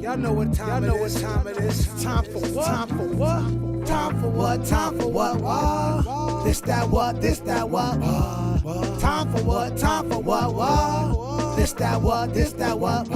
Y'all know what time it is. Time for what? Time for what? Time for what? Time for what? This, that, what? This, that, what? Time for what? Time for what? This, that, what? This, that, what?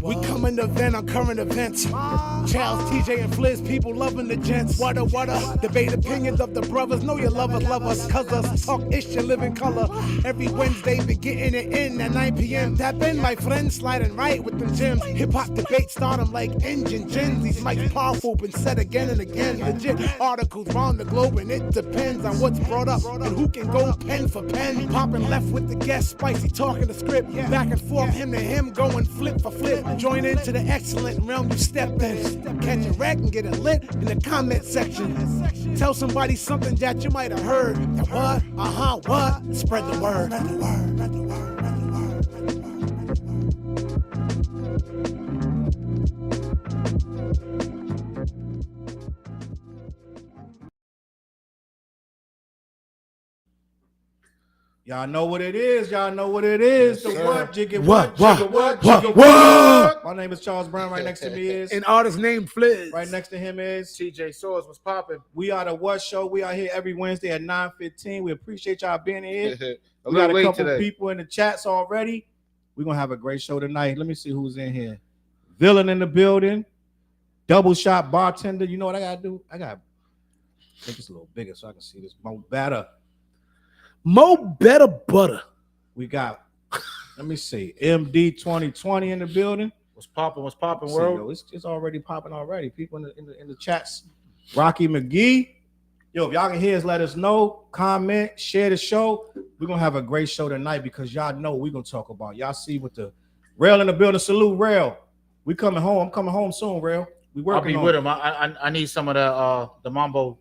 We coming to vent on current events. Charles, TJ, and Fliz, people loving the gents. What a debate opinions of the brothers. Know your lovers love us, cuz us talk ish and live in color. Every Wednesday, be getting it in at 9 p.m. Tap in, my friends, sliding right with them gems. Hip hop debate start 'em like engine gens. These mics powerful, been said again and again. Legit articles round the globe, and it depends on what's brought up and who can go pen for pen. Popping left with the guest, spicy talking the script. Back and forth, him to him, going flip for flip. Join into the excellent realm you stepped in. Catch a wreck and get it lit in the comment section. Tell somebody something that you might have heard. What? What? Spread the word. Y'all know what it is. Y'all know what it is. Yes, the sir. what? Jigga What? what? My name is Charles Brown. Right next to me is. An artist named Fliz. Right next to him is. TJ SUES was popping. We are the What Show. We are here every Wednesday at 9:15. We appreciate y'all being here. A We got a little late couple today. people in the chats already. We're going to have a great show tonight. Let me see who's in here. Villain in the building. Double shot bartender. You know what I got to do? I got to make this a little bigger so I can see this more better. Mo Better Butter. We got, let me see, MD 2020 in the building. What's popping? What's popping, See, world? yo, it's already popping already. People in the chats. Rocky McGee. Yo, if y'all can hear us, let us know. Comment, share the show. We're going to have a great show tonight because y'all know what we're going to talk about. Y'all see what the Rail in the building. Salute, Rail. We coming home. I'm coming home soon, Rail. We working I'll be on with him. I need some of the mambo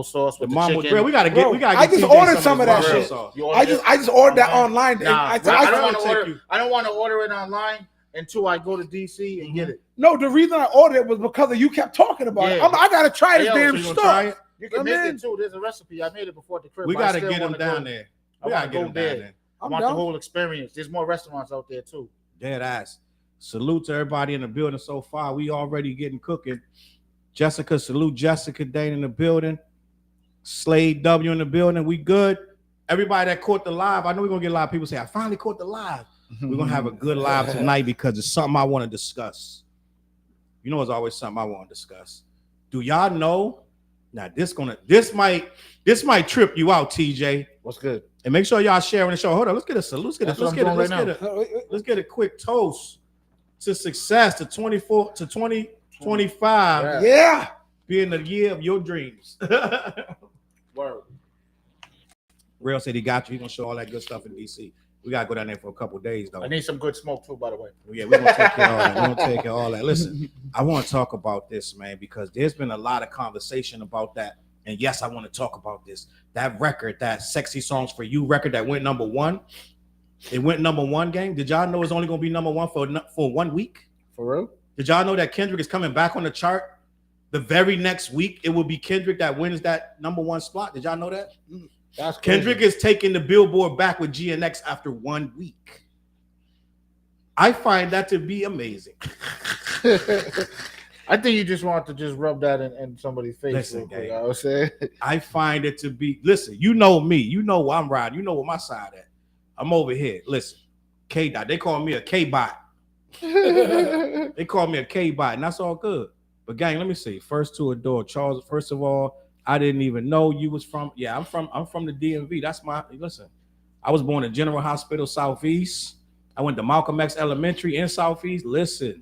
sauce with the mom. chicken. We gotta get. We gotta. I get just TJ ordered some of that rail shit. sauce. I just ordered that online. Nah, I don't want to order it online until I go to DC and get it. No, the reason I ordered it was because of you kept talking about it. Yeah. I gotta try this Hey, yo, damn So you gonna stuff. try it? You can I'm make in. it too. There's a recipe. I made it before at the crib. We but I gotta still get them wanna down go. there. I We wanna gotta get go them there. down there. I I'm want the down. whole experience. There's more restaurants out there too. Dead ass. Salute to everybody in the building so far. We already getting cooking. Jessica, salute Jessica Dane in the building. Slade W in the building. We good. Everybody that caught the live, I know we're gonna get a lot of people say, I finally caught the live. We're gonna have a good live tonight because it's something I want to discuss. You know, it's always something I want to discuss. Do y'all know? Now this might trip you out, TJ. What's good? And make sure y'all sharing the show. Hold on, let's get a salute. That's what I'm doing right now. Let's get a quick toast to success to 2025 Yeah. being the year of your dreams. Word. Real said he got you. He's gonna show all that good stuff in DC. We gotta go down there for a couple days though. I need some good smoke too, by the way. Yeah, we're gonna take care of all that. We're gonna take care of all that. Listen, I want to talk about this, man, because there's been a lot of conversation about that. And yes, I want to talk about this. That record, that Sexy Songs for You record that went number one. It went number one, gang. Did y'all know it's only gonna be number one for 1 week? For real? Did y'all know that Kendrick is coming back on the chart? The very next week, it will be Kendrick that wins that number one spot. Did y'all know that? That's crazy. Kendrick is taking the Billboard back with GNX after 1 week. I find that to be amazing. I think you just want to just rub that in somebody's face. Listen, real quick, gang. you know what I'm saying? I find it to be, listen, you know me. You know where I'm riding. You know where my side at. I'm over here. Listen, K-Dot. They call me a K-Bot. They call me a K-Bot, and that's all good. But gang, let me see. First to adore. Charles, first of all, I didn't even know you was from, I'm from the DMV. That's listen, I was born in General Hospital, Southeast. I went to Malcolm X Elementary in Southeast. Listen,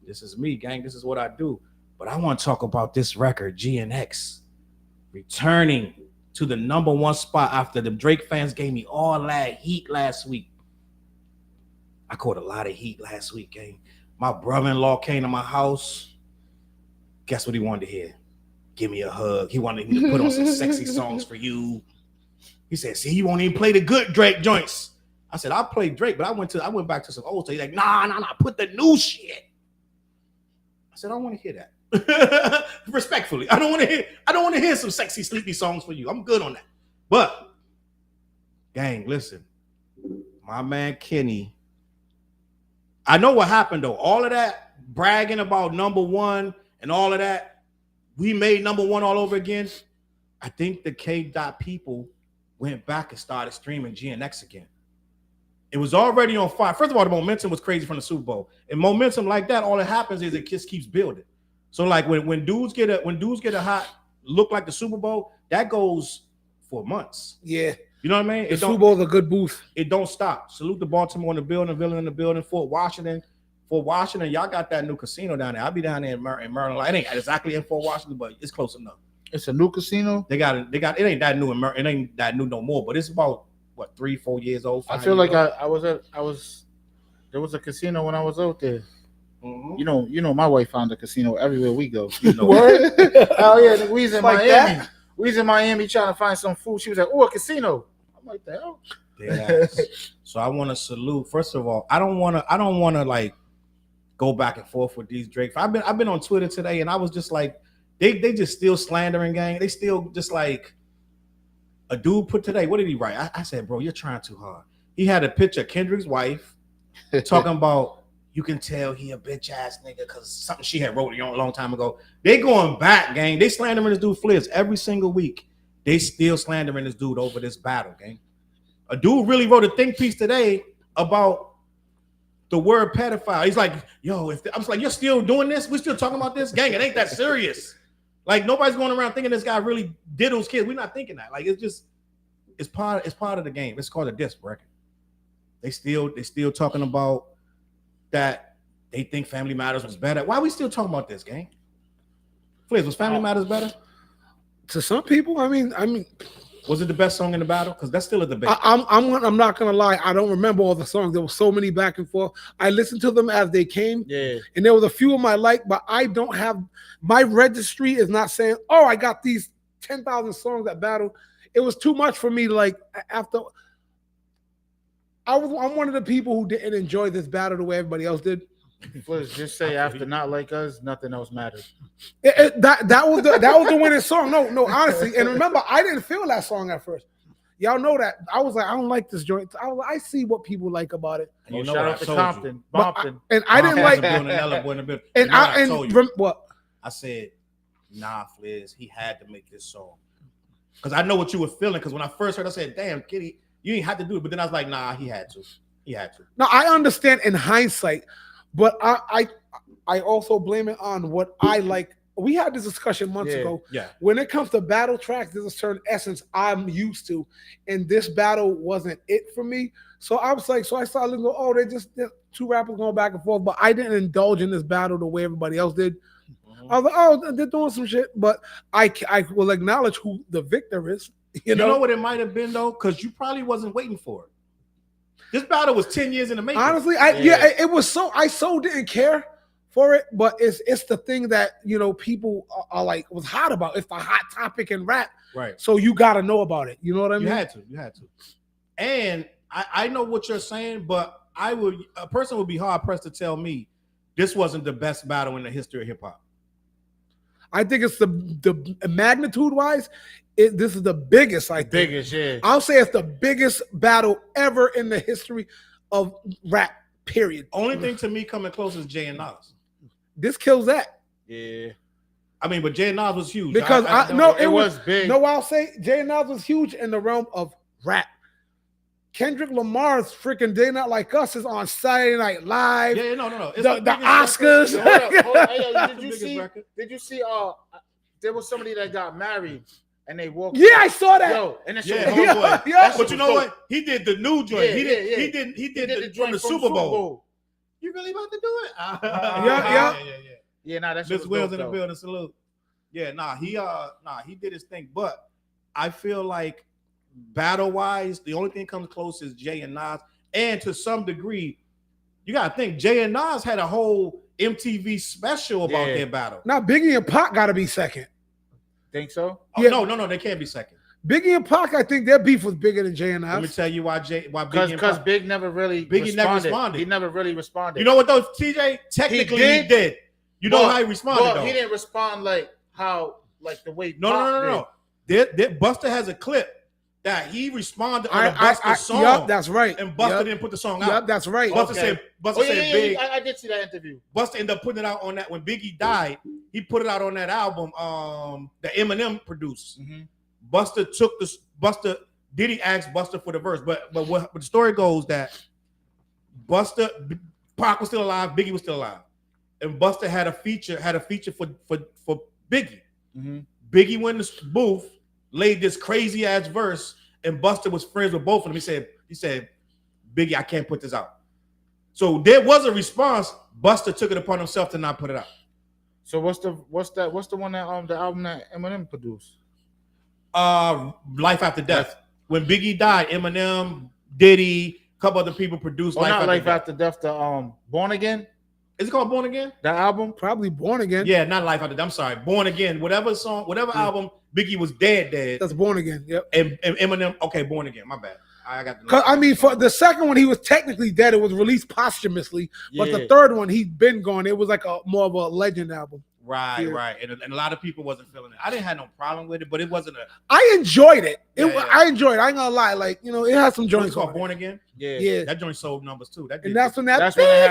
this is me, gang. This is what I do. But I want to talk about this record, GNX, returning to the number one spot after the Drake fans gave me all that heat last week. I caught a lot of heat last week, gang. My brother-in-law came to my house. Guess what he wanted to hear? Give me a hug. He wanted me to put on some sexy songs for you. He said, see, you won't even play the good Drake joints. I said, I'll play Drake, but I went back to some old stuff. He's like, nah, put the new shit. I said, I don't want to hear that. Respectfully. I don't want to hear some sexy, sleepy songs for you. I'm good on that. But, gang, listen, my man Kenny. I know what happened though. All of that bragging about number one and all of that, we made number one all over again. I think the K-Dot people went back and started streaming GNX again. It was already on fire. First of all, the momentum was crazy from the Super Bowl. And momentum like that, all that happens is it just keeps building. So like when dudes get a hot look like the Super Bowl, that goes for months. Yeah. You know what I mean? The Super Bowl's a good boost. It don't stop. Salute to Baltimore in the building, Villa in the building, Fort Washington, y'all got that new casino down there. I'll be down there in Maryland. Like, it ain't exactly in Fort Washington, but it's close enough. It's a new casino. They got it. It ain't that new. It ain't that new no more. But it's about what 3-4 years old. I feel like I was. There was a casino when I was out there. Mm-hmm. You know, my wife found a casino everywhere we go. You know, oh yeah, we was in like Miami. That? We was in Miami trying to find some food. She was like, "Oh, a casino." I'm like, "The hell." So I want to salute. First of all, I don't want to like go back and forth with these Drake. I've been on Twitter today, and I was just like, they just still slandering, gang. They still just like a dude put today. What did he write? I said, bro, you're trying too hard. He had a picture of Kendrick's wife talking about you can tell he a bitch ass nigga because something she had wrote a long time ago. They going back, gang. They slandering this dude Fliz every single week. They still slandering this dude over this battle, gang. A dude really wrote a think piece today about the word pedophile. He's like, yo, I was like, you're still doing this? We're still talking about this? Gang, it ain't that serious. Like, nobody's going around thinking this guy really diddles kids. We're not thinking that. Like, it's part of the game. It's called a diss record. They still talking about that they think Family Matters was better. Why are we still talking about this, gang? Fliz, was Family Matters better? To some people, I mean, was it the best song in the battle? Because that's still a debate. I'm not gonna lie. I don't remember all the songs. There were so many back and forth. I listened to them as they came. Yeah. And there was a few of my like, but I don't have my registry is not saying, oh, I got these 10,000 songs that battle. It was too much for me. Like after I'm one of the people who didn't enjoy this battle the way everybody else did. Fliz, just say after Not Like Us, nothing else matters. That was the winning song. No, honestly. And remember, I didn't feel that song at first. Y'all know that. I was like, I don't like this joint. I see what people like about it. And you know shout out to Compton. I didn't like. What? I said, nah, Fliz, he had to make this song. Because I know what you were feeling. Because when I first heard, I said, damn, Kitty, you ain't had to do it. But then I was like, nah, he had to. Now, I understand in hindsight, but I also blame it on what I like. We had this discussion months ago. Yeah. When it comes to battle tracks, there's a certain essence I'm used to. And this battle wasn't it for me. So I was like, I started to go, oh, they're two rappers going back and forth. But I didn't indulge in this battle the way everybody else did. I was like, oh, they're doing some shit. But I will acknowledge who the victor is. You know what it might have been, though? Because you probably wasn't waiting for it. This battle was 10 years in the making. Honestly, it was so I didn't care for it, but it's the thing that people are like was hot about. It's the hot topic in rap, right? So you got to know about it. You know what I mean? You had to. And I know what you're saying, but a person would be hard pressed to tell me this wasn't the best battle in the history of hip hop. I think it's the magnitude wise. This is the biggest. Biggest, yeah. I'll say it's the biggest battle ever in the history of rap. Period. Only thing to me coming close is Jay and Nas. This kills that. Yeah. I mean, but Jay and Nas was huge. Because it was big. No, I'll say Jay and Nas was huge in the realm of rap. Kendrick Lamar's freaking Day Not Like Us is on Saturday Night Live. Yeah, no. It's the Oscars. Hold up. Hey, did you see? There was somebody that got married and they walked. Yeah, I saw that. And it's yeah. But you know what? He did the new joint. He did the joint from the Super Bowl. You really about to do it? Yeah. Nah, that's Miss Wills in the building. Salute. Yeah, he did his thing. But I feel like battle wise, the only thing comes close is Jay and Nas, and to some degree, you gotta think Jay and Nas had a whole MTV special about their battle. Now Biggie and Pac gotta be second. Think so? Oh, yeah. No, they can't be second. Biggie and Pac, I think their beef was bigger than Jay and Nas. Let me tell you why because Big never really responded. He never really responded. You know what though, TJ? Technically he did. You know how he responded though. He didn't respond like the way No. Buster has a clip that he responded on a Busta song. Yup, that's right. And Busta didn't put the song out. Yup, that's right. Busta said Big. I did see that interview. Busta ended up putting it out on that when Biggie died. He put it out on that album that Eminem produced. Mm-hmm. Busta took the Busta. Diddy asked Busta for the verse, but the story goes that Pac was still alive, Biggie was still alive, and Busta had a feature for Biggie. Mm-hmm. Biggie went in the booth, laid this crazy ass verse, and Busta was friends with both of them. He said, Biggie, I can't put this out. So there was a response. Busta took it upon himself to not put it out. So what's the one that the album that Eminem produced? Life After Death. When Biggie died, Eminem, Diddy, a couple other people produced Life After Death. The Born Again. Is it called Born Again? That album? Probably Born Again. Yeah, not Life After Death. I'm sorry, Born Again. Whatever album Biggie was dead. That's Born Again. Yep. And Eminem, okay, Born Again. My bad. I got for the second one, he was technically dead. It was released posthumously, but the third one, he'd been gone. It was like more of a legend album. Right. And a lot of people wasn't feeling it. I didn't have no problem with it, but it wasn't a. I enjoyed it. I enjoyed it. I ain't gonna lie. Like, it has some joints. It's called Born Again. Yeah. That joint sold numbers too. And that's when that's when it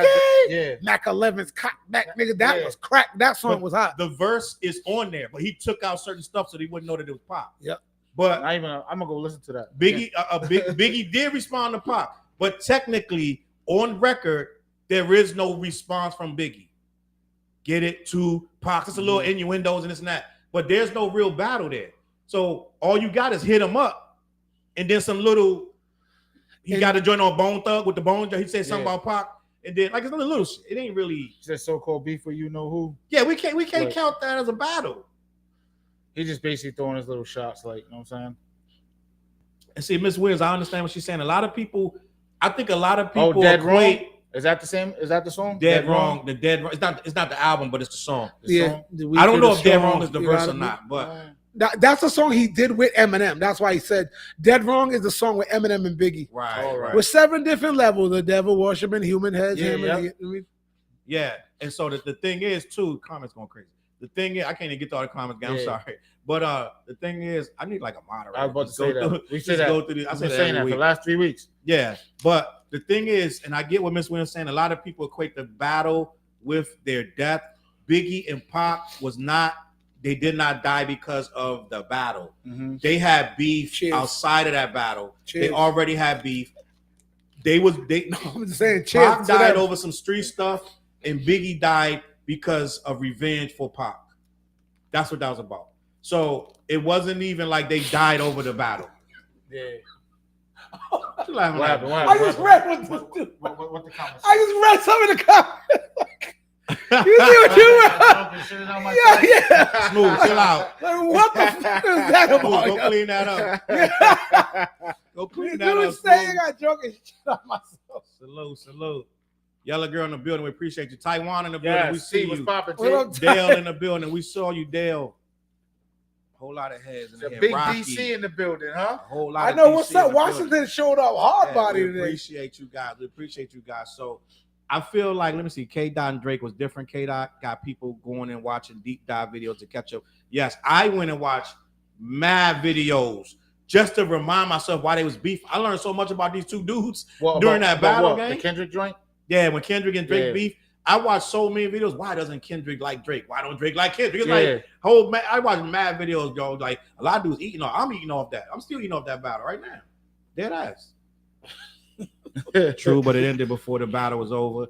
had Mac 11's cock back, nigga. That was crack. That song was hot. The verse is on there, but he took out certain stuff so they wouldn't know that it was Pop. Yep. But I'm gonna go listen to that. Biggie, Biggie did respond to Pop, but technically on record there is no response from Biggie. Get it to Pac. It's a little innuendos and this and that, but there's no real battle there. So all you got is hit him up, and then some little. He got to join on Bone Thug with the Bone. He said something about Pac, and then like it's another little shit. It ain't really. He said so-called beef for you know who. Yeah, we can't count that as a battle. He just basically throwing his little shots, like, you know what I'm saying? And see, Miss Williams, I understand what she's saying. I think a lot of people Dead Wrong? Is that the same? Is that the song? Dead Wrong. The Dead Wrong. It's not the album, but it's the song. Song? I don't know if Dead Wrong is the verse or not, but that's a song he did with Eminem. That's why he said Dead Wrong is the song with Eminem and Biggie. Right. With 7 different levels: the devil worshiping, human heads, Yeah. And so the thing is, too, comments going crazy. The thing is, I can't even get to all the comments. I'm sorry. But the thing is, I need like a moderator. I was about to say that. We say that. Go through this. I said saying that for the last 3 weeks. Yeah. But the thing is, and I get what Miss Williams saying, a lot of people equate the battle with their death. Biggie and Pac they did not die because of the battle. Mm-hmm. They had beef outside of that battle. They already had beef. I'm just saying, Pac died over some street stuff, and Biggie died because of revenge for Pac. That's what that was about. So it wasn't even like they died over the battle. Yeah. What happened? I just read what the comments. I just read some of the comments. You see what you read? Yeah. Smooth, chill out. What the fuck is that about? Go clean that up. Go clean that up. I got drunk and shit on myself. Salute. Yellow Girl in the building. We appreciate you. Taiwan in the building. We see you. Dale in the building. We saw you, Dale. Whole lot of heads in the here. Big Rocky. DC in the building, huh? A whole lot. I know DC what's up. Washington showed up hard body today. We appreciate you guys. So I feel like, let me see, K-Dot and Drake was different. K-Dot got people going and watching deep dive videos to catch up. Yes, I went and watched mad videos just to remind myself why they was beef. I learned so much about these two dudes during that battle game. The Kendrick joint? Yeah, when Kendrick and Drake beef, I watched so many videos. Why doesn't Kendrick like Drake? Why don't Drake like Kendrick? It's like I watched mad videos, go like a lot of dudes eating off. I'm eating off that. I'm still eating off that battle right now. Dead ass. True, but it ended before the battle was over.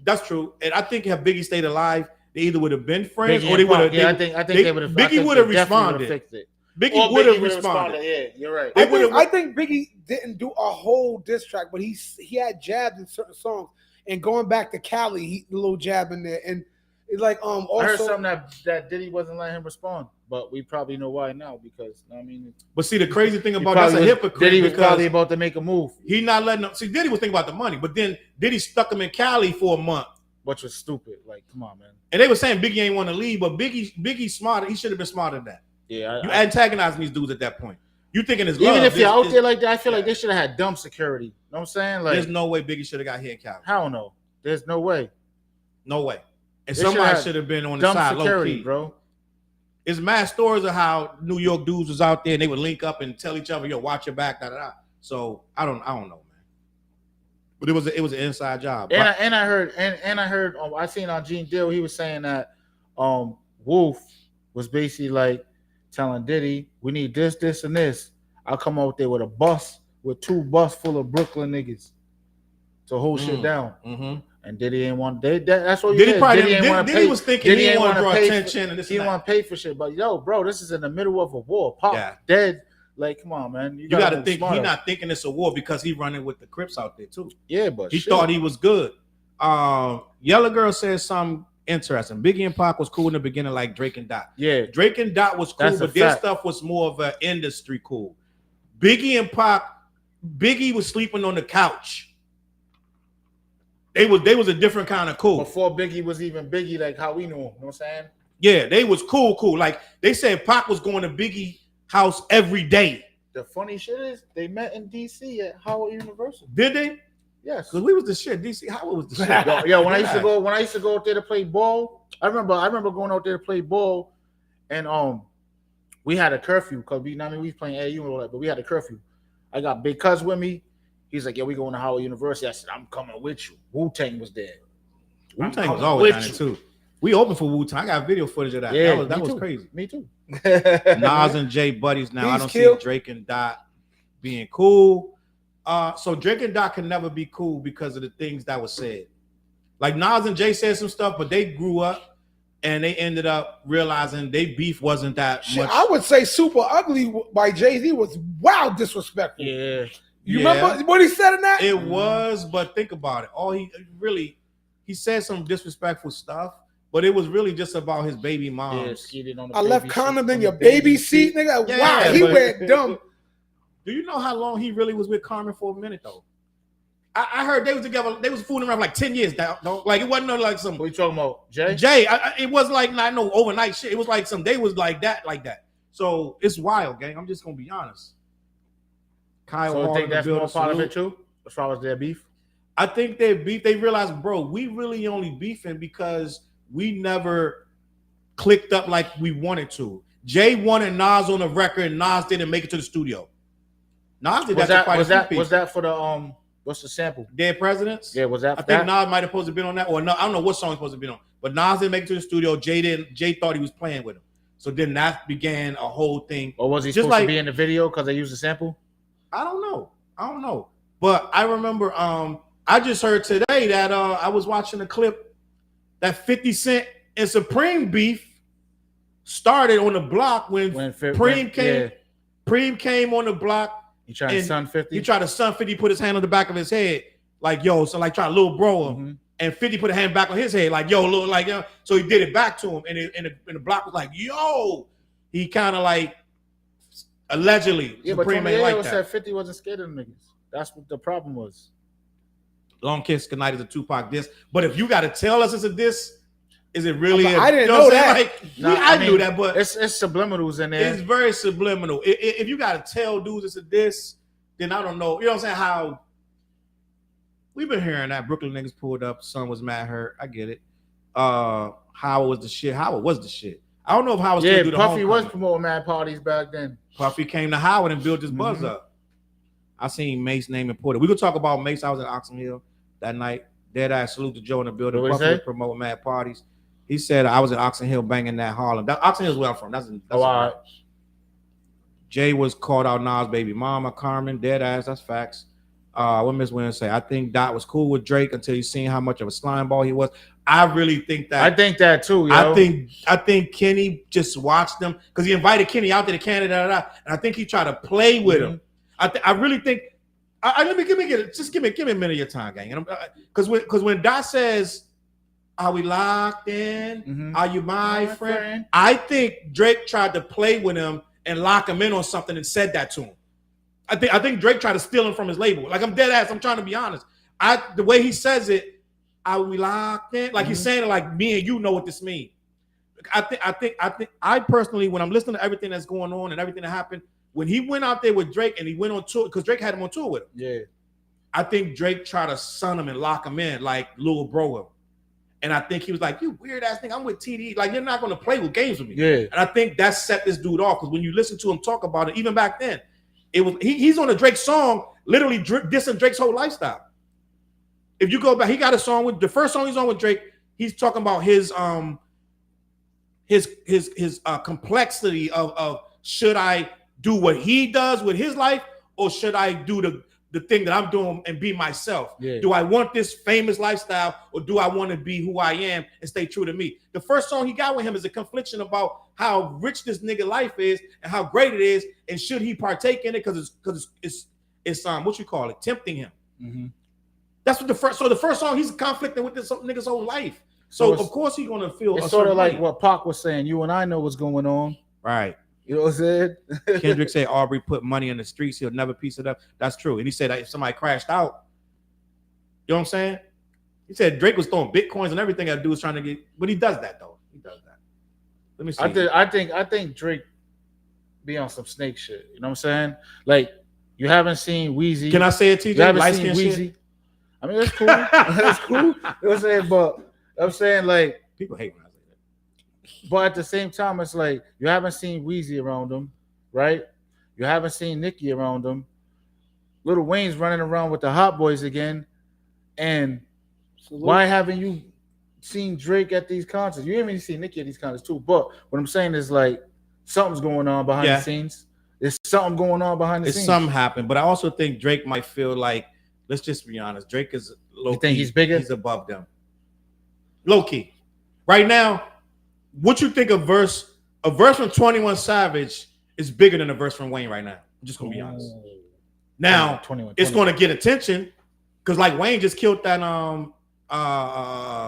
That's true. And I think if Biggie stayed alive, they either would have been friends or they would have. Yeah, I think they would have. Biggie would have responded. Biggie would have responded. Yeah, you're right. I think Biggie didn't do a whole diss track, but he had jabs in certain songs. And going back to Cali, the little jab in there, and it's like also I heard something that Diddy wasn't letting him respond, but we probably know why now because I mean. But see, the crazy thing about that's a hypocrite. Diddy was probably about to make a move. He not letting him. See, Diddy was thinking about the money, but then Diddy stuck him in Cali for a month, which was stupid. Like, come on, man. And they were saying Biggie ain't want to leave, but Biggie's smarter. He should have been smarter than that. Yeah, you antagonizing these dudes at that point. You thinking it's love. Even if you're out there like that, I feel like they should have had dumb security. You know what I'm saying? Like, there's no way Biggie should have got here in Cali. How no? There's no way. No way. And somebody should have been on the side, security, low key, bro. It's mad stories of how New York dudes was out there and they would link up and tell each other, "Yo, watch your back." Da, da, da. So I don't know, man. But it was an inside job. And I heard I seen on Gene Deal, he was saying that Wolf was basically like telling Diddy, we need this, this, and this. I'll come out there with a bus, with 2 bus full of Brooklyn niggas to hold shit down. Mm-hmm. And Diddy ain't want that's what Diddy was thinking he didn't want to draw attention and this. He didn't want to pay for shit. But yo, bro, this is in the middle of a war. Pop dead. Like, come on, man. You gotta think smarter. He's not thinking it's a war because he running with the Crips out there too. Yeah, but he thought he was good. Yellow Girl said something interesting. Biggie and Pac was cool in the beginning, like Drake and Dot. Yeah, Drake and Dot was cool, but their stuff was more of an industry cool. Biggie and Pac, Biggie was sleeping on the couch. They was a different kind of cool. Before Biggie was even Biggie, like how we knew him. You know what I'm saying? Yeah, they was cool. Like they said Pac was going to Biggie house every day. The funny shit is they met in DC at Howard University. Did they? Yes. Because we was the shit. DC Howard was the shit. Yeah, when I used to go out there to play ball, I remember going out there to play ball, and we had a curfew because we was playing AU and all that, but we had a curfew. I got Big Cuz with me. He's like, "Yeah, we going to Howard University." I said, "I'm coming with you." Wu-Tang was there. Wu-Tang was always down there too. We open for Wu-Tang. I got video footage of that. Yeah, that was crazy. Me too. Nas and Jay buddies now. I don't see Drake and Dot being cool. So Drake and Dot can never be cool because of the things that was said. Like Nas and Jay said some stuff, but they grew up and they ended up realizing they beef wasn't that much. I would say Super Ugly by Jay-Z was wild disrespectful. Yeah. You remember what he said in that? It was, but think about it. He said some disrespectful stuff, but it was really just about his baby mom. Yeah, I left condom in your baby seat, nigga. Yeah, wow, he went dumb. Do you know how long he really was with Carmen for a minute though? I heard they was together. They was fooling around for like 10 years. Like it wasn't no like some. What you talking about, Jay? It wasn't like no overnight shit. It was like some. They was like that. So it's wild, gang. I'm just gonna be honest. Kyle so I think that's more part of it too, as far as their beef. I think their beef. They realized, bro, we really only beefing because we never clicked up like we wanted to. Jay wanted Nas on the record, and Nas didn't make it to the studio. Nas did that. Was that for the what's the sample? Dead Presidents. Yeah, was that? I think Nas might have supposed to be on that, or no, I don't know what song he's supposed to be on. But Nas didn't make it to the studio. Jay thought he was playing with him, so then that began a whole thing. Or was he supposed to be in the video because they used the sample? I don't know. But I remember I just heard today that I was watching a clip that 50 Cent and Supreme beef started on the block when Preem came. Yeah. Preem came on the block. He tried to stun 50. He tried to stun 50, put his hand on the back of his head, like yo, so like try to little bro him. Mm-hmm. And 50 put a hand back on his head, like yo, little like yo. So he did it back to him, and the block was like yo. He kind of like allegedly. Yeah, Supreme but ain't like that. Said 50 wasn't scared of them niggas. That's what the problem was. Long Kiss Goodnight is a Tupac diss, but if you got to tell us it's a diss, is it really? I didn't know that. Like, I knew that, but it's subliminals in there. It's very subliminal. If you got to tell dudes it's a diss, then I don't know. You know what I'm saying? How we've been hearing that Brooklyn niggas pulled up, son was mad hurt. I get it. Howard was the shit. Howard was the shit. I don't know if Howard still do the Puffy was promoting mad parties back then. Puffy came to Howard and built his buzz up. I seen Mase name imported. We could talk about Mase. I was at Oxon Hill that night. Dead ass salute to Joe in the building. Puffy was promoting mad parties. He said I was at Oxon Hill banging that Harlem. Oxon Hill is where I'm from. That's right. Jay was called out Nas' baby mama, Carmen. Dead ass. That's facts. What Miss Williams say? I think Dot was cool with Drake until you seen how much of a slime ball he was. I really think that. I think that too. Yo. I think Kenny just watched them because he invited Kenny out to the Canada, and I think he tried to play with him. I really think. Give me a minute of your time, gang. Because when Dot says, "Are we locked in? Mm-hmm. Are you my friend?" I think Drake tried to play with him and lock him in on something and said that to him. I think Drake tried to steal him from his label. Like I'm dead ass. I'm trying to be honest. The way he says it, "Are we locked in?" Like he's saying it like me and you know what this means. I personally, when I'm listening to everything that's going on and everything that happened, when he went out there with Drake and he went on tour, because Drake had him on tour with him. Yeah. I think Drake tried to son him and lock him in like little bro him. And I think he was like, "You weird ass nigga, I'm with TD. Like, you're not gonna play with games with me." Yeah. And I think that set this dude off because when you listen to him talk about it, even back then, it was he's on a Drake song, literally dissing Drake's whole lifestyle. If you go back, he got a song with the first song he's on with Drake. He's talking about his complexity of should I do what he does with his life or should I do the thing that I'm doing and be myself? Yeah. Do I want this famous lifestyle or do I want to be who I am and stay true to me? The first song he got with him is a confliction about how rich this nigga life is and how great it is and should he partake in it because it's what you call it, tempting him. Mm-hmm. That's what the first song he's conflicting with this nigga's whole life. So of course he's gonna feel it's sort of like what Pac was saying. You and I know what's going on, right? You know what I'm saying? Kendrick said Aubrey put money in the streets, he'll never piece it up. That's true. And he said that if somebody crashed out, you know what I'm saying? He said Drake was throwing bitcoins and everything that dude was trying to get, but he does that though. He does that. Let me see. I think Drake be on some snake shit. You know what I'm saying? Like you haven't seen Weezy. Can I say it, TJ? You haven't seen Weezy. Shit? I mean that's cool. That's cool. You know what I'm saying? But I'm saying like people hate when I say that. But at the same time, it's like you haven't seen Weezy around him, right? You haven't seen Nicki around him. Lil Wayne's running around with the Hot Boys again. And why haven't you seen Drake at these concerts? You haven't even seen Nicki at these concerts too. But what I'm saying is like something's going on behind the scenes. There's something going on behind the scenes. Something happened. But I also think Drake might feel like, let's just be honest, Drake is low key. You think he's bigger? He's above them. Low key. Right now, what you think a verse from 21 Savage is bigger than a verse from Wayne right now? I'm just gonna be honest. Now 21. It's gonna get attention because like Wayne just killed that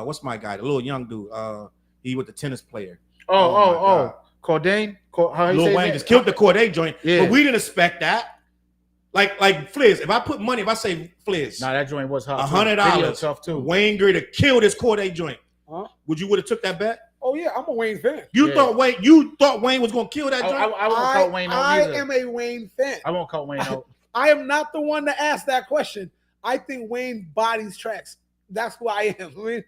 what's my guy, the little young dude, he with the tennis player. Cordain. Lil Wayne just killed the Cordain joint, but we didn't expect that. Like Fliz, if I say Fliz, that joint was hot. $100 tough too. Wayne Greer to kill this Cordain joint. Huh? Would have took that bet? Oh yeah, I'm a Wayne fan. You thought Wayne was gonna kill that joint? I won't cut Wayne out either. I am a Wayne fan. I won't cut Wayne out. I am not the one to ask that question. I think Wayne bodies tracks. That's who I am. I mean,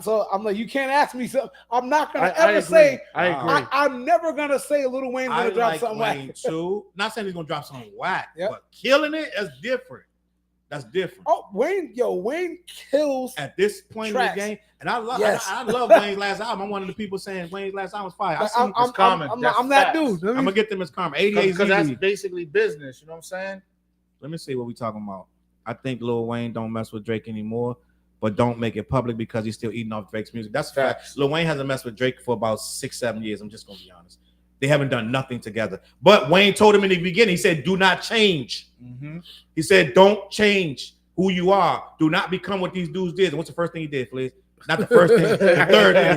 so I'm like, you can't ask me something. I'm not gonna ever say. I agree. I'm never gonna say Lil Wayne's gonna drop something Wayne whack. Too. Not saying he's gonna drop something whack, but killing it is different. That's different. Oh, Wayne kills at this point tracks. In the game, and I love Wayne's last album. I'm one of the people saying Wayne's last album was fire. I'm that dude. I'm gonna get them as karma. 88 because that's basically business. You know what I'm saying? Let me see what we talking about. I think Lil Wayne don't mess with Drake anymore, but don't make it public because he's still eating off Drake's music. That's a fact. Lil Wayne hasn't messed with Drake for about 6-7 years. I'm just gonna be honest. They haven't done nothing together. But Wayne told him in the beginning, he said, do not change. Mm-hmm. He said, don't change who you are. Do not become what these dudes did. And what's the first thing he did, please? Not the first thing, the third thing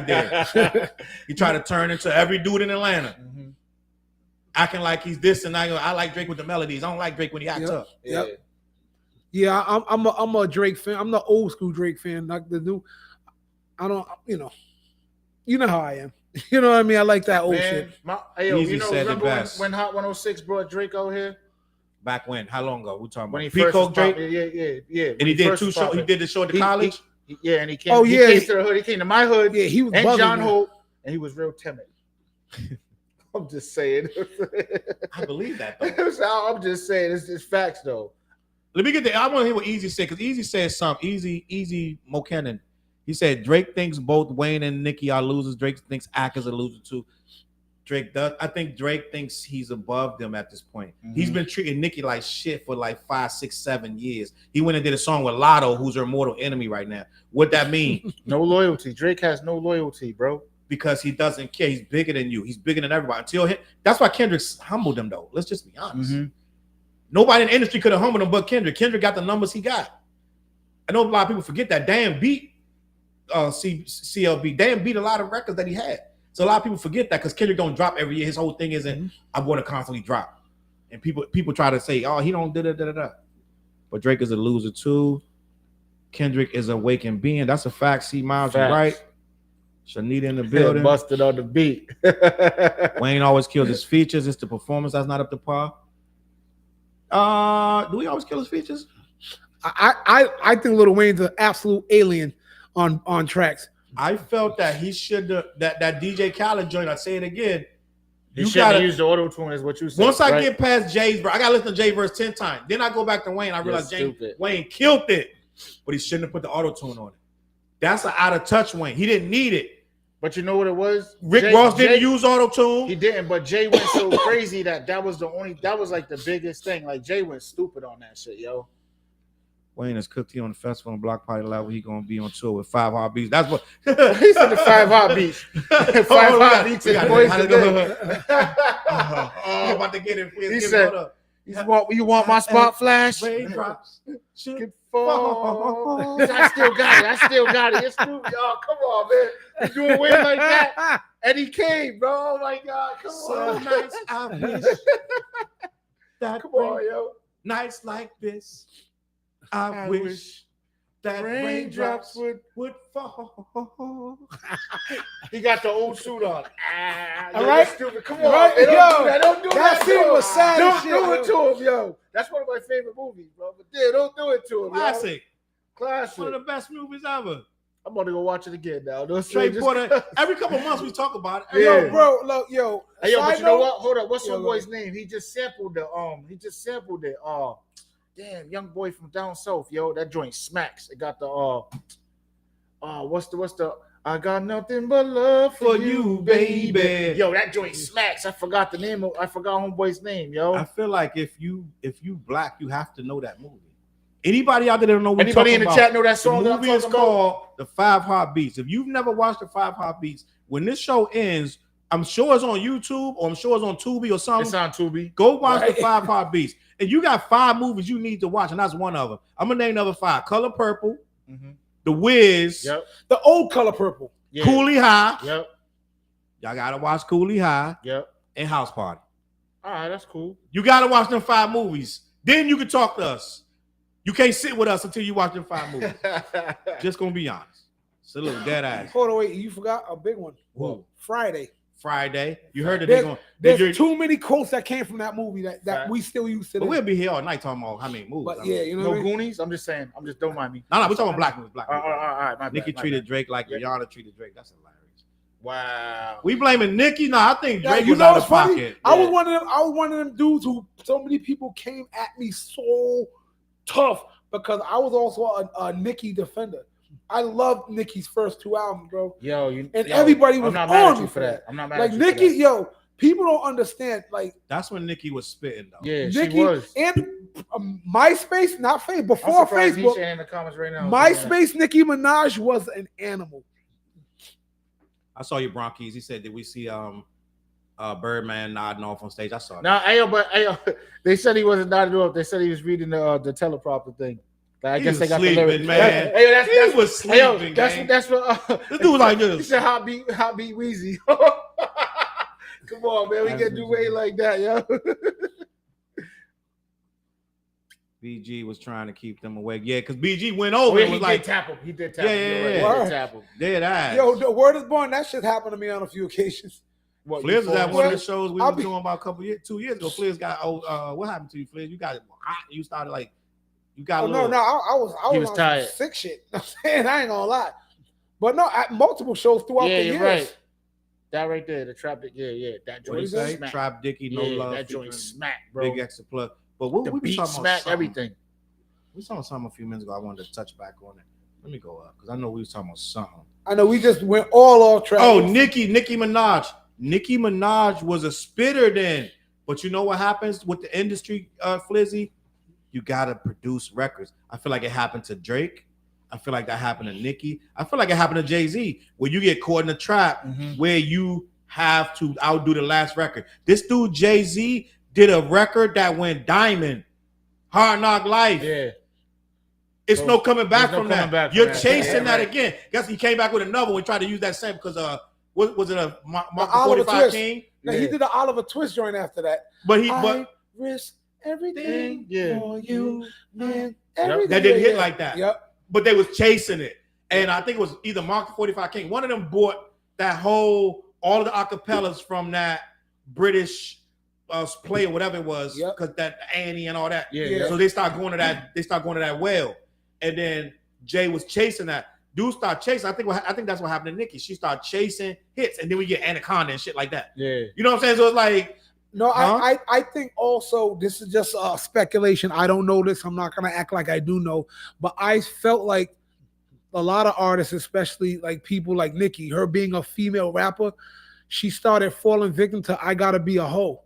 he did. He tried to turn into every dude in Atlanta. Mm-hmm. Acting like he's this and I like Drake with the melodies. I don't like Drake when he acts up. Yeah, I'm a Drake fan. I'm the old school Drake fan, not the new. I don't, you know how I am. You know what I mean? I like that old shit. Remember when Hot 106 brought Drake out here? Back when? How long ago? We talking when about? He Peacock Drake? Yeah. And he did 2 shows. He did the show at the college? And he came. He came to the hood. He came to my hood. Yeah, he was and John Hope, and he was real timid. I'm just saying. I believe that, though. I'm just saying. It's facts, though. Let me I want to hear what Easy said, because Easy said something. Easy Mo Cannon. He said Drake thinks both Wayne and Nicki are losers. Drake thinks Ak is a loser too. Drake does. I think Drake thinks he's above them at this point. Mm-hmm. He's been treating Nicki like shit for like 5, 6, 7 years. He went and did a song with Lotto, who's her mortal enemy right now. What that mean? No loyalty. Drake has no loyalty, bro. Because he doesn't care. He's bigger than you. He's bigger than everybody. That's why Kendrick humbled him, though. Let's just be honest. Mm-hmm. Nobody in the industry could have humbled him but Kendrick. Kendrick got the numbers he got. I know a lot of people forget that. Dan beat CLB. Dan beat a lot of records that he had. So a lot of people forget that because Kendrick don't drop every year. His whole thing isn't I'm going to constantly drop. And people try to say, oh, he don't da-da-da-da-da. But Drake is a loser too. Kendrick is a waking being. That's a fact. C. Miles, you're right. Shanita in the building. Busted on the beat. Wayne always kills his features. It's the performance that's not up to par. Do we always kill his features? I think Lil Wayne's an absolute alien on tracks. I felt that he should have that DJ Khaled joint. I say it again. You gotta use the auto tune, is what you said. Once I get past Jay's verse, I gotta listen to Jay's verse 10 times. Then I go back to Wayne. I realize Wayne killed it, but he shouldn't have put the auto tune on it. That's an out of touch Wayne. He didn't need it. But you know what it was? Rick Ross didn't use auto tune. He didn't, but Jay went so crazy that was like the biggest thing. Like Jay went stupid on that shit, yo. Wayne has cooked here on the festival and block party level. He gonna be on tour with 5 Heartbeats. That's what he said. The 5 Heartbeats. 5 Heartbeats and boys today. I'm about to get it. He said, "You want my spot flash? Raindrops should fall." I still got it. It's new, y'all. Come on, man. You doing weird like that? And he came, bro. Oh my God, come on. Nice. I wish that come on, yo. Nights like this. I wish that raindrops would fall. He got the old suit on. All right, stupid. Come on, right? Don't do that. That scene was sad. Don't do it to him, yo. That's one of my favorite movies, bro. But yeah, don't do it to him. Classic. Classic. One of the best movies ever. I'm gonna go watch it again now. Every couple of months we talk about it. Yo, bro, look, yo. Hey, yo, but you know what? Hold up. What's some boy's name? He just sampled it. Damn, young boy from down south, yo. That joint smacks. It got the what's the I got nothing but love for you, baby. Yo, that joint smacks. I forgot homeboy's name, yo. I feel like if you black, you have to know that movie. Anybody out there that don't know what anybody in the chat know that song? The movie is called The 5 Heartbeats. If you've never watched The 5 Heartbeats, when this show ends, I'm sure it's on YouTube or I'm sure it's on Tubi or something. It's on Tubi. Go watch The 5 Heartbeats. And you got 5 movies you need to watch, and that's one of them. I'm gonna name another 5. Color Purple, The Wiz, the old Color Purple, Coolie High. Y'all gotta watch Coolie High. And House Party. All right, that's cool. You gotta watch them 5 movies. Then you can talk to us. You can't sit with us until you watch them 5 movies. Just gonna be honest. It's a little dead ass. Hold on, wait. You forgot a big one. Whoa. Friday. You heard that there's too many quotes that came from that movie that we still use today. But we'll be here all night talking about how many movies. But yeah, you know, no Goonies. I'm just saying. Don't mind me. No, we're talking about black movies. Black movies. All right. Nicki treated Drake like Rihanna treated Drake. That's hilarious. Wow. We blaming Nicki? No, I think Drake was out of pocket. I was one of them dudes who so many people came at me so tough because I was also a Nicki defender. I loved Nicki's first 2 albums, bro. Everybody was on me for that. I'm not mad like at Nicki, yo. People don't understand. Like that's when Nicki was spitting, though. Yeah, Nicki she was. And MySpace, not Facebook. Before Facebook, in the comments right now. MySpace, Nicki Minaj was an animal. I saw your Bronchies. He said, "Did we see Birdman nodding off on stage?" I saw. No, they said he wasn't nodding off. They said he was reading the teleprompter thing. I guess they got sleeping, the lyrics. Man. He was sleeping. That's what this dude was like this. He said, "Hot beat, Weezy." Come on, man. We can do way like that, yo. BG was trying to keep them awake. Yeah, because BG went over and was like, tap him. He did tap him. Yeah. He did tap him. Dead ass. Yo, the word is born. That shit happened to me on a few occasions. Fliz was at one of the shows we were doing about a 2 years ago. Fliz got what happened to you, Fliz? You got hot. You started like you got. I was on tired. Sick shit. I'm saying I ain't gonna lie, but no, at multiple shows throughout the years. Right. That right there, the Trap Dick, that joint smack. Trap Dicky, no love. That joint smack, bro. Big extra plug. But what the we beat talking smack about everything. We saw something a few minutes ago. I wanted to touch back on it. Let me go up because I know we was talking about something. I know we just went all off track. Oh, Nicki Minaj. Nicki Minaj was a spitter then. But you know what happens with the industry, Flizzy? You gotta produce records. I feel like it happened to Drake. I feel like that happened to Nicki. I feel like it happened to Jay-Z, where you get caught in a trap where you have to outdo the last record. This dude, Jay-Z, did a record that went diamond. Hard Knock Life. Yeah. It's no coming back from that. You're chasing that right. again. Guess he came back with another one. He tried to use that same because what was it a Mark 45 King? Now he did the Oliver Twist joint after that. But risk everything for you, man. That didn't hit like that. Yep. But they was chasing it. And I think it was either Mark 45 King. One of them bought that all of the acapellas from that British play or whatever it was, because that Annie and all that. Yeah. So they start going to that. They start going to that well, and then Jay was chasing that. dudes start chasing. I think that's what happened to Nicki. She started chasing hits, and then we get Anaconda and shit like that. Yeah. You know what I'm saying? So it's like, no, I think also this is just speculation. I don't know this. I'm not gonna act like I do know, but I felt like a lot of artists, especially like people like Nicki, her being a female rapper, she started falling victim to I gotta be a hoe.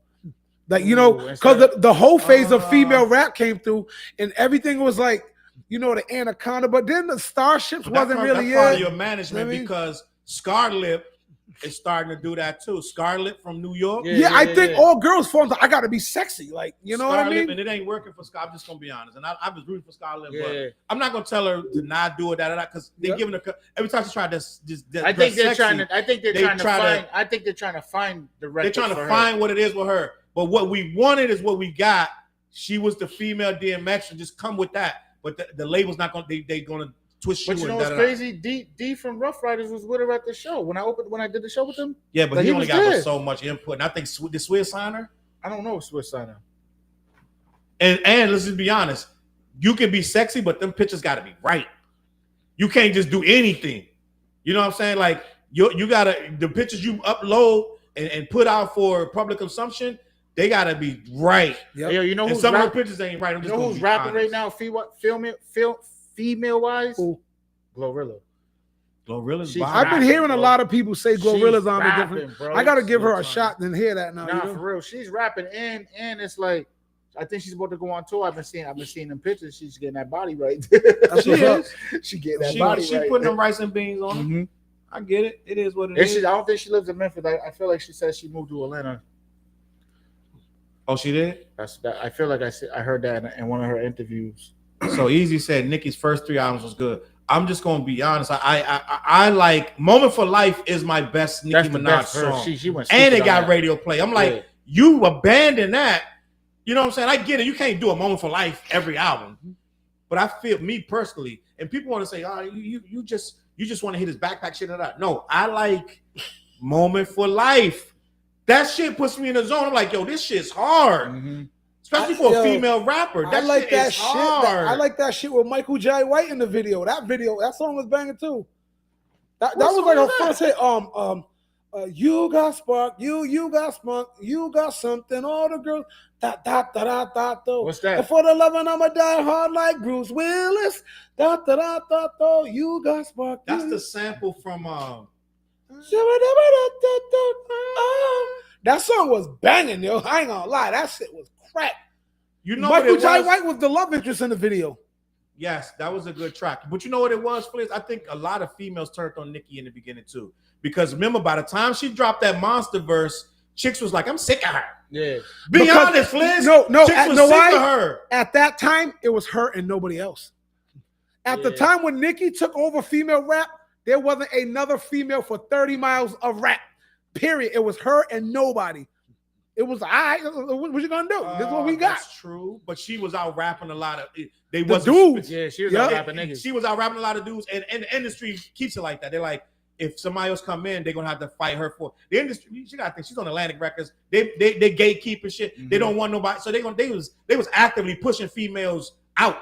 Like, you know, because the whole phase of female rap came through and everything was like, you know, the Anaconda, but then the Starships wasn't really part of your management because Scarlett is starting to do that too. Scarlett from New York. I think all girls form I gotta be sexy. Like, you know Scarlett, what I mean? And it ain't working for Scarlett. I'm just gonna be honest. And I was rooting for Scarlett, but I'm not gonna tell her to not do it, because they're giving her every time she tried to just I think they're trying to find the record. They're trying to find what it is with her. But what we wanted is what we got. She was the female DMX, and just come with that. But the label's not gonna. They're gonna twist you. But you know what's crazy? D from Rough Riders was with her at the show when I did the show with him. Yeah, but he only got so much input. And I think the SUES signed her. I don't know if SUES signed her. And let's just be honest. You can be sexy, but them pictures got to be right. You can't just do anything. You know what I'm saying? Like you gotta the pictures you upload and put out for public consumption. They gotta be right. Yep. Yo, you know who's some of the pictures ain't right. You know who's rapping right now? Female wise, Glorilla. Glorilla's. I've been hearing a lot of people say Glorilla's on the different. Bro. I gotta give her a shot and hear that now. Nah, for real, she's rapping and it's like I think she's about to go on tour. I've been seeing them pictures. She's getting that body right. She is. She getting that body right. She putting them rice and beans on. Mm-hmm. I get it. It is what it is. I don't think she lives in Memphis. I feel like she said she moved to Atlanta. Oh, she did? I feel like I heard that in one of her interviews. So Easy said Nicki's first 3 albums was good. I'm just gonna be honest. I like Moment for Life is my best Nicki Minaj song. She went and it got radio play. I'm like, you abandon that. You know what I'm saying? I get it. You can't do a Moment for Life every album. But I feel me personally, and people want to say, oh, you just want to hit his backpack shit or that. No, I like Moment for Life. That shit puts me in the zone. I'm like, yo, this shit's hard. Mm-hmm. Especially for a female rapper. That I like shit that is shit. Hard. I like that shit with Michael J. White in the video. That song was banging too. That was like her first hit. You got spark, you got spunk, you got something. All the girls, da da da da da da. What's that? And for the loving, I'ma die hard like Bruce Willis. Da da da da da. You got spark. That's the sample from That song was banging, yo. I ain't gonna lie, that shit was crack. You know, Michael J. White was the love interest in the video. Yes, that was a good track. But you know what it was, Fliz? I think a lot of females turned on Nicki in the beginning too. Because remember, by the time she dropped that monster verse, chicks was like, I'm sick of her. Yeah. Be honest, Fliz. No, chicks was sick of her. At that time, it was her and nobody else. At the time when Nicki took over female rap, there wasn't another female for 30 miles of rap. Period. It was her and nobody. It was all right. What you gonna do? This is what we got. That's true, but she was out rapping a lot of dudes. Yeah, she was out rapping niggas. She was out rapping a lot of dudes, and the industry keeps it like that. They're like, if somebody else come in, they're gonna have to fight her for the industry. She got to think she's on Atlantic Records. They gatekeeping shit. Mm-hmm. They don't want nobody. So they was actively pushing females out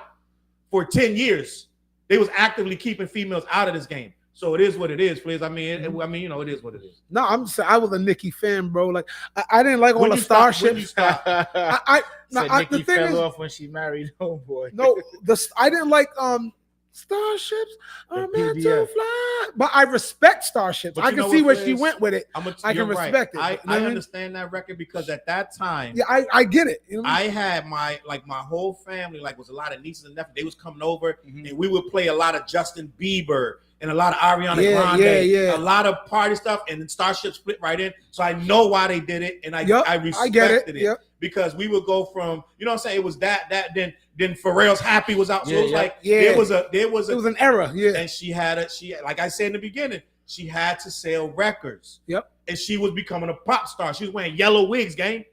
for 10 years. They was actively keeping females out of this game. So it is what it is, please. I mean, you know, it is what it is. No, I was a Nicki fan, bro. Like I didn't like all the Starships. Nicki fell off when she married Homeboy. No, I didn't like Starships are meant to fly, but I respect Starships. I can see where she went with it. I can respect it. I understand that record because at that time, yeah, I get it. You know I had my whole family, like was a lot of nieces and nephews. They was coming over, and we would play a lot of Justin Bieber and a lot of Ariana Grande, a lot of party stuff, and then Starship split right in. So I know why they did it, and I respected it because we would go from, you know what I'm saying, it was that then Pharrell's Happy was out. So it was like there was an era, and she like I said in the beginning, she had to sell records. Yep. And she was becoming a pop star. She was wearing yellow wigs, gang.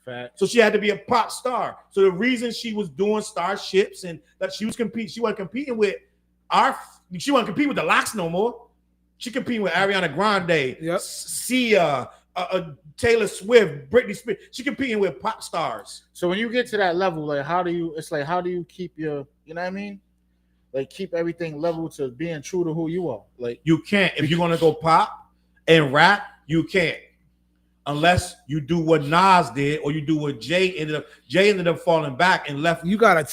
Fact. So she had to be a pop star. So the reason she was doing Starships and that she wasn't competing with the Locks no more. She competing with Ariana Grande, Sia, Taylor Swift, Britney Spears. She competing with pop stars. So when you get to that level, like how do you keep your, you know what I mean? like keep everything level to being true to who you are. Like you can't. If you're gonna go pop and rap, you can't. Unless you do what Nas did, or you do what Jay ended up falling back and left. You gotta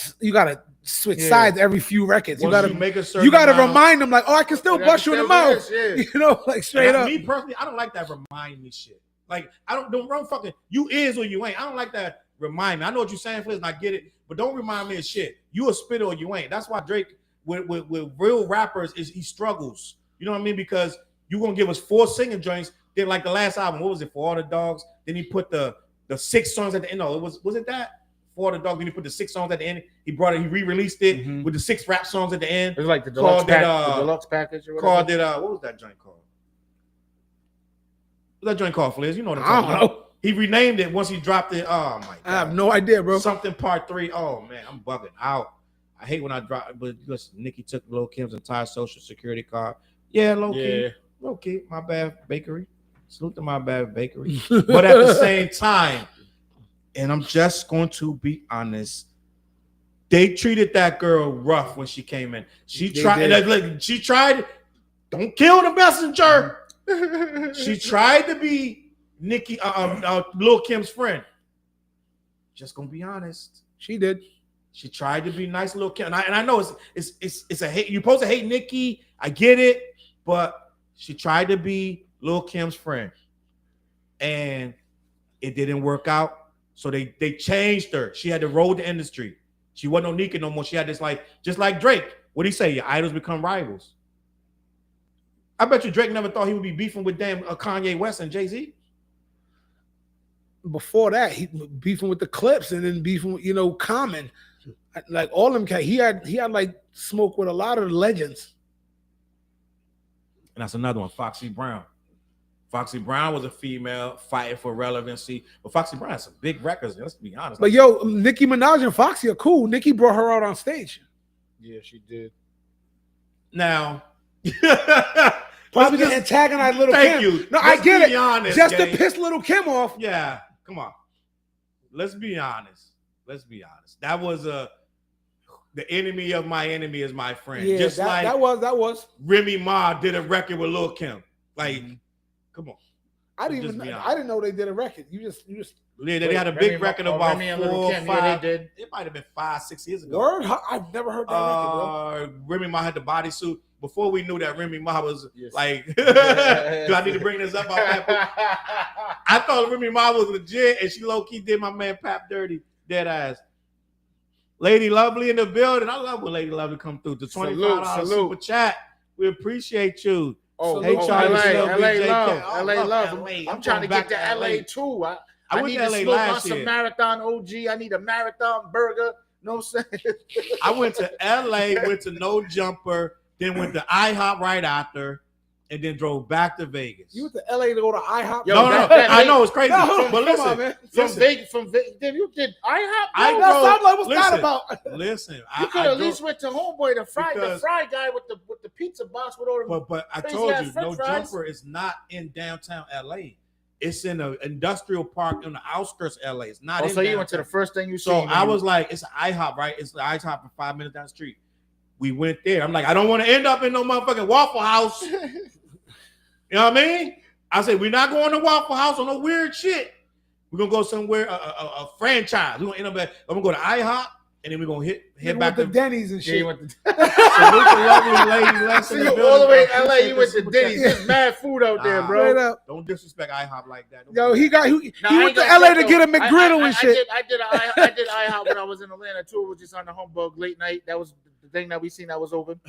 switch sides every few records. You gotta make a certain. You gotta remind them like, oh, I can still bust you in the mouth. You know, like straight up. Me personally, I don't like that remind me shit. Like I don't fucking. You is or you ain't. I don't like that remind me. I know what you're saying, Fliz, and I get it, but don't remind me of shit. You a spitter or you ain't. That's why Drake with real rappers he struggles. You know what I mean? Because you gonna give us 4 singing joints. Then like the last album, what was it, For All the Dogs? Then he put the 6 songs at the end. No, was it that? For All the Dogs. Then he put the 6 songs at the end. He re-released it with the 6 rap songs at the end. It was like the deluxe package or whatever. Called it what was that joint called? What was that joint called, Fliz? You know what I'm talking about. I don't know. He renamed it once he dropped it. Oh my god. I have no idea, bro. Something Part 3. Oh man, I'm bugging out. I hate when I drop, but listen, Nicki took Lil Kim's entire social security card. Yeah, low key, my bad, bakery. Salute to my bad bakery. But at the same time, and I'm just going to be honest, they treated that girl rough when she came in. She tried. Don't kill the messenger. She tried to be Nicki, Lil Kim's friend. Just gonna be honest. She did. She tried to be nice, Lil Kim, and I know it's a hate. You're supposed to hate Nicki. I get it, but she tried to be Lil Kim's friend, and it didn't work out. So they changed her. She had to roll the industry. She wasn't no Nicki no more. She had this just like Drake. What do you say? Your idols become rivals. I bet you Drake never thought he would be beefing with Kanye West and Jay-Z. Before that, he beefing with the Clips and then beefing with Common. Like all them cats. He had like smoke with a lot of the legends. And that's another one, Foxy Brown. Foxy Brown was a female fighting for relevancy. But Foxy Brown had some big records, let's be honest. But Nicki Minaj and Foxy are cool. Nicki brought her out on stage. Yeah, she did. Now, probably just antagonize Little Kim. Thank you. No, I get it. Honest, just to piss Little Kim off. Yeah, come on. Let's be honest. That was the enemy of my enemy is my friend. Yeah, just that was. Remy Ma did a record with Lil Kim. Like, come on. I didn't know they did a record. You just. Yeah, they had a big record about 4 or 5. Yeah, they did. It might have been 5-6 years ago. Word? I've never heard that record, bro. Remy Ma had the bodysuit. Before we knew that Remy Ma was like, do I need to bring this up? I thought Remy Ma was legit, and she low key did my man Pap dirty, dead ass. Lady Lovely in the building. I love when Lady Lovely come through. The $25 super chat. We appreciate you. Oh, hey, LA love. I'm trying to get to LA too. I went need to to LA smoke on last some year. Marathon OG. I need a Marathon burger. No sense. I went to LA, went to No Jumper, then went to IHOP right after, and then drove back to Vegas. You went to LA to go to IHOP? No, I know it's crazy. But listen, on, man. From Vegas, you did IHOP? I'm like, what's that about? Listen, you could at least went to Homeboy, the fry guy with the pizza box with all the. But I told you, No Jumper is not in downtown LA. It's in an industrial park in the outskirts of LA. It's not. So you went to the first thing you saw. So I was like, it's an IHOP, right? It's the IHOP for 5 minutes down the street. We went there. I'm like, I don't want to end up in no motherfucking Waffle House. You know what I mean? I said, we're not going to Waffle House on no weird shit. We're gonna go somewhere, a franchise. We're gonna end up at. I'm gonna go to IHOP, and then we're gonna head back to Denny's and shit. Lovely lady, all the way to LA. You went to Denny's. There's mad food out there, bro. Don't disrespect IHOP like that. He went to LA to get a McGriddle and shit. I did IHOP when I was in Atlanta too. It was just on the Humbug late night. That was the thing that we seen that was open.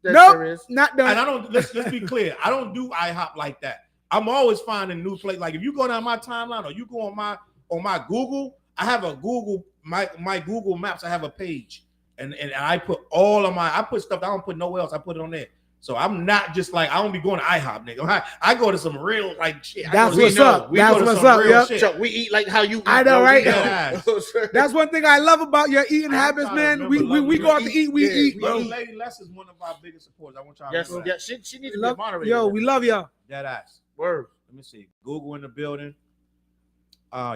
Nope, not done. And I don't. Let's be clear. I don't do IHOP like that. I'm always finding new place. Like if you go down my timeline or you go on my Google, I have a Google my Google Maps. I have a page, and I put all of I put stuff that I don't put nowhere else. I put it on there. So I'm not just like I don't be going to IHOP, nigga. I go to some real like shit. That's what's up. That's what's up. Yep. So we eat like how you eat. I know, right? That's one thing I love about your eating habits, man. We go out to eat. We eat, bro. Lady Les is one of our biggest supporters. I want y'all. Yes, to yeah. She needs to be moderated. Yo, we love y'all. That ass. Word. Let me see. Google in the building.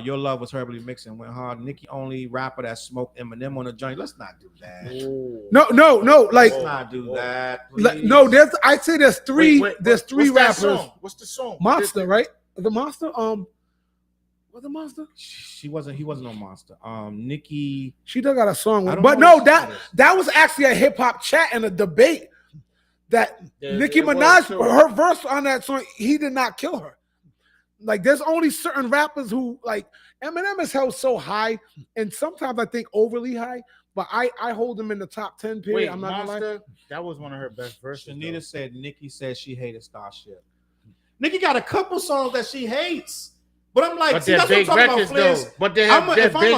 Your Love was herbally mixed and went hard. Nicki only rapper that smoked Eminem on a joint. Let's not do that. No. Like, Let's not do that. No, I say there's three. There's three what's rappers. Song? What's the song? Monster, right? The Monster. Was it Monster? She wasn't. He wasn't on Monster. Nicki. She done got a song, but no, that was actually a hip hop chat and a debate. That Nicki Minaj, her verse on that song, he did not kill her. Like, there's only certain rappers who, like, Eminem is held so high, and sometimes I think overly high. But I hold him in the top 10 period. Wait, I'm not gonna lie. That was one of her best verses. Shanita said Nicki said she hated Starship. Nicki got a couple songs that she hates. But I'm like, see, that's what I'm talking about, Fliz. But they're an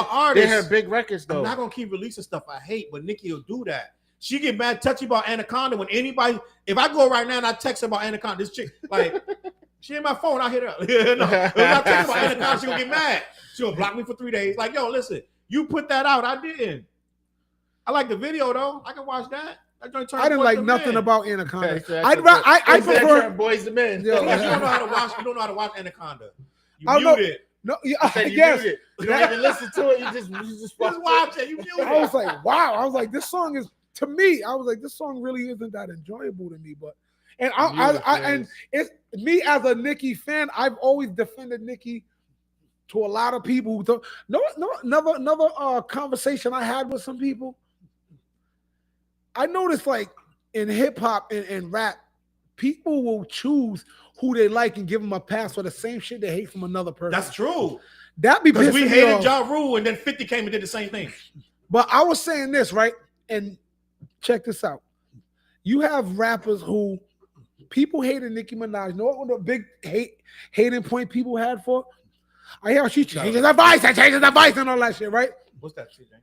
artist, they have big records, though. I'm not gonna keep releasing stuff I hate, but Nicki will do that. She get mad touchy about Anaconda when anybody. If I go right now and I text her about Anaconda, this chick like she in my phone, I hit her. No, if I text about Anaconda, she gonna get mad. She'll block me for 3 days. Like, yo, listen, you put that out, I didn't. I like the video though. I can watch that. I didn't like nothing about Anaconda. I prefer Boys to Men. You don't know how to watch. You don't know how to watch Anaconda. You mute it. No, you yes. Mute it. You don't even listen to it. You just watch it. You mute it. I was like, wow. I was like, this song is, to me, I was like, this song really isn't that enjoyable to me. But and it's me as a Nicki fan, I've always defended Nicki to a lot of people who thought another conversation I had with some people. I noticed, like, in hip hop and rap, people will choose who they like and give them a pass for the same shit they hate from another person. That's true. That be because we hated Ja Rule and then 50 came and did the same thing. But I was saying this, right? And check this out. You have rappers who people hated Nicki Minaj. You know what the big hating point people had for? I hear she changes the voice and all that shit, right? What's that shit, man?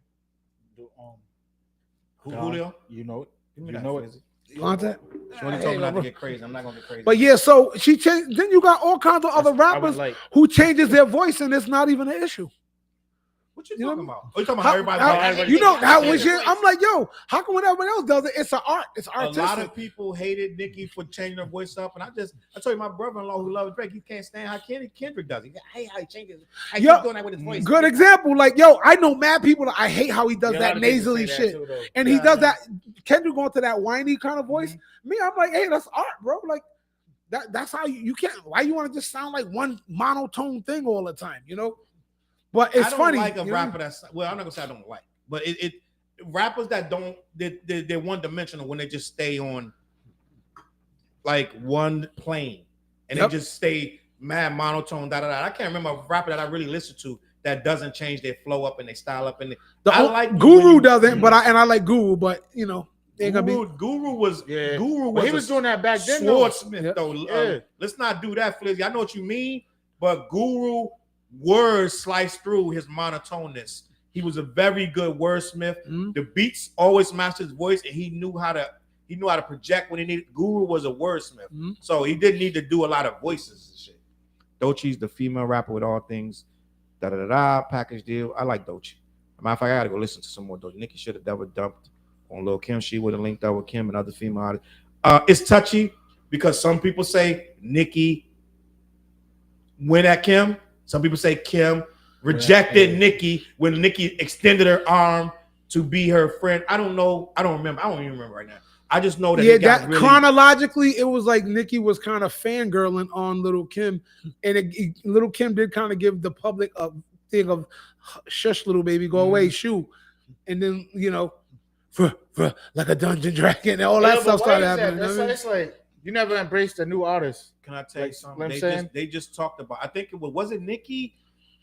Julio? You know it. You know it. Content. Shorty told me not to get crazy. I'm not gonna get crazy. But yeah, so she changed. Then you got all kinds of other rappers who changes their voice, and it's not even an issue. What you talking about? Oh, you talking about everybody? You know how when I'm like, yo, how come when everyone else does it, it's an art? It's artistic. A lot of people hated Nicki for changing her voice up, and I told you my brother-in-law who loves Drake, he can't stand how Kendrick does it. I hate how he changes. How he's doing that with his voice. Good example, like, yo, I know mad people that I hate how he does that nasally shit, too, and he does that. Kendrick going to that whiny kind of voice. Me, I'm like, hey, that's art, bro. Like that's how you can't. Why you want to just sound like one monotone thing all the time, you know? But it's funny. I don't like a rapper that's, well, I'm not gonna say I don't like, but it rappers that don't, they're one dimensional when they just stay on like one plane and they just stay mad monotone. I can't remember a rapper that I really listen to that doesn't change their flow up and they style up. And I like Guru doesn't, but I like Guru, but you know. Guru was he was doing that back then. Swordsmith though. Let's not do that, Flizzy. I know what you mean, but Guru words sliced through his monotoneness. He was a very good wordsmith. The beats always matched his voice, and he knew how to project when he needed. Guru was a wordsmith, so he didn't need to do a lot of voices and shit. Doechie's the female rapper with all things package deal. I like Doechii. Matter of fact, I gotta go listen to some more Doechii. Nicki should have never dumped on Lil Kim. She would have linked up with Kim and other female artists. It's touchy because some people say Nicki went at Kim. Some people say Kim rejected Nicki when Nicki extended her arm to be her friend. I don't know. I don't remember. I don't even remember right now. I just know that chronologically, it was like Nicki was kind of fangirling on Lil Kim, and Lil Kim did kind of give the public a thing of shush, little baby, go away, shoo, and then like a dungeon dragon and all that stuff started happening. It's like you never embraced a new artist. Can I tell you something? They just talked about. I think was it Nicki?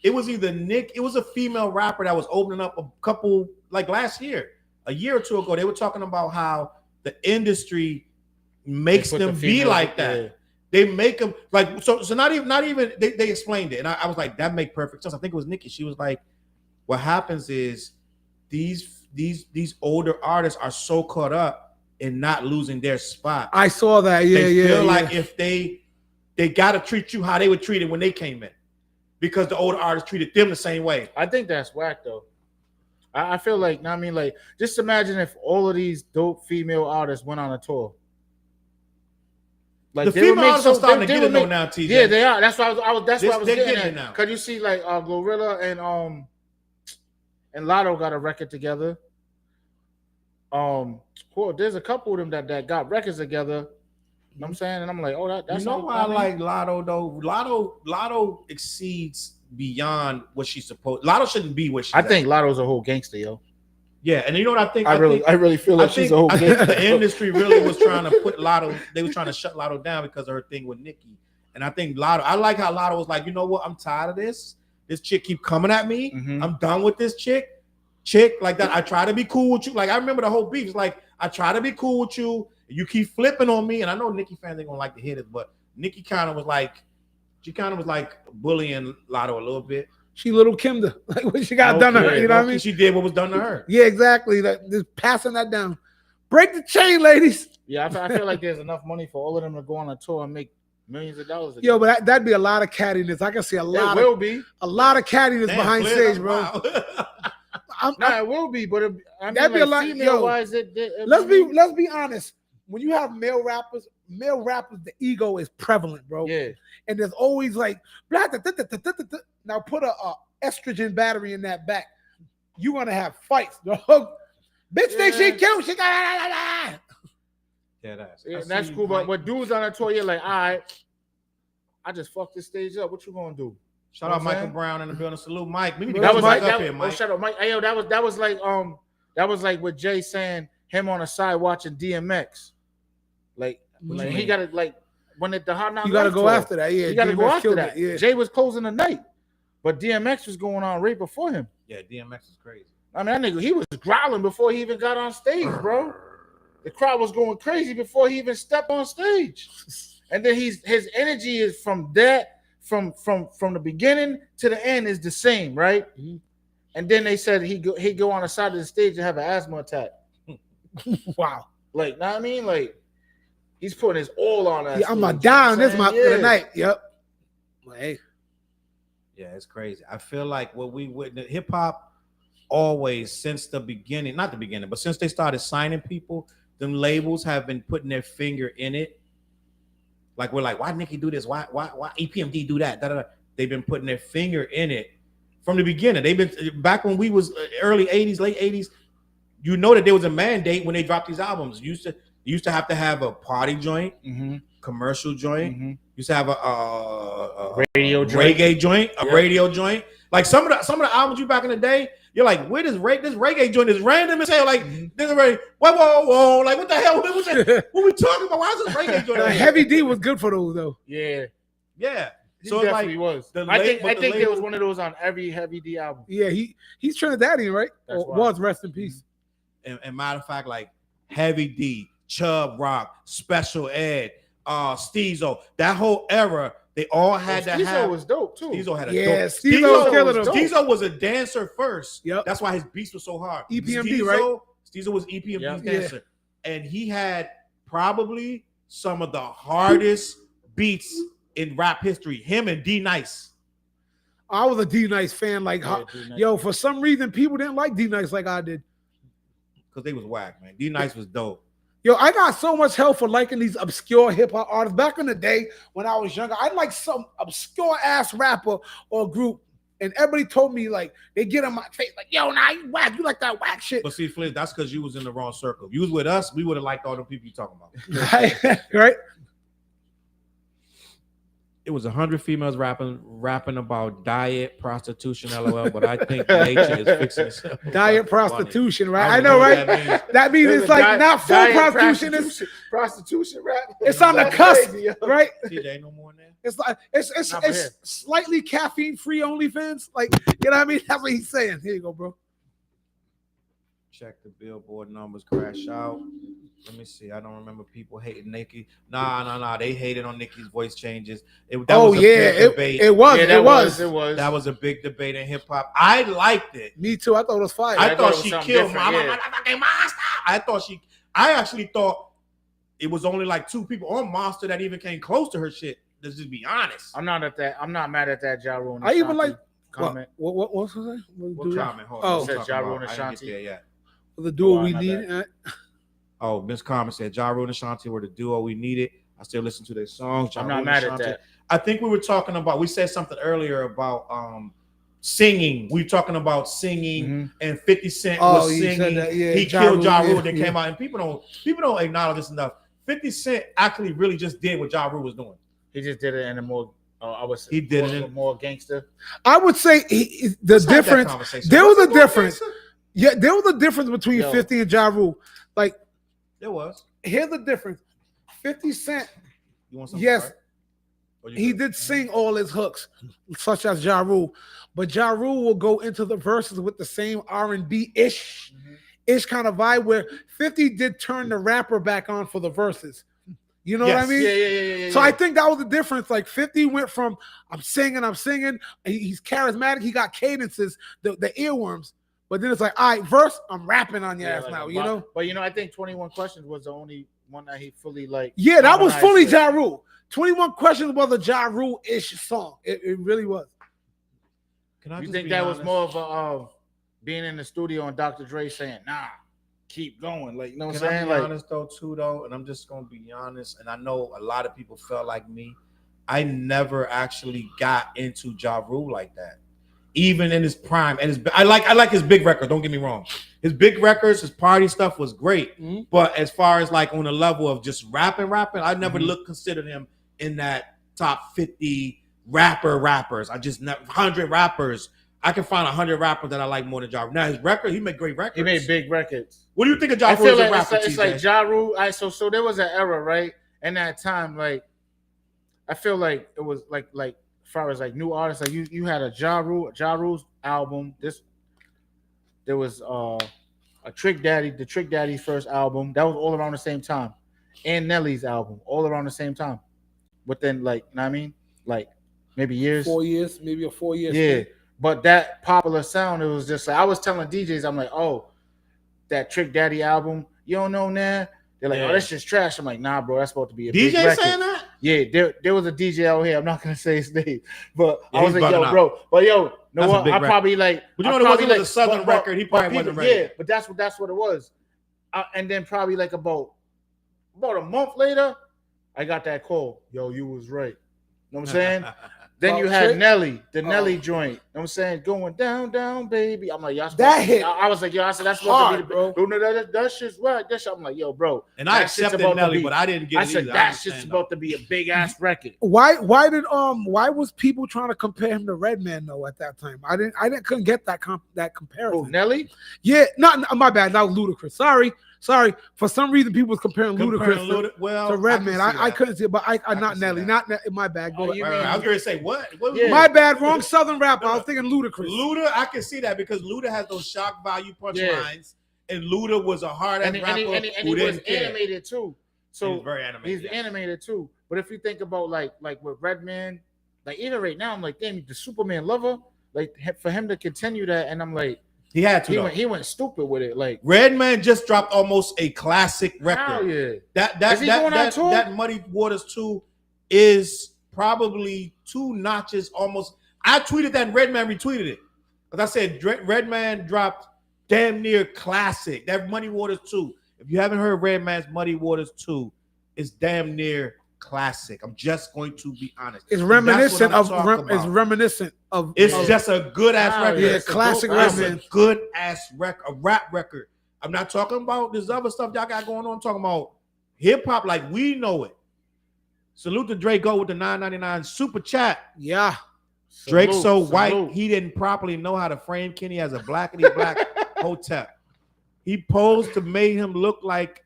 It was either Nick. It was a female rapper that was opening up a couple like last year, a year or two ago. They were talking about how the industry makes them be like that. Yeah. They make them like so. Not even. They explained it, and I was like, that make perfect sense. I think it was Nicki. She was like, what happens is these older artists are so caught up in not losing their spot. I saw that. They feel like if they got to treat you how they were treated when they came in, because the older artists treated them the same way. I think that's whack though. I feel like, I mean, like, just imagine if all of these dope female artists went on a tour. Like the female artists are starting to get it though now, TJ. Yeah, they are. That's why I was They're getting getting at. it now. Cause you see, like Glorilla and Lotto got a record together. There's a couple of them that got records together. You know what I'm saying? And I'm like, that's you know why I like Lotto though. Lotto exceeds beyond what she's supposed. Lotto shouldn't be what she. I think Lotto's a whole gangster, yo. Yeah, and you know what I think? I really feel like she's a whole gangster. The industry really was trying to put Lotto. They were trying to shut Lotto down because of her thing with Nicki. And I think Lotto. I like how Lotto was like, you know what? I'm tired of this. This chick keep coming at me. Mm-hmm. I'm done with this chick like that. I try to be cool with you. Like I remember the whole beef. It's like I try to be cool with you. You keep flipping on me, and I know Nicki fans ain't gonna like to hear this, but Nicki kind of was like bullying Lotto a little bit. She little Kimda, like what she got done to her. You know what I mean? She did what was done to her. Yeah, exactly. That just passing that down. Break the chain, ladies. Yeah, I feel like there's enough money for all of them to go on a tour and make millions of dollars. Yo, but that'd be a lot of cattiness. I can see a lot of cattiness behind stage, bro. It will be, but that'd be a lot. Yo, let's be honest. When you have male rappers, the ego is prevalent, bro. Yeah. And there's always like, blah, da, da, da, da, da, da. Now put a estrogen battery in that back. You're gonna have fights, dog. Bitch think she cute. She got. Yeah, that's cool. But dudes on a tour, you're like, all right, I just fucked this stage up. What you gonna do? Shout out Michael Brown in the building. Salute Mike. Mike. Shout out Mike. Hey, yo, that was like with Jay saying him on the side watching DMX. Like he got to like when the Hot Knock. You got to go after that. Yeah, you got to go after that. Yeah. Jay was closing the night, but DMX was going on right before him. Yeah, DMX is crazy. I mean, that nigga, he was growling before he even got on stage, bro. The crowd was going crazy before he even stepped on stage. And then his energy is from the beginning to the end is the same, right? Mm-hmm. And then they said he go on the side of the stage and have an asthma attack. Wow. Like, know what I mean? Like, he's putting his all on that. Yeah, I'm gonna die on this for the night. Yep. Hey. Yeah, it's crazy. I feel like what we witnessed, hip hop always since the beginning, not the beginning, but since they started signing people, them labels have been putting their finger in it. Like we're like, why Nicki do this? Why EPMD do that? Da-da-da. They've been putting their finger in it from the beginning. They've been back when we was early 80s, late 80s. You know that there was a mandate when they dropped these albums. You used to have a party joint, commercial joint. Mm-hmm. Used to have a radio joint. Reggae joint, radio joint. Like some of the albums you back in the day, you're like, where this reggae joint is random as hell. Like there's a whoa, like what the hell? What we talking about? Why is this reggae joint? Heavy D was good for those though. Yeah. He so definitely was. I think there was one of those on every Heavy D album. Yeah, he's Trinidadian, right? Was rest in peace. And matter of fact, like Heavy D, Chubb Rock, Special Ed, Steezo, that whole era, they all had to have. Steezo was dope too. Steezo had a dope. Steezo was a dancer first. Yep. That's why his beats were so hard. EPMD, right? Steezo was EPMD's dancer. And he had probably some of the hardest beats in rap history. Him and D Nice. I was a D Nice fan. Like, yo, for some reason, people didn't like D Nice like I did. Because they was whack, man. D Nice was dope. Yo, I got so much help for liking these obscure hip hop artists. Back in the day when I was younger, I liked some obscure ass rapper or group, and everybody told me like they get on my face like, "Yo, nah, you whack. You like that whack shit." But see, Flint, that's because you was in the wrong circle. If you was with us, we would have liked all the people you talking about. Right? It was 100 females rapping about diet, prostitution, LOL. But I think nature is fixing itself. Diet, prostitution, right? I know, right? That means it's like not full prostitution. It's prostitution rap. It's on the cusp, right? TJ, no more in there. It's like it's slightly caffeine free OnlyFans. Like, you know what I mean? That's what he's saying. Here you go, bro. Check the Billboard numbers crash out. Let me see. I don't remember people hating Nicki. Nah. They hated on Nicki's voice changes. It was a big debate. It was. That was a big debate in hip hop. I liked it. Me too. I thought it was fire. I thought she killed Mama. I actually thought it was only like two people on Monster that even came close to her shit. Let's just be honest. I'm not mad at that Ja Rule. I even like comment. What's her name? What comment? Hold on. Said Ja Rule and Ashanti. Yeah. The duo we need. Oh, Miss Carmen said Ja Rule and Ashanti were the duo we needed. I still listen to their songs. I'm not mad at that. I think we said something earlier about singing. We were talking about singing, and 50 Cent was singing. He killed Ja Rule, then came out, and people don't acknowledge this enough. 50 Cent actually really just did what Ja Rule was doing. He just did it in a more, he did it more gangster. I would say the difference. There was a difference. Yeah, there was a difference between 50 and Ja Rule. Like there was. Here's the difference. 50 Cent. You want something? Yes. He did sing all his hooks, such as Ja Rule, but Ja Rule will go into the verses with the same R&B-ish kind of vibe where 50 did turn the rapper back on for the verses. You know what I mean? Yeah. So I think that was the difference. Like 50 went from I'm singing, he's charismatic, he got cadences, the earworms, but then it's like, all right, verse, I'm rapping on your ass now, you know? But I think 21 Questions was the only one that he fully like. Yeah, that was fully Ja Rule. 21 Questions was a Ja Rule-ish song. It really was. You think that was more of a being in the studio and Dr. Dre saying, nah, keep going. Like, you know what I'm saying? Can I be honest though, and I'm just gonna be honest, and I know a lot of people felt like me. I never actually got into Ja Rule like that. Even in his prime, and I like his big records, don't get me wrong. His big records, his party stuff was great. But as far as like on the level of just rapping, I never considered him in that top 50 rappers. I just never 100 rappers. I can find 100 rappers that I like more than Ja Rule. Now his record, he made great records. He made big records. What do you think of Ja Rule as a rapper? It's like Ja Rule. So there was an era, right? In that time, like I feel like it was like as far as like new artists, like you had a Ja Rule's album. There was a Trick Daddy, the Trick Daddy's first album. That was all around the same time. And Nelly's album, all around the same time. Within like, you know what I mean? Like maybe years. 4 years, maybe a 4 years. Yeah. But that popular sound, it was just like I was telling DJs, I'm like, oh, that Trick Daddy album, you don't know now? They're like, oh, that's just trash. I'm like, nah, bro, that's supposed to be a DJ big record. saying that? Yeah, there was a DJ out here. I'm not gonna say his name, but I was like, yo, bro, but yo, know what? I probably like. But you know what? It was a Southern record. He probably wasn't ready. Yeah, but that's what it was. And then probably like about a month later, I got that call. Yo, you was right. You know what I'm saying? Then you had Nelly, Nelly joint. You know what I'm saying? Going down, down, baby. I'm like, y'all. That hit. I was like, yo, I said that's supposed to be, bro. That shit's right. That shit. I'm like, yo, bro. And I accepted Nelly, but I didn't get it. I said that shit's about to be a big ass record. Why was people trying to compare him to Redman though at that time? I couldn't get that comparison. Oh, Nelly? Yeah, not my bad. That was Ludacris. Sorry. For some reason, people was comparing Ludacris to Redman. I couldn't see it, but I not Nelly. Not my bad. Go ahead. I was going to say what? Yeah. My bad. Wrong Southern rapper. I was thinking Ludacris. Luda, I can see that because Luda has those shock value punchlines, and Luda was a hard ass rapper and he was animated too. So he's very animated. He's animated too. But if you think about like with Redman, like even right now, I'm like, damn, the Superman lover. Like for him to continue that, and I'm like. He had to. He went stupid with it. Like Redman just dropped almost a classic record. Yeah. That Muddy Waters 2 is probably 2 notches almost. I tweeted that and Redman retweeted it. Because I said Redman dropped damn near classic. That Muddy Waters 2. If you haven't heard Redman's Muddy Waters 2, it's damn near classic. I'm just going to be honest. It's reminiscent of. It's just a good ass record. Yeah, classic Redman. It's a good ass record, a rap record. I'm not talking about this other stuff y'all got going on. I'm talking about hip hop like we know it. Salute to Drake Go with the $9.99 super chat. Yeah, Drake so white he didn't properly know how to frame Kenny as a blackity black hotel. He posed to make him look like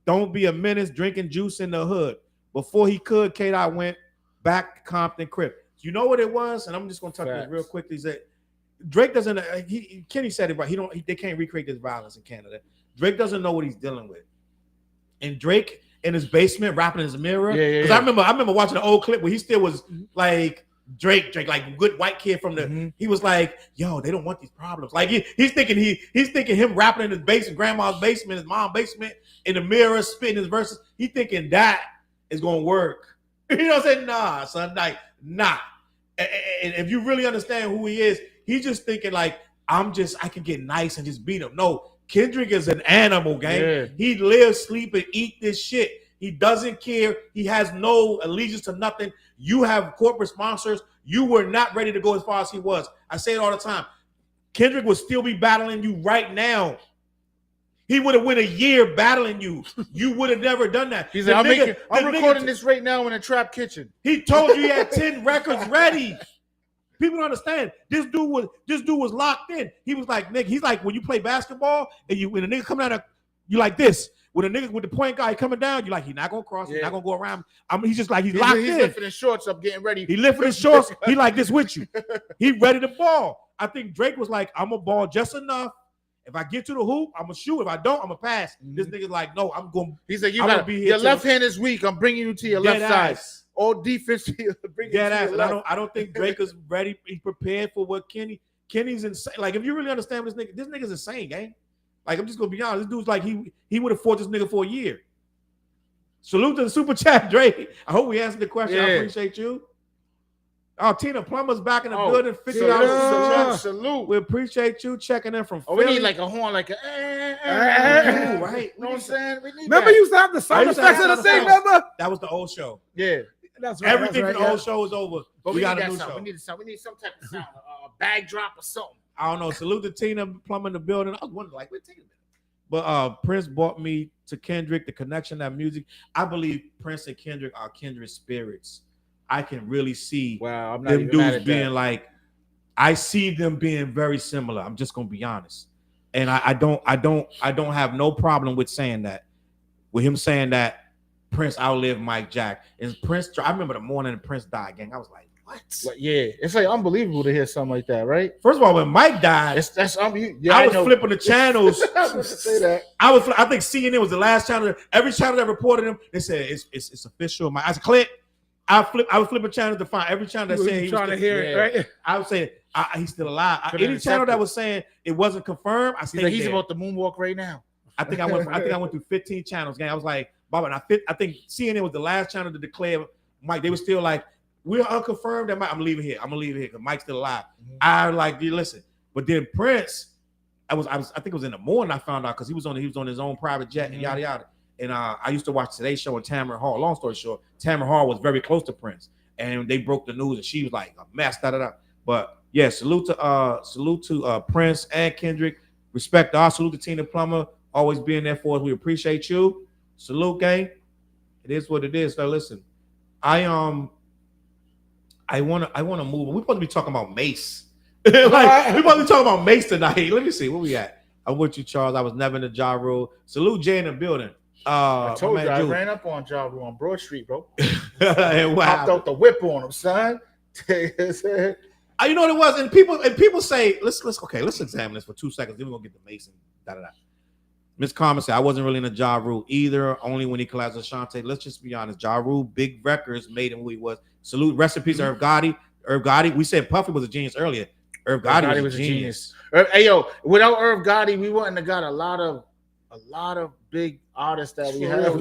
don't be a menace drinking juice in the hood. Before he could, K-Dot went back to Compton Crib. You know what it was? And I'm just going to touch this real quickly. Is that Drake doesn't, Kenny said it right. They can't recreate this violence in Canada. Drake doesn't know what he's dealing with. And Drake in his basement rapping in his mirror. Because I remember watching an old clip where he still was like Drake, like good white kid from the, he was like, yo, they don't want these problems. Like he's thinking him rapping in his basement, grandma's basement, his mom's basement, in the mirror, spitting his verses. He thinking that is gonna work. You know what I'm saying? Nah, son, like, nah. And if you really understand who he is, he's just thinking like, I can get nice and just beat him. No, Kendrick is an animal, gang. Yeah. He lives, sleep, and eat this shit. He doesn't care. He has no allegiance to nothing. You have corporate sponsors. You were not ready to go as far as he was. I say it all the time. Kendrick would still be battling you right now. He would have went a year battling you. You would have never done that. He's like, I'm recording this right now in a trap kitchen. He told you he had 10 records ready. People don't understand. This dude was locked in. He was like, nigga, he's like when you play basketball and when a nigga coming out, you like this. When a nigga with the point guy coming down, you're like, he's not gonna cross, he's not gonna go around. He's just like he's locked in. He's lifting his shorts up, getting ready. He lifting his shorts. He like this with you. He ready to ball. I think Drake was like, I'm gonna ball just enough. If I get to the hoop, I'm gonna shoot. If I don't, I'm gonna pass. This nigga's like, no, I'm going. He's like, your left hand is weak. I'm bringing you to your left side. All defense. Dead ass. And I don't think Drake is ready. He's prepared for what Kenny's insane. Like, if you really understand what this nigga's insane, gang. Like, I'm just gonna be honest. This dude's like he would have fought this nigga for a year. Salute to the super chat, Drake. I hope we answered the question. I appreciate you. Oh, Tina Plummer's back in the building. $50. Salute. We appreciate you checking in from Philly. We need like a horn, like a right. You know what I'm saying? Remember, you used to have the sound effects of the thing, remember? That was the old show. Yeah. That's right. Everything in the old show is over. But we got a new show. show. We need some type of sound, a bag drop or something. I don't know. Salute to Tina Plummer in the building. I was wondering, like, where Tina been? But Prince brought me to Kendrick, the connection, that music. I believe Prince and Kendrick are kindred spirits. I can really see them dudes being like, I see them being very similar. I'm just gonna be honest, and I don't have no problem with saying that. With him saying that Prince outlived Mike Jack, and Prince. I remember the morning Prince died, gang. I was like, what? It's like unbelievable to hear something like that, right? First of all, when Mike died, I was flipping the channels. I was say that. I think CNN was the last channel. Every channel that reported him, they said it's official. I said, click. I was flipping channels to find every channel that said he was trying to hear it, right? I would say he's still alive. Any channel that was saying it wasn't confirmed, I stayed he's about to moonwalk right now. I think I went through 15 channels, gang. I was like, Bob, and I think CNN was the last channel to declare Mike. They were still like, we're unconfirmed that Mike. I'm leaving here. I'm gonna leave it here because Mike's still alive. Mm-hmm. I like, listen, but then Prince, I think it was in the morning I found out because he was on his own private jet and yada yada. And I used to watch Today's Show and Tamara Hall. Long story short, Tamara Hall was very close to Prince, and they broke the news, and she was like a mess. But yeah, salute to Prince and Kendrick. Respect us. Salute to Tina Plummer, always being there for us. We appreciate you. Salute, gang. It is what it is. So listen, I wanna move. We're supposed to be talking about Mase. We're supposed to be talking about Mase tonight. Let me see where we at. I'm with you, Charles. I was never in the Ja Rule. Salute Jay in the building. I told you I ran up on Ja Rule on Broad Street, bro. And popped out the whip on him, son. You know what it was, and people say, let's examine this for 2 seconds. Then we're gonna get the Mason. Miss Carmen said I wasn't really in a Ja Rule either. Only when he collabed with Ashanti. Let's just be honest. Ja Rule, big records made him who he was. Salute, rest in peace, Irv Gotti. Irv Gotti. We said Puffy was a genius earlier. Irv Gotti was a genius. Hey yo, without Irv Gotti, we wouldn't have got a lot of big artists that we have. Irv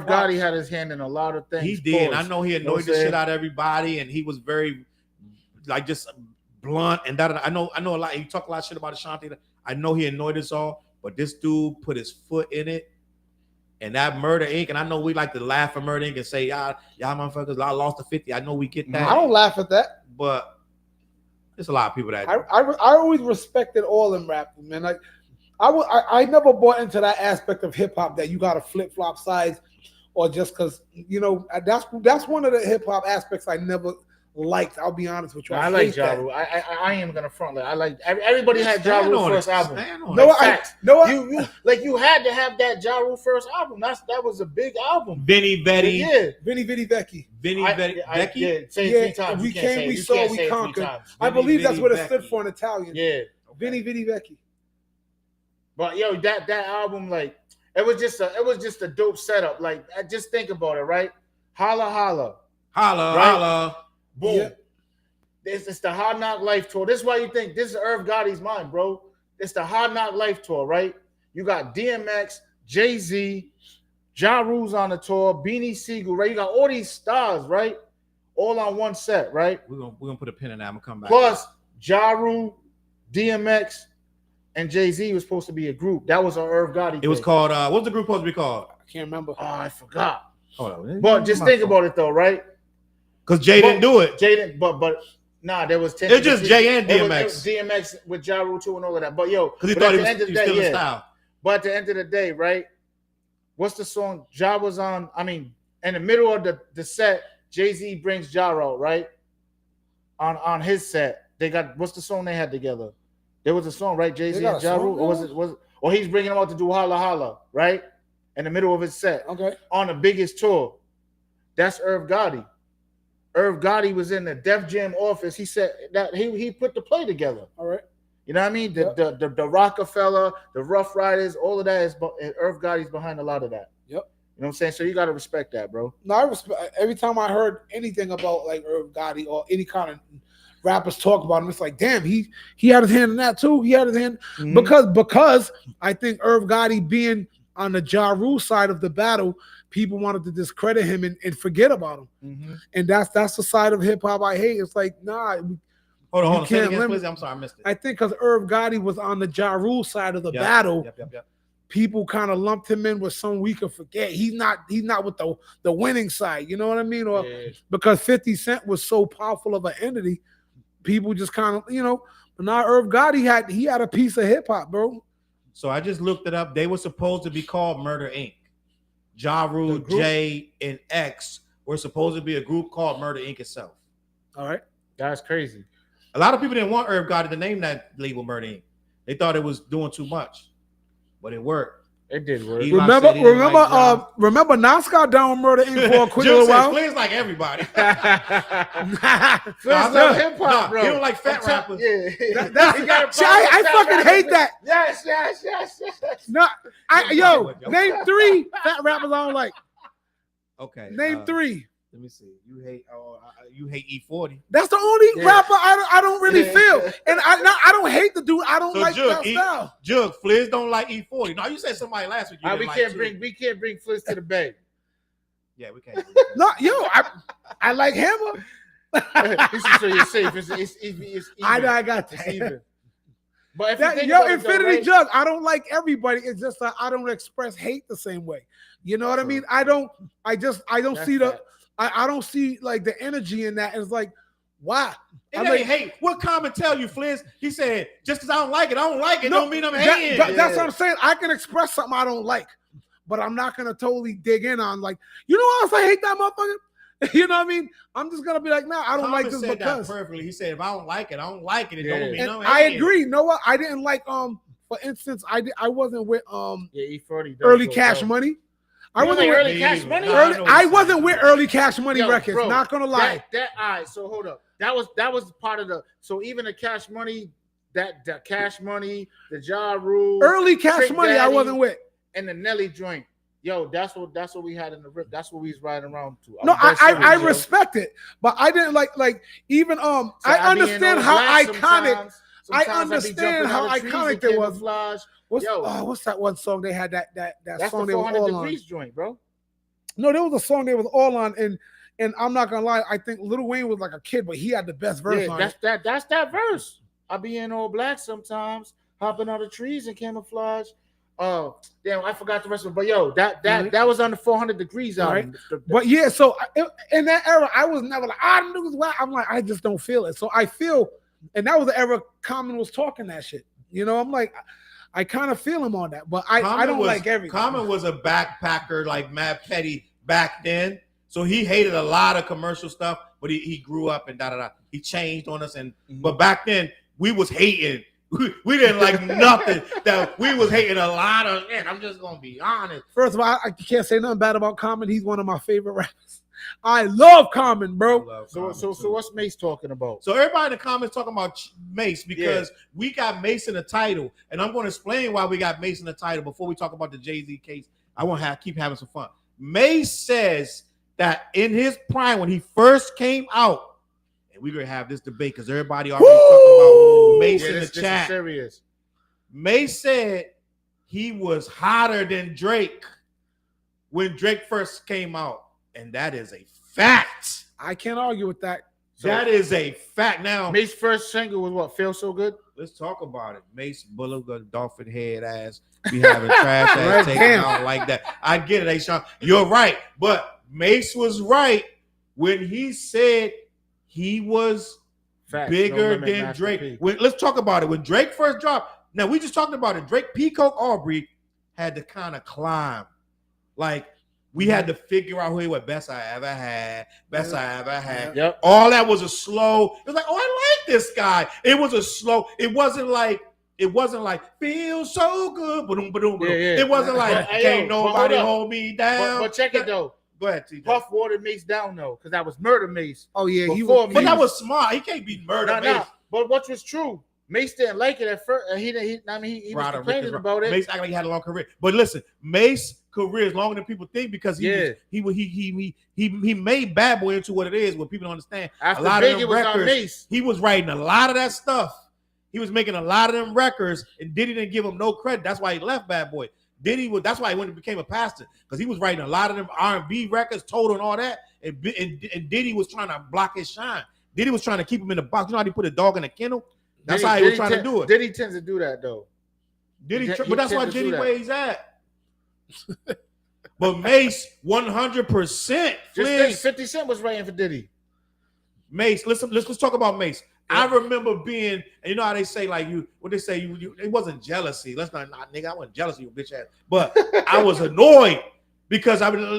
Gotti had his hand in a lot of things. He did. I know he annoyed the shit out of everybody, and he was very like just blunt and that. I know a lot. He talked a lot of shit about Ashanti. I know he annoyed us all, but this dude put his foot in it. And that Murder Inc. And I know we like to laugh at Murder Inc. and say, y'all motherfuckers, I lost to 50. I know we get that. I don't laugh at that. But there's a lot of people that I always respected all them rappers, man. Like I never bought into that aspect of hip hop that you got to flip flop sides, or just because that's one of the hip hop aspects I never liked. I'll be honest with you. I like Ja Rule. I am gonna front that. I like everybody had Ja Rule first album. You had to have that Ja Rule first album. That was a big album. Vinny Vetti. Yeah. Vinny Becky. Becky. Yeah, say it 3 times. We came, we saw, we conquered. I believe that's what it stood for in Italian. Yeah. Vinny Becky. But yo, that album, like, it was just a dope setup. Like, just think about it, right? Holla holla. Holla, right? holla. Boom. Yeah. It's the Hard Knock Life tour. This is why you think this is Irv Gotti's mind, bro. It's the Hard Knock Life tour, right? You got DMX, Jay-Z, Ja Rule's on the tour, Beanie Siegel, right? You got all these stars, right? All on one set, right? We're gonna put a pin in that. I'm gonna come back. Plus, Ja Rule, DMX, and Jay-Z was supposed to be a group. That was an Irv Gotti. It was called what was the group supposed to be called? I can't remember. Oh, I forgot. Hold on. But just think about it though, right? Because Jay didn't do it. Jay didn't, but nah, there was 10. It's just Jay and It DMX. was DMX with Ja Rule too and all of that. But yo, Because he but thought at he the end of the day, still in style. But at the end of the day, right? What's the song Ja was on? I mean, in the middle of the set, Jay-Z brings Ja out, right? On his set. They got what's the song they had together? There was a song, right? Jay-Z and Ja Rule, or was it or he's bringing him out to do Holla Holla, right? In the middle of his set. Okay. On the biggest tour. That's Irv Gotti. Irv Gotti was in the Def Jam office. He said that he put the play together. All right. You know what I mean? The Rockefeller, the Rough Riders, all of that is Irv Gotti's behind a lot of that. Yep. You know what I'm saying? So you got to respect that, bro. No, I respect. Every time I heard anything about like Irv Gotti or any kind of rappers talk about him, it's like, damn, he had his hand in that too. He had his hand because I think Irv Gotti being on the Ja Rule side of the battle, people wanted to discredit him and forget about him. Mm-hmm. And that's the side of hip hop I hate. It's like, nah. Hold on. Say it can't again, limit- please. I'm sorry, I missed it. I think because Irv Gotti was on the Ja Rule side of the battle, people kind of lumped him in with some we could forget. He's not with the winning side. You know what I mean? Or because 50 Cent was so powerful of an entity, people just kind of, you know. But now Irv Gotti he had a piece of hip hop, bro. So I just looked it up. They were supposed to be called Murder Inc. Ja Rule, Jay, and X were supposed to be a group called Murder Inc. itself. All right. That's crazy. A lot of people didn't want Irv Gotti to name that label Murder Inc. They thought it was doing too much, but it worked. It did work. Remember Nas got down with Murder Inc. for a quick little while. Flair's like everybody. Flair's no hip hop, bro. He don't like fat rappers. Yeah. I fucking hate that. Yes. No, name 3 fat rappers I don't like. Okay. Name 3. Let me see. You hate E40. That's the only rapper I don't really feel, and I don't hate the dude. I don't like that style. Jug, Fliz don't like E40. No, you said somebody last week. We can't bring Fliz to the bay. Yeah, we can't. No, I like Hammer. So you're safe. It's even. I got that. It's even. But Infinity Jug, I don't like everybody. It's just that I don't express hate the same way. You know what I mean? I don't see I don't see like the energy in that. It's like, why? It ain't hate. What Common tell you, Fliz? He said, just because I don't like it, don't mean I'm hating. That's what I'm saying. I can express something I don't like, but I'm not gonna totally dig in on like, you know what else I hate that motherfucker? You know what I mean? I'm just gonna be like, nah, I don't like this said because that perfectly. He said, if I don't like it, I don't like it. It don't mean and I'm I hating. agree. You know what? I didn't like for instance, I wasn't with E40 Early Cash Money. I wasn't with Early Cash Money. I wasn't with Early Cash Money records. Bro, not gonna lie. All right. So hold up. That was part of the. So even the Cash Money, that Cash Money, the Ja Rule, Early Cash Money, I wasn't with. And the Nelly joint. Yo, that's what we had in the rip. That's what we was riding around to. No, I respect it, but I didn't like even So I understand how iconic. I understand how iconic it was. What's that one song they had that that's song the they were all on? Joint, bro. No, there was a song they was all on, and I'm not gonna lie, I think Lil Wayne was like a kid, but he had the best verse on it. That's that verse. I be in all black sometimes, hopping out of trees in camouflage. Oh, damn, I forgot the rest of it. But yo, that was on the 400 Degrees album. Right. But yeah, so in that era, I was never like, them niggas whack. I'm like, I just don't feel it. So I feel, and that was the era Common was talking that shit. You know, I'm like, I kind of feel him on that, but I don't like everything. Common was a backpacker, like Mad Petty back then. So he hated a lot of commercial stuff, but he grew up and He changed on us, but back then we was hating. We didn't like nothing. That we was hating a lot of. Man, I'm just gonna be honest. First of all, I can't say nothing bad about Common. He's one of my favorite rappers. I love Common, bro. So what's Mase talking about? So everybody in the comments talking about Mase because we got Mase in the title, and I'm going to explain why we got Mase in the title before we talk about the Jay-Z case. I want to keep having some fun. Mase says that in his prime, when he first came out, and we're gonna have this debate because everybody already talking about Mase in the chat. Serious. Mase said he was hotter than Drake when Drake first came out. And that is a fact. I can't argue with that. So that is a fact. Now, Mace's first single was what? Feel So Good? let's talk about it. Mase Bulliga, dolphin head ass, be having trash ass taken out like that. I get it, Sean. You're right. But Mase was right when he said he was bigger than Drake. Let's talk about it. When Drake first dropped, now we just talked about it. Drake, Peacock, Aubrey had to kind of climb. Like, we had to figure out who he was. Best I ever had. Best I ever had. Yep. All that was a slow. It was like, oh, I like this guy. It was a slow. It wasn't like feel so good. It wasn't like can't nobody hold me down. But check it though. Go ahead, TJ. Puff watered Mase down though, because that was Murder Mase. Oh yeah, but that was smart. He can't be Murder Mase. But what was true? Mase didn't like it at first. He was complaining about it. Mase acted like he had a long career. But listen, Mase's career is longer than people think because he made Bad Boy into what it is. What people don't understand. After a lot Biggie of them was records, on Mase. he was writing a lot of that stuff. He was making a lot of them records, and Diddy didn't give him no credit. That's why he left Bad Boy. That's why he went and became a pastor, because he was writing a lot of them R&B records, Total and all that, and Diddy was trying to block his shine. Diddy was trying to keep him in the box. You know how he put a dog in a kennel? That's how he was trying to do it. Diddy tends to do that though. But that's why Diddy where he's at. But Mase 100%. Just think, 50 Cent was writing for Diddy. Mase, let's talk about Mase. I remember being, and you know how they say, like, it wasn't jealousy. Nigga, I wasn't jealous of you, bitch ass. But I was annoyed because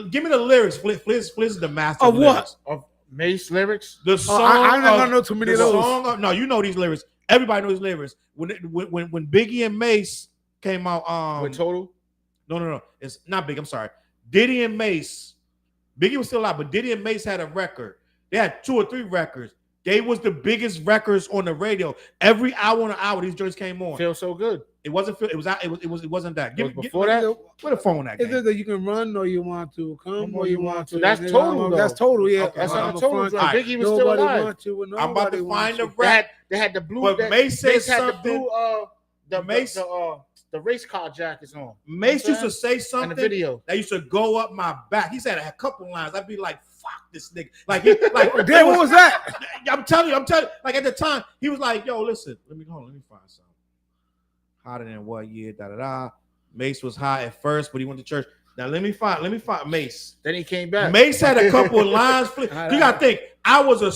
give me the lyrics. Fliz is the master of what? Of Mase lyrics? The song. I don't know too many of those. No, you know these lyrics. Everybody knows these lyrics. When Biggie and Mase came out, with Total? No. It's not Biggie. I'm sorry. Diddy and Mase. Biggie was still alive, but Diddy and Mase had a record. They had 2 or 3 records. They was the biggest records on the radio. Every hour on an hour, these joints came on. Feel So Good. It wasn't that. Before that, where the phone at? Is it that you can run or you want to come or you want to? That's Total. That's Total. Yeah, that's on the Total. Right. Biggie was still alive. I'm about to find the rap. They had the blue. But Mase said something. The race car jackets on. Mase used to say something in the video that used to go up my back. He said a couple lines. I'd be like, "Fuck this nigga!" Like, damn, what was that? I'm telling you. Like at the time, he was like, "Yo, listen, let me find something." Hotter than what year? Da da da. Mase was hot at first, but he went to church. Now let me find Mase. Then he came back. Mase had a couple of lines. You gotta think. I was a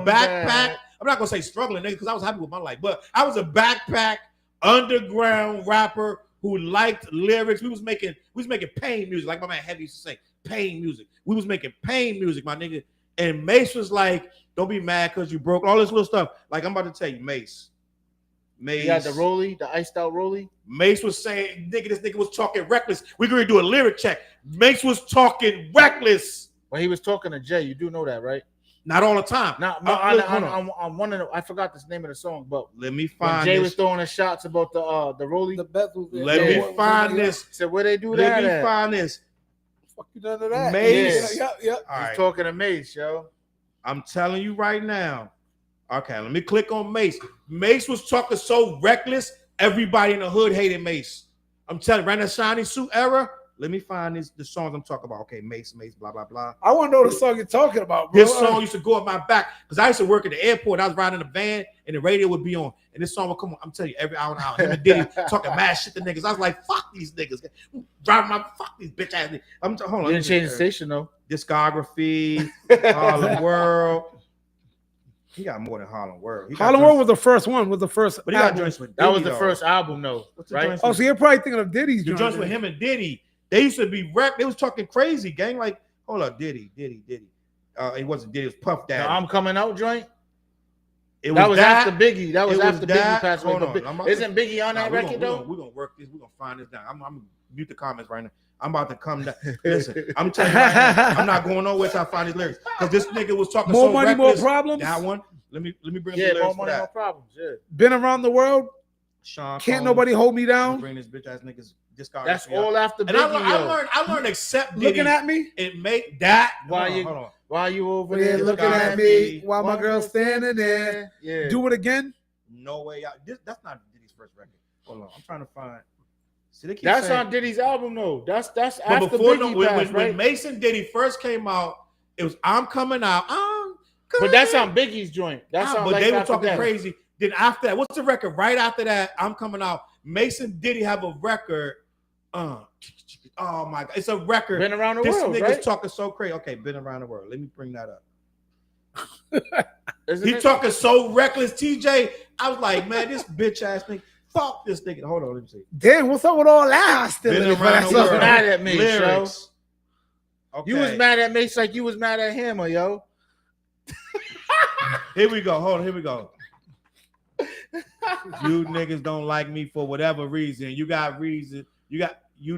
backpack. I'm not gonna say struggling nigga because I was happy with my life, but I was a backpack underground rapper who liked lyrics. We was making pain music, like my man Heavy used to say, pain music. We was making pain music, my nigga. And Mase was like, "Don't be mad because you broke." All this little stuff. Like I'm about to tell you, Mase. You got the Rolly, the iced out Rolly. Mase was saying, "Nigga, this nigga was talking reckless." We're gonna do a lyric check. Mase was talking reckless. When he was talking to Jay, you do know that, right? Not all the time. I'm one of the, I forgot the name of the song, but let me find. Jay was throwing the shots about the Rolly. The Bethel. Let me find this. So where they do that? Let me find this. Fuck you done to that? Mase. Yeah. All right. Talking to Mase, yo. I'm telling you right now. Okay, let me click on Mase. Mase was talking so reckless, everybody in the hood hated Mase. I'm telling you, right in the shiny suit era. Let me find the songs I'm talking about. Okay, Mase, blah, blah, blah. I want to know the song you're talking about, bro. This song used to go up my back because I used to work at the airport. I was riding in a van and the radio would be on. And this song would come on. I'm telling you, every hour and hour. Him and Diddy talking mad shit to niggas. I was like, fuck these niggas. Fuck these bitch ass niggas. Hold on. You didn't change the station, though. Discography, Harlem World. He got more than Harlem World. Harlem World was the first one. Was the first. But he got joints with Diddy. That was the first album, though. Right? Oh, so you're probably thinking of Diddy's. The joints with him and Diddy. They used to be rap. They was talking crazy, gang. Like, hold up, Diddy. It wasn't Diddy. It was Puff Daddy. The I'm Coming Out joint. That was after Biggie. That was after Biggie that. passed away. Isn't Biggie on that record though? We're gonna work this. We're gonna find this down. I'm gonna mute the comments right now. I'm about to come down. Listen, I'm telling you right now, I'm not going nowhere till I find these lyrics. Because this nigga was talking more so money, reckless. more problems. That one. Let me bring More some lyrics money, for that. more problems. Yeah. Been around the world. Sean Can't Combs, nobody hold me down. bring this bitch ass niggas discography. That's all after and Biggie. I learned accept Diddy. Looking at me. It make that. Why you over Yeah, there looking at me while my girl's standing there. Yeah. Do it again. No way out. That's not Diddy's first record. Hold on, I'm trying to find. See, they keep That's saying, on Diddy's album though. That's but after before Biggie when passed, right? Mason Diddy first came out, it was I'm Coming Out. But that's on Biggie's joint. That's on but Life they were After talking Death. crazy. Then after that, what's the record? Right after that, I'm coming out. Mason Diddy have a record. Oh my God, it's a record. Been Around the this World, nigga's right? talking so crazy. Okay, Been Around the World. Let me bring that up. Isn't He it? talking so reckless, TJ. I was like, man, this bitch ass nigga. Fuck this nigga. Hold on, let me see. Damn, what's up with all that hostility? Been for Around that the You was song? World. mad at me, Lyrics. Okay. You was mad at Mase like you was mad at him, yo. Here we go. Hold on. Here we go. You niggas don't like me for whatever reason. You got reason. You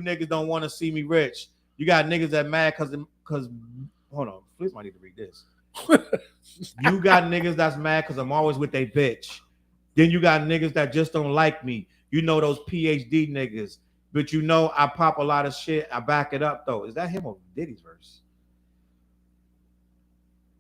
niggas don't want to see me rich. You got niggas that mad because hold on. Please might need to read this. You got niggas that's mad because I'm always with they bitch. Then you got niggas that just don't like me. You know those PhD niggas. But you know I pop a lot of shit. I back it up though. Is that him or Diddy's verse?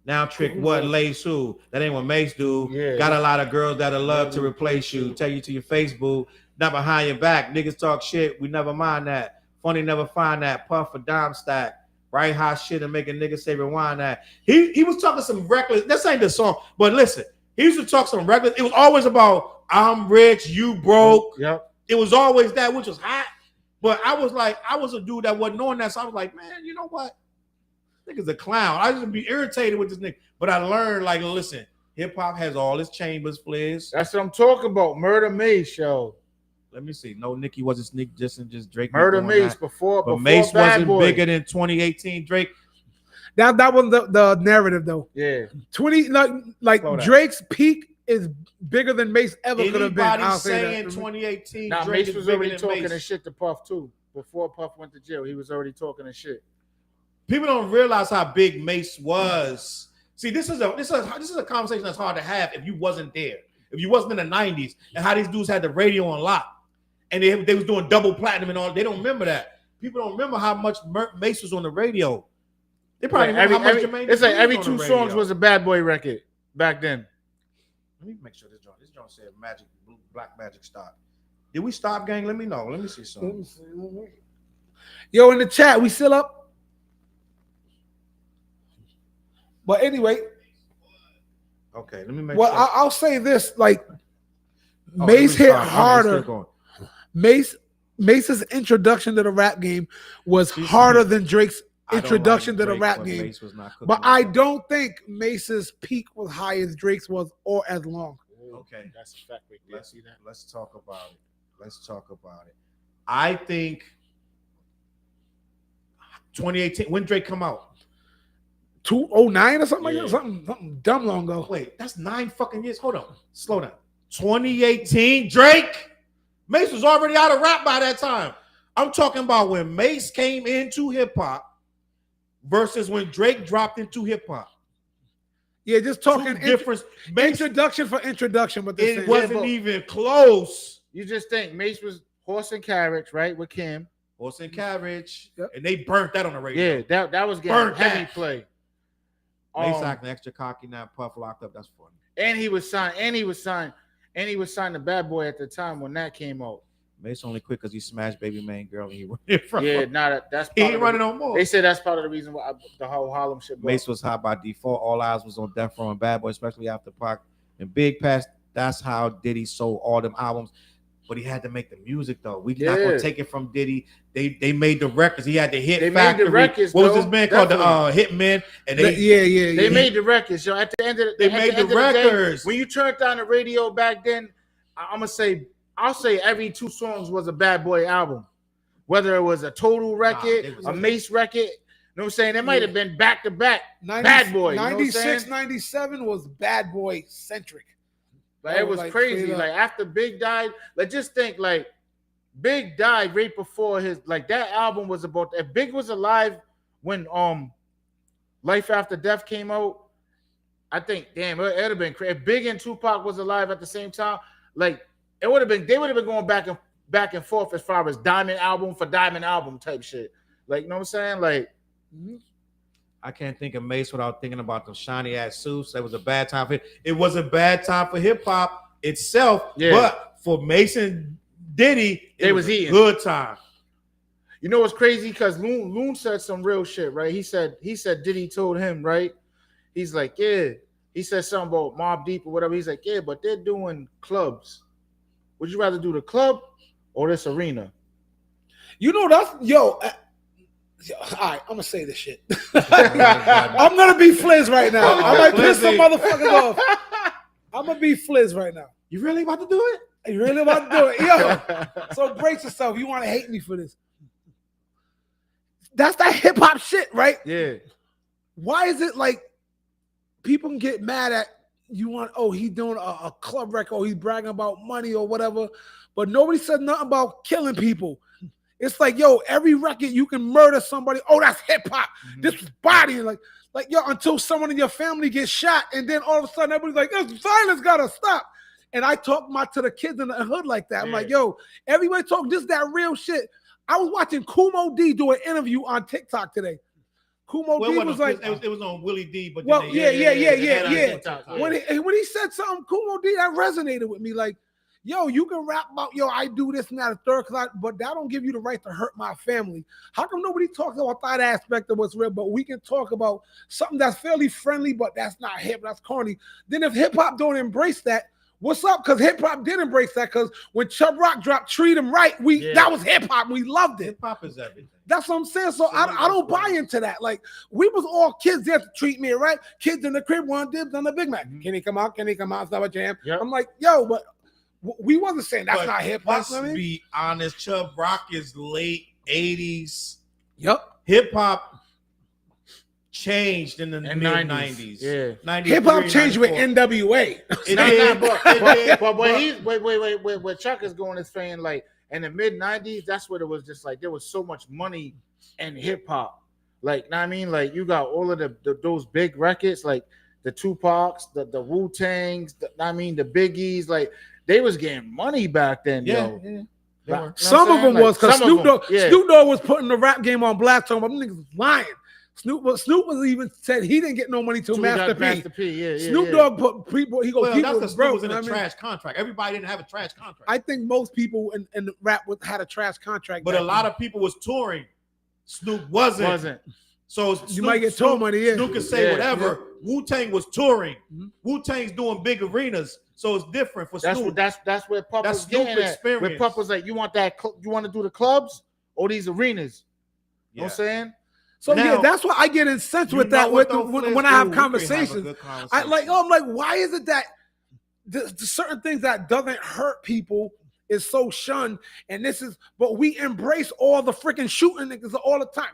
Now trick what lace who? That ain't what Mase do. Yeah. Got a lot of girls that'll love to replace you. Tell you to your Facebook, not behind your back. Niggas talk shit. We never mind that. Funny never find that. Puff a dime stack. Right hot shit and make a nigga say rewind that. He was talking some reckless. This ain't the song, but listen, he used to talk some reckless. It was always about I'm rich, you broke. Yep. It was always that, which was hot. But I was a dude that wasn't knowing that. So I was like, man, you know what? Nigga's a clown. I used to be irritated with this nigga. But I learned, like, listen, hip hop has all its chambers, Fliz. That's what I'm talking about. Murder Mase, yo. Let me see. No, Nicki wasn't sneak dissing, just Drake. Murder Mase before Mase Bad wasn't Boy. bigger than 2018 Drake. That was the narrative though. Yeah. 20 like Drake's peak is bigger than Mase ever could have been. Anybody I'll say saying that. 2018 Now Drake Mase is was bigger already than talking Mase. his shit to Puff too. Before Puff went to jail, he was already talking his shit. People don't realize how big Mase was. See, this is a conversation that's hard to have if you wasn't there. If you wasn't in the 90s and how these dudes had the radio on lock. And they was doing double platinum and all. They don't remember that. People don't remember how much Mase was on the radio. They probably remember how much Jermaine. It's like Dupri every was on two the songs radio. was a Bad Boy record back then. Let me make sure this joint said Magic Black Magic stop. Did we stop, gang? Let me know. Let me see something. Yo, in the chat, we still up? But anyway, Okay, let me make well, sure. I'll say this: like Oh, Mase let me hit stop. Okay, harder. still going. Mace's introduction to the rap game was harder than Drake's I don't introduction like to the Drake, rap but game. Mase was not cooking But with I him. don't think Mace's peak was high as Drake's was or as long. Okay, That's a fact right there. let's See that? let's talk about it. Let's talk about it. I think 2018. When Drake come out? 2009 or something Yeah. like that? Something dumb long ago. Wait, that's 9 fucking years. Hold on, slow down. 2018, Drake. Mase was already out of rap by that time. I'm talking about when Mase came into hip hop versus when Drake dropped into hip hop. Yeah, just talking Different. Mase, introduction for introduction, but it wasn't even close. You just think Mase was horse and carriage, right? With Kim. Horse and carriage, Yep. and they burnt that on the radio. Yeah, that was getting Burnt heavy that. play. Mase acting extra cocky now. Puff locked up. That's funny. And he was signed to Bad Boy at the time when that came out. Mase only quit because he smashed baby main girl and he running from. Yeah, that's He part ain't of running the, no more. They said that's part of the reason why the whole Harlem shit. broke. Mase was hot by default. All eyes was on Death Row and Bad Boy, especially after Pac and Big Pass. That's how Diddy sold all them albums. But he had to make the music though. We not gonna take it from Diddy. They made the records. He had the hit They made factory. the records, what was though, this band called? The Hitman. And they They made the records. So at the end of the, They at made the end the of day, records. when you turned on the radio back then, I'll say every 2 songs was a Bad Boy album. Whether it was a Total record, it was a Mase record. You know what I'm saying? It might have been back to back. 90, Bad Boy, you know what I'm 96, saying? 97 was Bad Boy centric. Like, it was like, crazy. straight up. Like after Big died, like just think like Big died right before his like that album was about. If Big was alive when Life After Death came out, I think damn it'd have been crazy. If Big and Tupac was alive at the same time, like it would have been. They would have been going back and forth as far as diamond album for diamond album type shit. Like you know what I'm saying? Like I can't think of Mase without thinking about the shiny ass suits. That was a bad time for it. Was a bad time for hip hop itself. Yeah. But for Mason Diddy, it They was was a eating. good time. you know what's crazy? Because Loon said some real shit, right? He said Diddy told him, right? He's like, yeah, he said something about Mobb Deep or whatever. He's like, yeah, but they're doing clubs. Would you rather do the club or this arena? You know, that's all right, I'm gonna say this shit. I'm gonna be Fliz right now. I might piss some motherfuckers off. I'm gonna be Fliz right now. You really about to do it? You really about to do it? Yo. So brace yourself. You want to hate me for this? That's that hip hop shit, right? Yeah. Why is it like people can get mad at you he's doing a club record, or he's bragging about money or whatever, but nobody said nothing about killing people. It's like, yo, every record you can murder somebody. Oh, that's hip hop. This is body. Like, yo, until someone in your family gets shot, and then all of a sudden everybody's like, this violence gotta stop. And I talk to the kids in the hood like that. I'm like, yo, everybody talk this, that real shit. I was watching Kumo D do an interview on TikTok today. Kumo D was like, it was on Willie D, but well, yeah. When he said something, Kumo D, that resonated with me. Like, yo, you can rap about, yo, I do this and that, a third class, but that don't give you the right to hurt my family. How come nobody talks about that aspect of what's real, but we can talk about something that's fairly friendly, but that's not hip, that's corny? Then if hip hop don't embrace that, what's up? Because hip hop did embrace that. Because when Chubb Rock dropped "Treat 'Em Right," that was hip hop. We loved it. Hip hop is everything. That's what I'm saying. So I don't buy into that. Like, we was all kids there to treat me right. Kids in the crib want dibs on the Big Mac. Can he come out? Can he come out? Stop a jam. Yep. I'm like, yo, but we wasn't saying that's not hip hop. Let's be honest. Chubb Rock is late 80s. Yep. Hip hop changed in the mid 90s. Yeah. Hip hop changed with NWA. But where Chuck is going is saying, like, in the mid 90s, that's what it was just like. There was so much money in hip hop. Like, I mean, like, you got all of those big records, like the Tupacs, the Wu-Tangs, the Biggies, like, they was getting money back then, yo. Some of them was because Snoop Dogg was putting the rap game on blast. Talking about them niggas was lying. Snoop was even said he didn't get no money till Master P. Snoop Dogg put people. He goes, that's because Snoop was in a trash contract. Everybody didn't have a trash contract. I think most people in the rap had a trash contract, but a lot of people was touring. Snoop wasn't. So Snoop, you might get tour money. Yeah, Snoop can say whatever. Wu-Tang was touring. Wu-Tang's doing big arenas, so it's different for Snoop. That's where Papa's getting at. Where Papa's like, you want to do the clubs or these arenas? You know what I'm saying? So now, that's why I get incensed with that when I have conversations. I'm like, why is it that the certain things that doesn't hurt people is so shunned, but we embrace all the freaking shooting niggas all the time.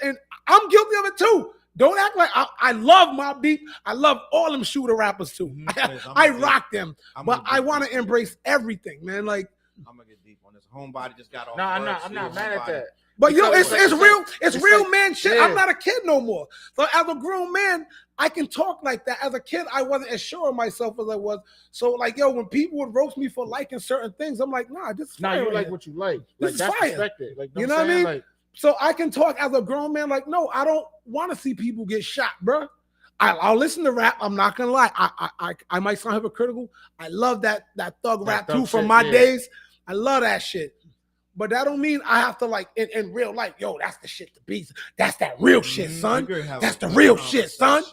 And I'm guilty of it too. Don't act like I love Mobb Deep. I love all them shooter rappers too. I rock them, but I want to embrace everything, man. Like, I'm gonna get deep on this. Homebody just got off. No, I'm not mad at that. But yo, it's real man shit. I'm not a kid no more. So as a grown man, I can talk like that. As a kid, I wasn't as sure of myself as I was. So like, yo, when people would roast me for liking certain things, I'm like, nah, this is fire. You like what you like. Like, that's respected. Like, you know what I mean? Like, so I can talk as a grown man. Like, no, I don't want to see people get shot, bro. I'll listen to rap. I'm not gonna lie. I might sound hypocritical. I love that thug rap too from my days. I love that shit. But that don't mean I have to, like, in real life, yo, that's the shit to be. That's that real shit, son. That's the real shit, son.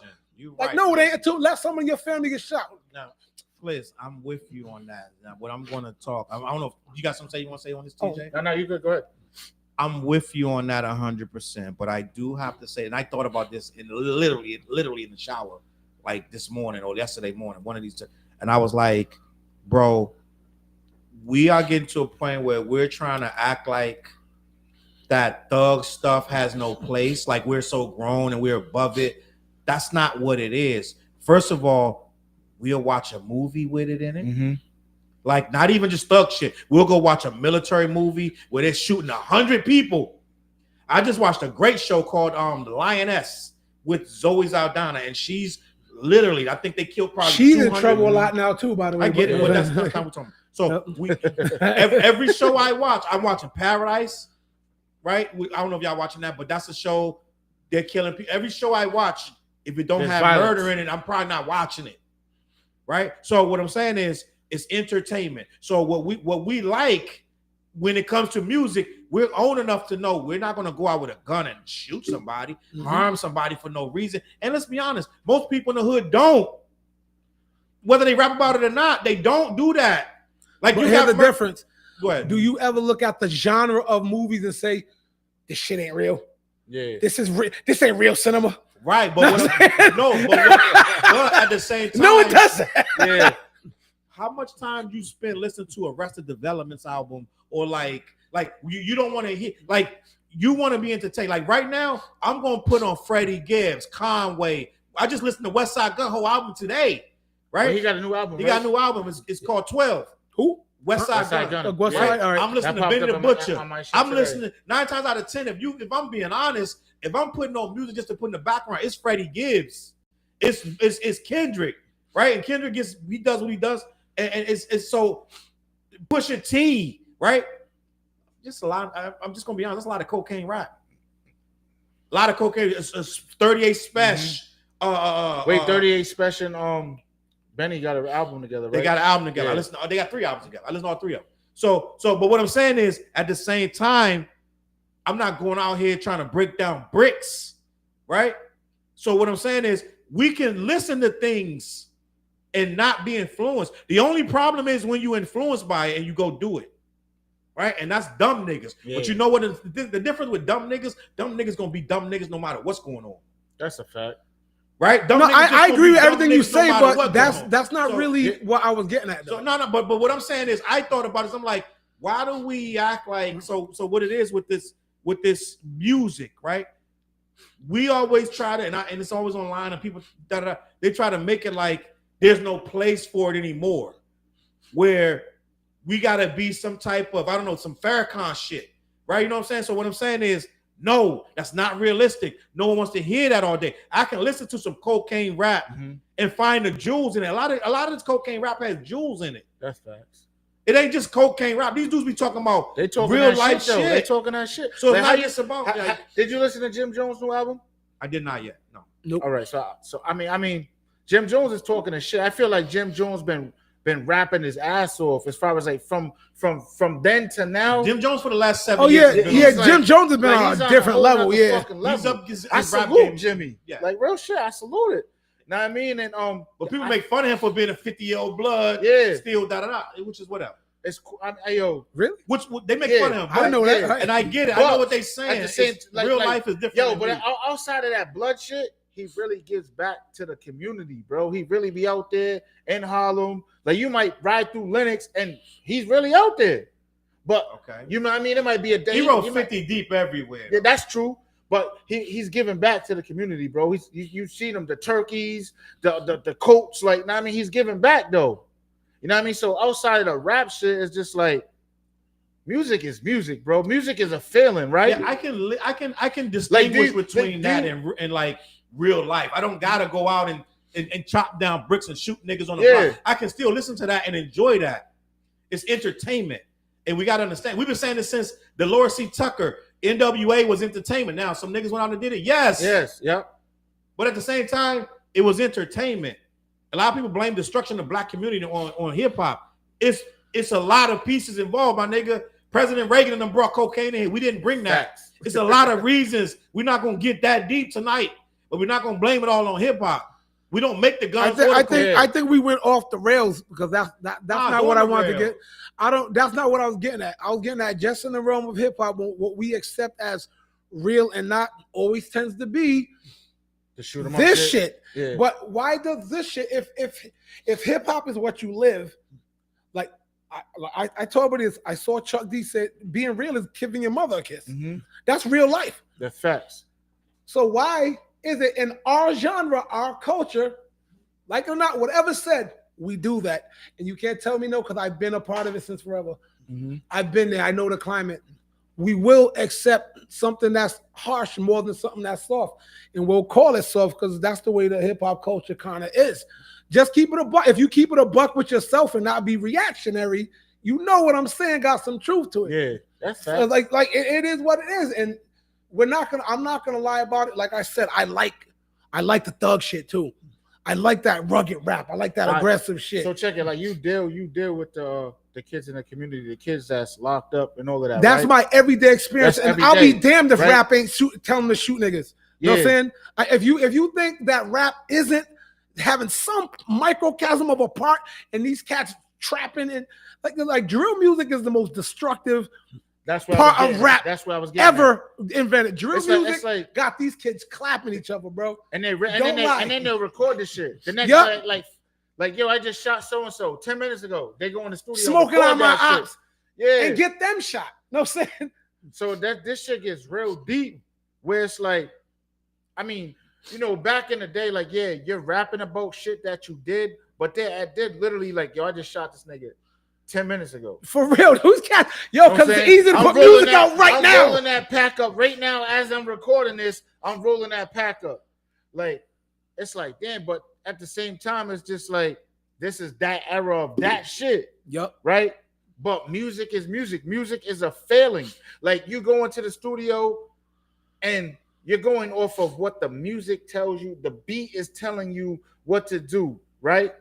Like, no, it ain't until let someone in your family get shot. Now, Liz, I'm with you on that. Now, what I'm going to talk, I don't know if you got something you want to say on this, TJ? No, you good. Go ahead. I'm with you on that 100%. But I do have to say, and I thought about this literally in the shower, like this morning or yesterday morning, one of these, and I was like, bro, we are getting to a point where we're trying to act like that thug stuff has no place, like we're so grown and we're above it. That's not what it is. First of all, we'll watch a movie with it in it. Like, not even just thug shit. We'll go watch a military movie where they're shooting 100 people. I just watched a great show called The Lioness with Zoe Saldana, and she's literally, I think they killed probably She's in trouble a lot now too, by the way. I get it, but that's not what we're talking about. So every show I watch, I'm watching Paradise, right? I don't know if y'all watching that, but that's a show they're killing people. Every show I watch, if it don't have murder in it, I'm probably not watching it, right? So what I'm saying is, it's entertainment. So what we like when it comes to music, we're old enough to know we're not going to go out with a gun and shoot somebody, harm somebody for no reason. And let's be honest, most people in the hood don't. whether they rap about it or not, they don't do that. Like, but you here's got the difference. Go ahead. Do you ever look at the genre of movies and say, this shit ain't real? Yeah. This ain't real cinema. Right, but but at the same time, No, it doesn't. Yeah. How much time do you spend listening to Arrested Development's album, or like you don't want to hear, like, you want to be entertained. Like right now, I'm gonna put on Freddie Gibbs, Conway. I just listened to West Side Gun whole album today. Right? Well, he got a new album. He got a new album. It's called 12. Who? West Side Gun. West Side, all right. I'm listening to That Benny the popped up Butcher. on my shit I'm today. listening 9 times out of 10. If I'm being honest, if I'm putting on music just to put in the background, it's Freddie Gibbs. It's Kendrick, right? And Kendrick he does what he does, and it's so Pusha T, right? Just a lot. I'm just gonna be honest. There's a lot of cocaine rap. A lot of cocaine. It's 38 Special. Wait, 38 Special. Benny got an album together, right? They got an album together. Yeah. They got 3 albums together. I listen to all 3 of them. So, but what I'm saying is, at the same time, I'm not going out here trying to break down bricks, right? So what I'm saying is, we can listen to things and not be influenced. The only problem is when you're influenced by it and you go do it, right? And that's dumb niggas. Yeah. But you know what the difference with dumb niggas? Dumb niggas gonna be dumb niggas no matter what's going on, That's a fact. right? Dumb No, niggas just I gonna agree be with dumb everything you niggas no say, matter but what that's going on. that's not So, really what I was getting at. Though. So no, but what I'm saying is, I thought about it. I'm like, why do we act like so? What it is with this music, right? We always try to, and it's always online, and people they try to make it like there's no place for it anymore, where we gotta be some type of, I don't know, some Farrakhan shit, right? You know what I'm saying? So what I'm saying is, no, that's not realistic. No one wants to hear that all day. I can listen to some cocaine rap and find the jewels in it. A lot of this cocaine rap has jewels in it. That's facts. It ain't just cocaine rap. These dudes be talking about They talking real that life shit, though. shit. They talking that shit. So Like, it's how not you- just about. Did you listen to Jim Jones' new album? I did not yet. No. Nope. All right, so I mean, Jim Jones is talking that shit. I feel like Jim Jones been rapping his ass off as far as like from then to now. Jim Jones for the last 7 Oh years. yeah, has been yeah. on- like- Jim Jones has been Like, on he's a on different whole level. nother Yeah. fucking He's level. up. His I rap salute game. Jimmy. Yeah. Like real shit. I salute it. Know what I mean? And But people make fun of him for being a 50-year-old blood. Yeah. Still which is whatever. it's cool. Yo, Really? Which they make Yeah. fun of him. I didn't know Yeah. that. And I get it. I But know what they saying. at the same- It's- like- real like- life is different. yo, than but me. outside of that blood shit, he really gives back to the community, bro. He really be out there in Harlem. Like you might ride through Lenox, and he's really out there. But Okay. you know what I mean? It might be a day. He wrote you might- 50 deep everywhere. Yeah, that's true. But he's giving back to the community, bro. You see them, the turkeys, the coats, like, I mean, he's giving back though. You know what I mean? So outside of the rap shit, it's just like music is music, bro. Music is a feeling, right? Yeah, I can distinguish between that and like real life. I don't gotta go out and chop down bricks and shoot niggas on the block. I can still listen to that and enjoy that. It's entertainment. And we gotta understand. We've been saying this since the Laura C. Tucker, NWA was entertainment. Now some niggas went out and did it. Yes. Yep. But at the same time, it was entertainment. A lot of people blame destruction of black community on hip hop. It's a lot of pieces involved, my nigga. President Reagan and them brought cocaine in here. We didn't bring that. Facts. It's a lot of reasons. We're not gonna get that deep tonight, but we're not gonna blame it all on hip hop. We don't make the guns. I think we went off the rails because that's not what I wanted to rails. get. That's not what I was getting at. I was getting at just in the realm of hip hop, what we accept as real and not always tends to be To shoot 'em up this shit. Yeah. But why does this shit? If hip hop is what you live, like I told you this. I saw Chuck D said being real is giving your mother a kiss. That's real life. The facts. So why is it in our genre, our culture, like or not, whatever said, we do that? And you can't tell me no, because I've been a part of it since forever. I've been there. I know the climate. We will accept something that's harsh more than something that's soft. And we'll call it soft because that's the way the hip-hop culture kind of is. Just keep it a buck. If you keep it a buck with yourself and not be reactionary, you know what I'm saying got some truth to it. Yeah, that's So facts. like it is what it is. And I'm not gonna lie about it. Like I said, I like the thug shit too. I like that rugged rap. I like that aggressive shit. So check it. Like you deal with the kids in the community, the kids that's locked up and all of that. That's right? my everyday experience. That's and every I'll be day, damned if right? rap ain't telling them to shoot niggas. You know what I'm saying? If you think that rap isn't having some microcosm of a part, and these cats trapping it. Like drill music is the most destructive part of rap ever invented. Drill music got these kids clapping each other, bro. And then they'll record this shit. The next like yo, I just shot so and so 10 minutes ago. They go in the studio smoking on my ops, yeah, and get them shot. No saying. So that this shit gets real deep, where it's like, I mean, you know, back in the day, like, yeah, you're rapping about shit that you did, but I did literally like, yo, I just shot this nigga 10 minutes ago. For real, who's cat? Yo, because it's easy to put music out right now. I'm rolling that pack up right now as I'm recording this. I'm rolling that pack up. Like, it's like, damn, but at the same time, it's just like, this is that era of that shit. Yep. Right? But music is music. Music is a failing. Like, you go into the studio and you're going off of what the music tells you. The beat is telling you what to do, right?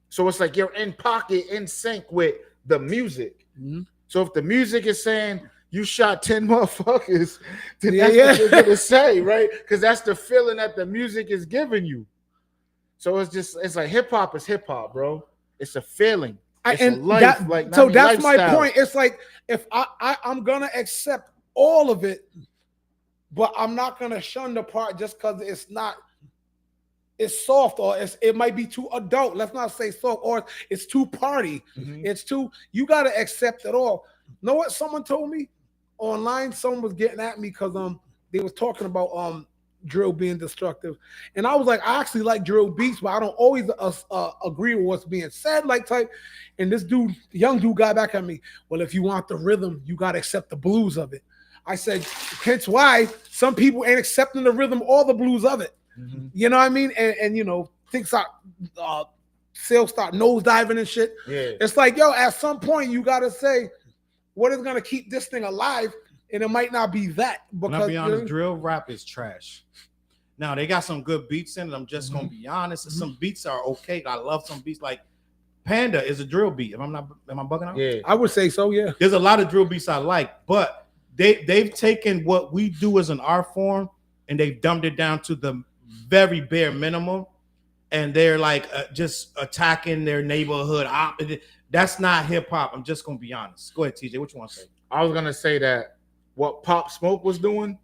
So it's like you're in pocket, in sync with the music. Mm-hmm. So if the music is saying you shot 10 motherfuckers, then that's what you're gonna say, right? Because that's the feeling that the music is giving you. So it's like hip hop is hip hop, bro. It's a feeling. It's a life. That's lifestyle. My point. It's like if I'm gonna accept all of it, but I'm not gonna shun the part just because it's soft, or it might be too adult. Let's not say soft, or it's too party. Mm-hmm. It's too, you got to accept it all. Know what someone told me online? Someone was getting at me because they was talking about drill being destructive. And I was like, I actually like drill beats, but I don't always agree with what's being said, like type. And this dude, the young dude, got back at me. Well, if you want the rhythm, you got to accept the blues of it. I said, hence why some people ain't accepting the rhythm or the blues of it. Mm-hmm. You know what I mean? And you know, things start sales start nosediving and shit. Yeah. It's like, yo, at some point you gotta say what is gonna keep this thing alive, and it might not be that. Because I'll be honest, drill rap is trash. Now they got some good beats in it. I'm just gonna be honest. Mm-hmm. Some beats are okay. I love some beats. Like Panda is a drill beat. Am I bugging out? Yeah, I would say so. Yeah. There's a lot of drill beats I like, but they've taken what we do as an art form and they've dumbed it down to the very bare minimum, and they're like just attacking their neighborhood. That's not hip hop. I'm just gonna be honest. Go ahead, TJ. What you want to say? I was gonna say that what Pop Smoke was doing,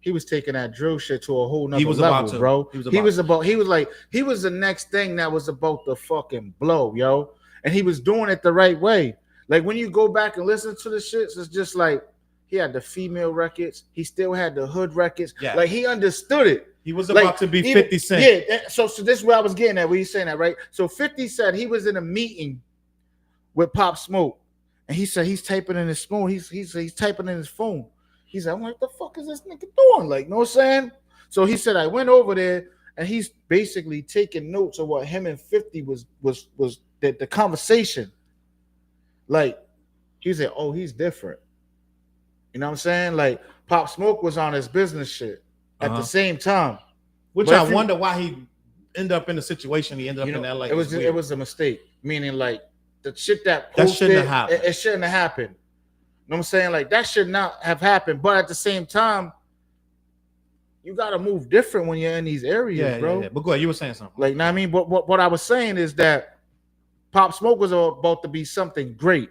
he was taking that drill shit to a whole nother level, bro. He was the next thing that was about to fucking blow, yo. And he was doing it the right way. Like when you go back and listen to the shit, it's just like he had the female records. He still had the hood records. Yeah. Like he understood it. He was about to be 50 Cent. Yeah. So this is where I was getting at. Where you saying that, right? So 50 said he was in a meeting with Pop Smoke, and he said he's typing in his phone. He's typing in his phone. He said, I'm like, the fuck is this nigga doing? Like, you know what I'm saying? So he said, I went over there, and he's basically taking notes of what him and 50 was the conversation. Like, he said, oh, he's different. You know what I'm saying? Like, Pop Smoke was on his business shit at the same time. Which I wonder why he ended up in the situation he ended up in LA. It was a mistake. Meaning, like, the shit that shouldn't have happened. It shouldn't have happened. You know what I'm saying? Like, that should not have happened. But at the same time, you got to move different when you're in these areas, bro. Yeah. But go ahead, you were saying something. Like, know what I mean? But what I was saying is that Pop Smoke was about to be something great.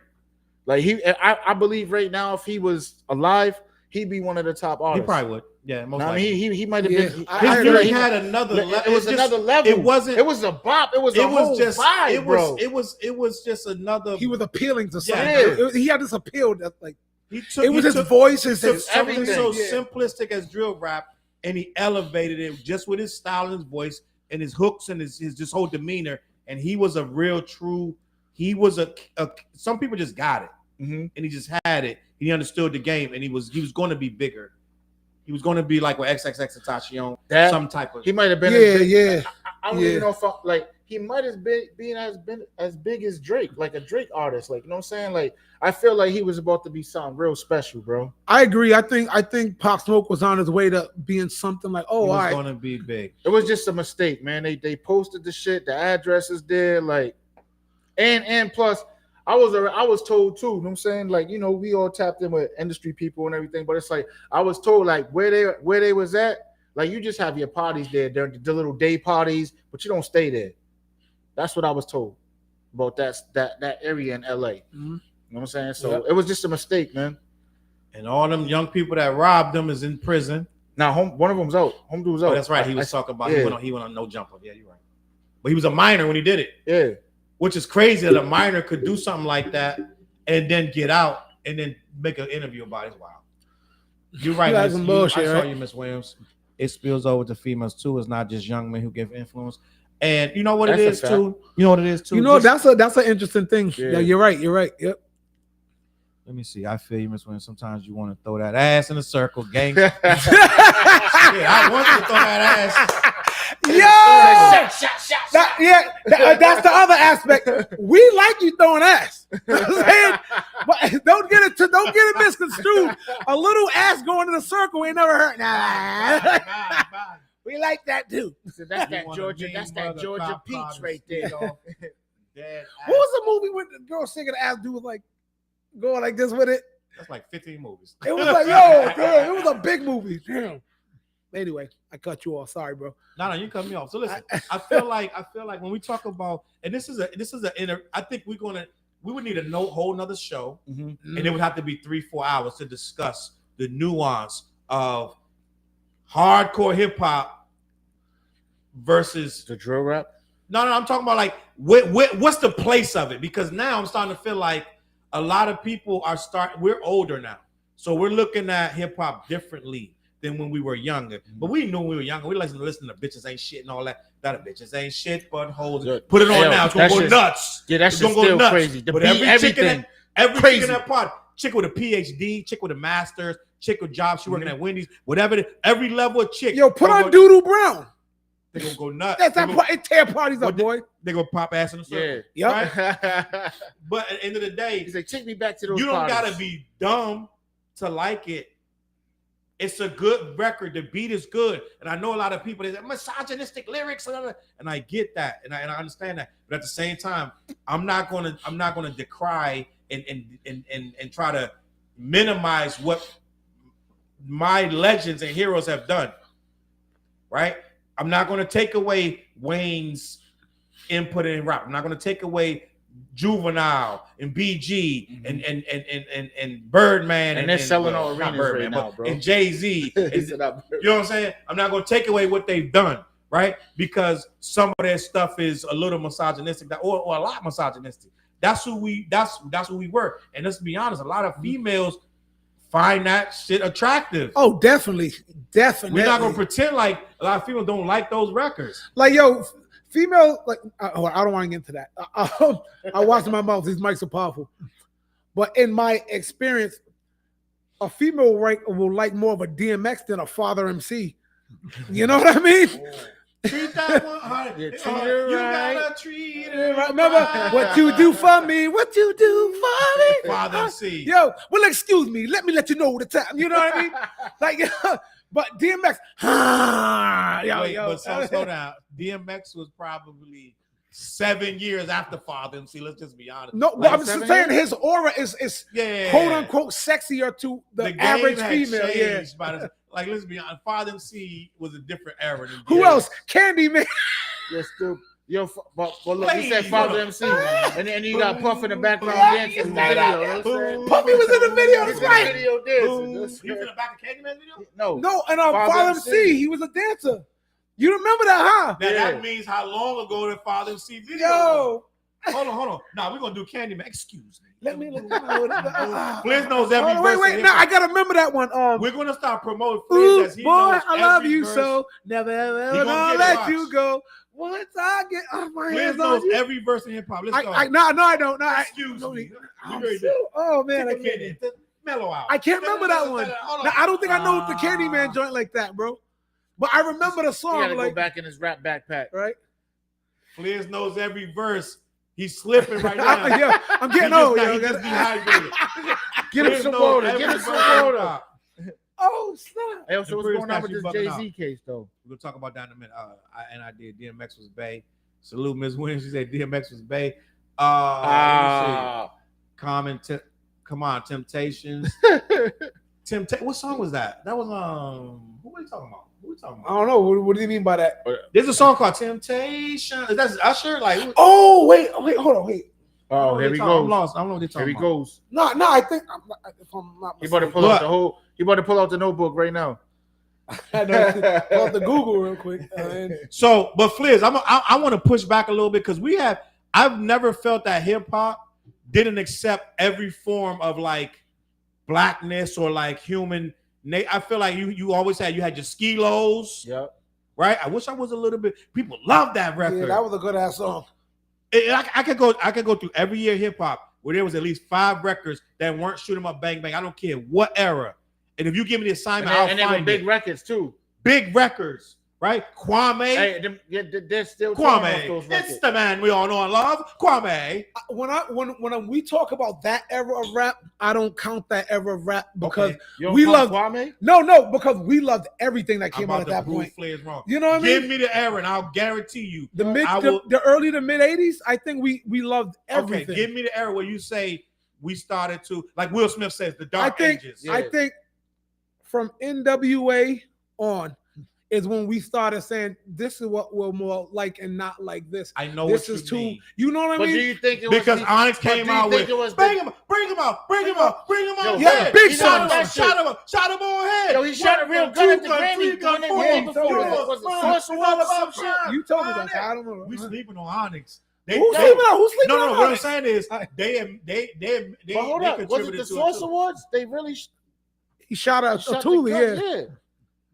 Like, I believe right now, if he was alive, he'd be one of the top artists. He probably would. Yeah, most likely. I mean, he might have been. His music had another level. It was another level. It wasn't. It was a bop. It was a whole vibe, bro. It was just another. He was appealing to something. Yeah. He had this appeal that like it was his voice, his something so simplistic as drill rap, and he elevated it just with his style and his voice and his hooks and his just whole demeanor. And he was a real true. He was a some people just got it, and he just had it. He understood the game, and he was going to be bigger. He was going to be like with XXXTentacion, some type of. He might have been. I don't even know if he might have been as big as Drake, like a Drake artist. Like, you know what I'm saying? Like, I feel like he was about to be something real special, bro. I agree. I think Pop Smoke was on his way to being something like, he was going to be big. It was just a mistake, man. They posted the shit, the addresses there, like, and plus. I was told too, you know what I'm saying? Like, you know, we all tapped in with industry people and everything, but it's like I was told like where they was at, Like you just have your parties there, the little day parties, but you don't stay there. That's what I was told about that area in LA. You know what I'm saying? So it was just a mistake, man. And all them young people that robbed them is in prison. Now, one of them's out. Home dude was out. Oh, that's right. He was talking about he went on no jumper. Yeah, you're right. But he was a minor when he did it. Yeah. Which is crazy that a minor could do something like that and then get out and then make an interview about it. Wow. You're right. I saw you, Miss Williams. It spills over to females too. It's not just young men who give influence. And you know what it is too? You know what it is too? You know, that's an interesting thing. Yeah, you're right. Yep. Let me see. I feel you, Miss Williams. Sometimes you want to throw that ass in a circle, gang. Yeah, I want you to throw that ass. Yo, that's the other aspect. We like you throwing ass, but don't get it misconstrued. A little ass going in a circle ain't never hurt. Nah. We like that too. So that's that Georgia peach right there. What was the movie with the girl singing the ass dude was like going like this with it? That's like 15 movies. It was like, yo, girl, it was a big movie. Damn. Anyway, I cut you off. Sorry, bro. No, you cut me off. So listen, I feel like when we talk about, and this is I think we would need a whole nother show, and it would have to be 3-4 hours to discuss the nuance of hardcore hip hop versus the drill rap. No, I'm talking about like what's the place of it? Because now I'm starting to feel like a lot of people we're older now, so we're looking at hip hop differently than when we were younger. But we knew when we were younger. We like to listen to bitches ain't shit and all that. That bitches ain't shit but hoes. Put it on now. It's gonna go nuts. Yeah, that's still go crazy. But every chick in that part, chick with a PhD, chick with a master's, chick with jobs, she working at Wendy's, whatever. Every level of chick. Yo, put on Doodoo Brown. They gonna go nuts. That's that part. It tear parties up, boy. They gonna pop ass in the circle. Yeah. Right? But at the end of the day, he's like, take me back to those. You don't parties. gotta be dumb to like it. It's a good record. The beat is good, and I know a lot of people. They say misogynistic lyrics, and I get that, and I understand that. But at the same time, I'm not gonna decry and try to minimize what my legends and heroes have done. Right? I'm not gonna take away Wayne's input in rap. I'm not gonna take away Juvenile and BG and Birdman and they're selling all arenas right now, bro. And Jay-Z. You know what I'm saying? I'm not going to take away what they've done, right? Because some of their stuff is a little misogynistic or a lot misogynistic. That's who we were. And let's be honest, a lot of females find that shit attractive. Oh, definitely. We're not going to pretend like a lot of females don't like those records. Like, yo, female, like, I don't want to get into that. I watch my mouth. These mics are powerful. But in my experience, a female will like more of a DMX than a Father MC. You know what I mean? Treat that one hard. You gotta treat it right. Remember what you do for me? What you do for me? Father MC. Yo, well, excuse me. Let me let you know the time. You know what I mean? Like, but DMX, but slow down. DMX was probably 7 years after Father MC. Let's just be honest. No, but I'm just saying his aura is quote unquote sexier to the average female. Yeah. Like, let's be honest. Father MC was a different era. Who else? Candyman. Yes, dude. Yo, but look, you said Father MC, and then you got Puff in the background dancing in the video. Puffy was in the video. That's right. He was in the back of Candyman video? No, and Father MC, he was a dancer. You remember that, huh? That means how long ago the Father MC video? Yo. Hold on. Nah, we're gonna do Candyman. Excuse me. Let me look. Fliz knows every verse. Wait. No, I gotta remember that one. We're gonna start promoting Fliz. Boy, I love you so. Never ever gonna let you go. Once I get off my hands on you. Every verse in hip hop. Let's go. No, I don't. No, excuse me. Oh man, I can't. Mellow out. I can't remember that one. Now, I don't think I know the Candyman joint like that, bro. But I remember the song. You gotta go back in his rap backpack, right? Fliz knows every verse. He's slipping right now. Yeah, I'm getting old. He just dehydrated. Get him some water. Get him some water. Oh, snap. Hey, so what's going on with this Jay-Z case, though? We're going to talk about that in a minute. I did. DMX was bae. Salute Ms. Williams. She said DMX was bae. Come on, Temptations. What song was that? That was, who were you talking about? What we talking I about? don't know. What do you mean by that? There's a song called Temptation. That's Usher. Like, Oh, wait, hold on, wait. Oh, here we go. I'm lost. I don't know what they're talking Here he about. goes. No, I think if I'm not He about to mistaken. pull out the whole. He about to pull out the notebook right now. I know. Pull up the Google real quick. So, but Fliz, I want to push back a little bit because I've never felt that hip hop didn't accept every form of like blackness or like human. I feel like you always had your skilos. Yep. Right. I wish I was a little bit. People love that record. Yeah, that was a good ass song. I could go through every year hip hop where there was at least 5 records that weren't shoot 'em up, bang bang. I don't care what era. And if you give me the assignment, and they were find big it. records too. Big records, right? Kwame. Hey, they're still touring off Kwame. those It's records. the man we all know and love. Kwame. When we talk about that era of rap, I don't count that era of rap because You don't we count loved Kwame? No, because we loved everything that came out at that point. Wrong. You know what I mean? Give me the era, and I'll guarantee you. The early to mid 80s, I think we loved everything. Okay, give me the era where you say we started to, like Will Smith says, the dark ages. Yeah. I think from NWA on is when we started saying this is what we're more like and not like this. I know this what is you too. mean. You know what I But mean? do you think it Because was Onyx came out with bring him out. Yeah, big shot shot. him on head. Yo, he shot a real gun at the Grammy. Was it Source Awards or some shit? You told me that. I don't know. We sleeping on Onyx. Who's sleeping on? Who's sleeping on? No. What I'm saying is they But hold up, was it the Source Awards? They really He shot a shot Thule, the yeah. gun, yeah.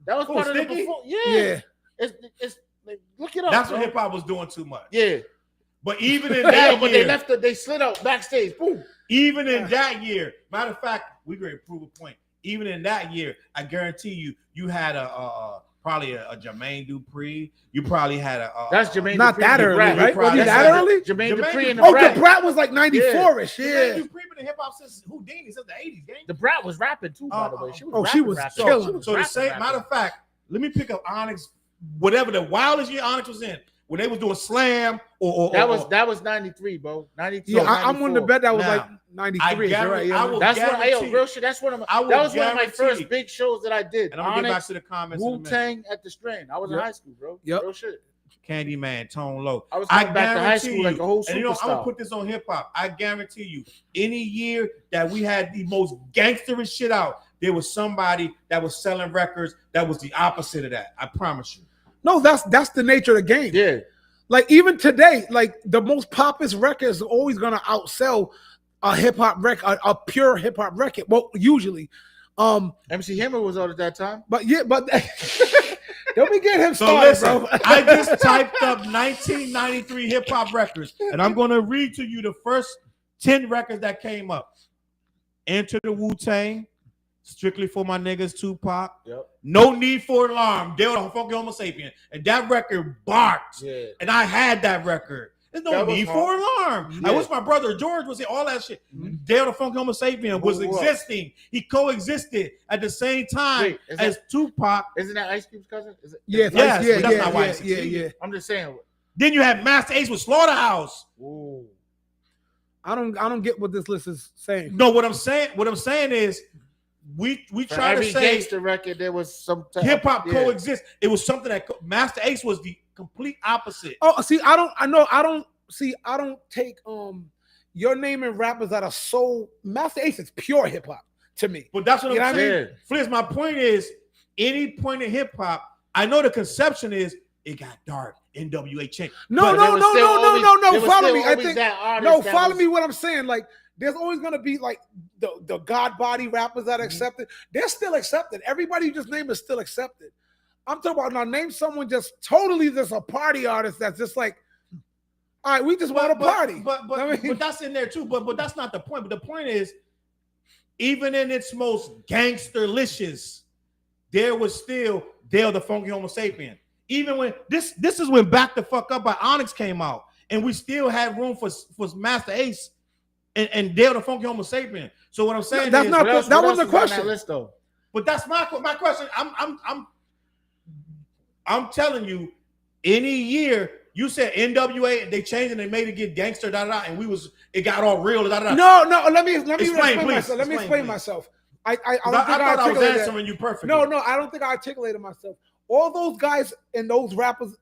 That was part of the Sticky? before. Yeah. It's like, look it up. That's bro. what hip hop was doing too much. Yeah. But even in that But year, they slid out backstage. Boom. even in that year, matter of fact, we're going to prove a point. Even in that year, I guarantee you had probably a Jermaine Dupri. You probably had That's Jermaine. Not Dupri that and the early, Brat. right? Was he That's that early? Jermaine Jermaine Dupri and the Oh, Brat. the Brat was like 94-ish, yeah. Jermaine Dupri been in hip hop since Houdini, since the 80s, gang. The Brat was rapping too, by the way. She was she was rapping. killing. She was So the rapping, same rapping. matter of fact, let me pick up Onyx, whatever the wildest year Onyx was in, when they was doing slam or that was 93, bro. 92. Yeah, I'm willing to bet that was Now, like 93. You're right. I will That's what guarantee- real shit. That's one of my. I will That was one of my guarantee- first big shows that I did. And I'm gonna get back Onyx, to the comments in a Wu minute. Tang at the Strand. I was in Yep. high school, bro. Yep. Real shit. Candyman, Tone Low. I was going back to high guarantee school like a whole And you know, I'm gonna superstar. put this on hip hop. I guarantee you, any year that we had the most gangsterish shit out, there was somebody that was selling records that was the opposite of that. I promise you. No, that's the nature of the game. Yeah. Like even today, like the most populous record is always gonna outsell a hip hop record, a pure hip hop record. Well, usually, MC Hammer was out at that time. but don't be getting him So started, listen, bro. I just typed up 1993 hip hop records, and I'm gonna read to you the first 10 records that came up. Enter the Wu-Tang, Strictly for My Niggas, Tupac. Yep. No Need for Alarm, Dale the Funky Homo Sapien. And that record barked. Yeah. And I had that record. There's no That was need for alarm. Yeah. I wish my brother George was here, all that shit. Dale the Funky Homo Sapien was Who was? existing. He coexisted at the same time Wait, is as Tupac. Isn't that Ice Cube's cousin? Is it? Yes, Yes, yeah, but that's yeah, not why yeah, he succeeded. yeah. I'm just saying. Then you had Master Ace with Slaughterhouse. Ooh. I don't get what this list is saying. No, what I'm saying is we For try to every say gangster record, there was some type hip hop yeah. coexist. It was something that Master Ace was the complete opposite. Oh, see, I don't take your name and rappers that are so Master Ace is pure hip hop to me. But that's what You know I'm what I saying. Fliz, my point is, any point in hip hop, I know the conception is it got dark. NWA changed. No. But there was still always- Follow me. there I was think that artist no. that Follow was- me. What I'm saying, like, there's always gonna be like the God body rappers that are accepted. They're still accepted. Everybody you just named is still accepted. I'm talking about now. Name someone just totally just a party artist that's just like, all right, we just want to party. But I mean- but that's in there too. But that's not the point. But the point is, even in its most gangsterlicious, there was still Dale the Funky Homo Sapien. Even when this is when Back the Fuck Up by Onyx came out, and we still had room for Master Ace and Dale the Funky Homo Sapien. So what I'm saying That's is, not- What else- that what wasn't else the was on question. that list, though? but that's my question. I'm telling you, any year you said NWA, they changed and they made it get gangster, and it got all real, No, let me explain please. myself. Let me explain Please. myself. I don't think I thought I was articulated that. answering you perfectly. No, I don't think I articulated myself. all those guys and those rappers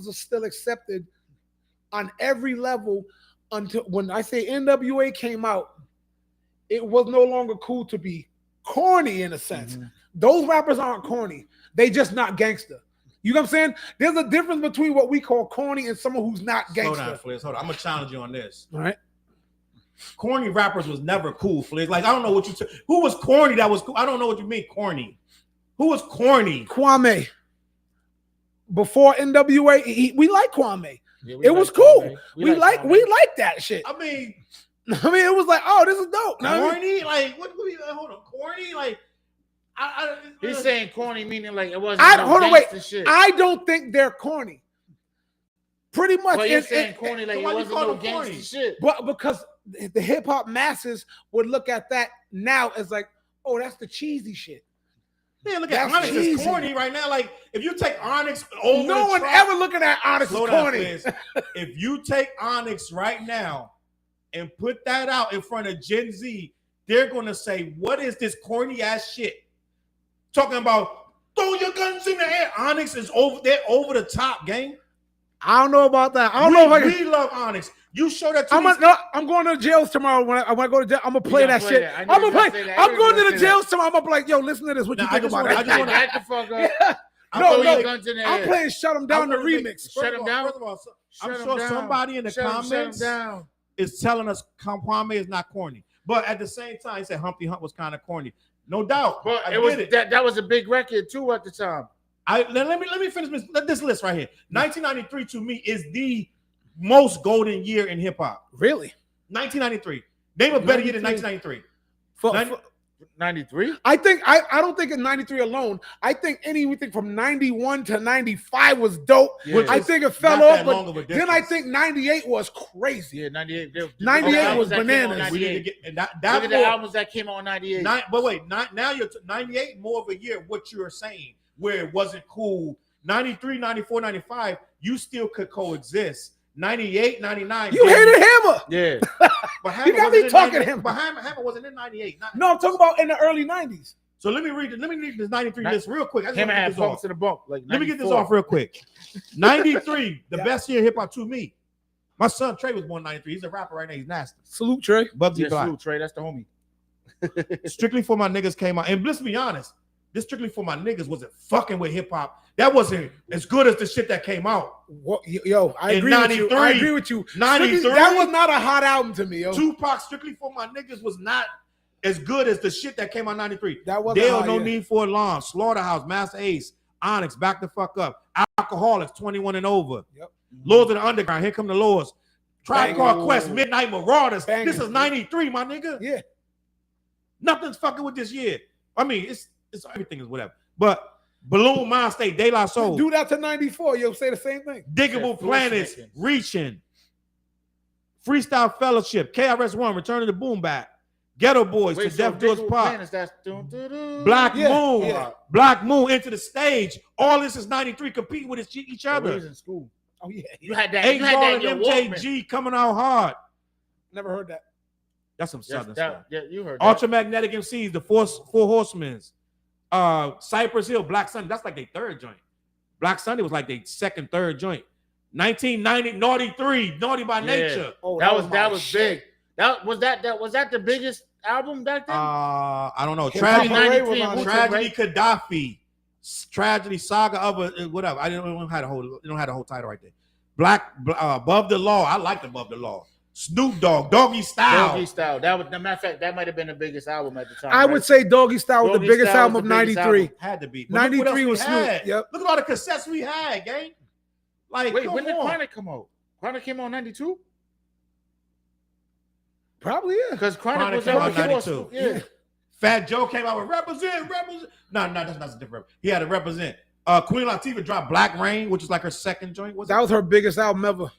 are still accepted on every level until when I say NWA came out, it was no longer cool to be corny in a sense. Mm-hmm. Those rappers aren't corny. They just not gangster. You know what I'm saying? There's a difference between what we call corny and someone who's not gangster. Hold on, Fliz. Hold on. I'm gonna challenge you on this. All right. Corny rappers was never cool, Fliz. Like, I don't know what you who was corny that was cool. I don't know what you mean corny. Who was corny? Kwame. Before NWA, we like Kwame. Yeah, it was cool. We like that shit. I mean, it was like, oh, this is dope. Corny? Like, what do we hold on? Corny? Like, he's saying corny meaning like it wasn't. Shit. I don't think they're corny. Pretty much. But you're saying corny like it wasn't no gangster corny? Shit. But because the hip hop masses would look at that now as like, oh, that's the cheesy shit. Yeah, look at Onyx is corny right now. Like, if you take Onyx over no one ever looking at Onyx as corny. If you take Onyx right now and put that out in front of Gen Z, they're gonna say, "What is this corny ass shit?" Talking about throw your guns in the air. Onyx is over there, over the top, gang. I don't know about that. I don't know if we love Onyx. You show that to I'm going to jails tomorrow. When I go to jail, I'm gonna play that shit. I'm gonna play. I'm going to the jails tomorrow. I'm gonna be like, yo, listen to this. What you think about it? I just want to act the fuck up. I'm playing Shut 'Em Down the remix. Shut 'em down. First of all, I'm sure somebody in the comments is telling us Kwame is not corny. But at the same time, he said Humpty Hump was kind of corny. No doubt. But that was a big record too at the time. Let me finish this list right here. 1993 to me is the most golden year in hip hop. Really? 1993. Name a better year than 1993. 93? I think I don't think in 93 alone. I think anything from 91 to 95 was dope. Yeah, I think it fell off, but then I think 98 was crazy. Yeah, 98. 98 was bananas. Look at the albums that came out in 98. But wait, now you're 98 more of a year. What you're saying, where it wasn't cool. 93, 94, 95, you still could coexist. 98, 99. You hated Hammer. Yeah. But Hammer you got me talking to him. But Hammer wasn't in 98. No, I'm talking about in the early 90s. So let me read this 93 list real quick. Hammer had bumps to the bump. Like let me get this off real quick. 93, the best year hip hop to me. My son Trey was born in 93. He's a rapper right now. He's nasty. Salute Trey. Bugsy Black. Salute Trey. That's the homie. Strictly for My Niggas came out. And let's be honest, this Strictly for My Niggas wasn't fucking with hip hop. That wasn't as good as the shit that came out. What, yo, I agree with you. I agree with you. 93, that was not a hot album to me, yo. Tupac Strictly for My Niggas was not as good as the shit that came out in 93. That was No Need for Alarm, Slaughterhouse, Master Ace, Onyx, Back the Fuck Up, Alcoholics, 21 and Over. Yep. Lords of the Underground, Here Come the Lords, Tribe Called Quest, Midnight Marauders. This is 93, my nigga. Yeah. Nothing's fucking with this year. I mean, it's everything is whatever. But Balloon Mind State, De La Soul. Do that to 94. You'll say the same thing. Diggable Planets, Reaching. Freestyle Fellowship, KRS-One, Return of the Boom Back. Ghetto Boys, To Death Do Us Part. Black Moon. Yeah. Black Moon, Into the Stage. All this is 93 competing with each other. In school. Oh, yeah. You had that. 8 Ball and MJG coming out hard. Never heard that. That's some southern stuff. Yeah, you heard that. Ultramagnetic MCs, The Four Horsemen. Cypress Hill, Black Sunday. That's like their third joint. Black Sunday was like their second, third joint. 1990, Naughty 3, Naughty by Nature. Oh, that was big. Was that the biggest album back then? I don't know. Tragedy Gaddafi, Tragedy Saga of whatever. I don't have the whole title right there. Above the Law. I liked Above the Law. Snoop Dogg, Doggy Style. That was, the matter of fact, that might have been the biggest album at the time. I would say Doggy Style was the biggest album of 93. Had to be. 93 was Snoop. Yep. Look at all the cassettes we had, gang. Like, wait, when did Chronic come out? Chronic came out in 92? Probably, yeah. Because Chronic was out in 92. Yeah. Fat Joe came out with Represent. No, that's not a different. He had to Represent. Queen Latifah dropped Black Rain, which is like her second joint. That was her biggest album ever.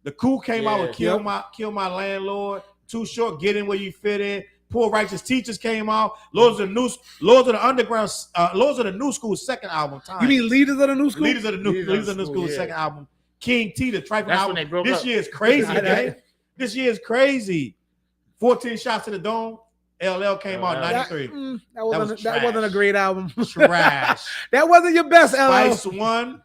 The Cool came out with Kill My Landlord, Too Short, Get In Where You Fit In. Poor Righteous Teachers came out. Lords of the Underground, Lords of the New School second album. Time. You mean Leaders of the New School? Leaders of the New School second album. King T, the Trifling album. When they broke this up. year is crazy, man. This year is crazy. 14 Shots to the Dome. LL came out in That, 93. that wasn't a great album. Trash. That wasn't your best, LL. Spice One.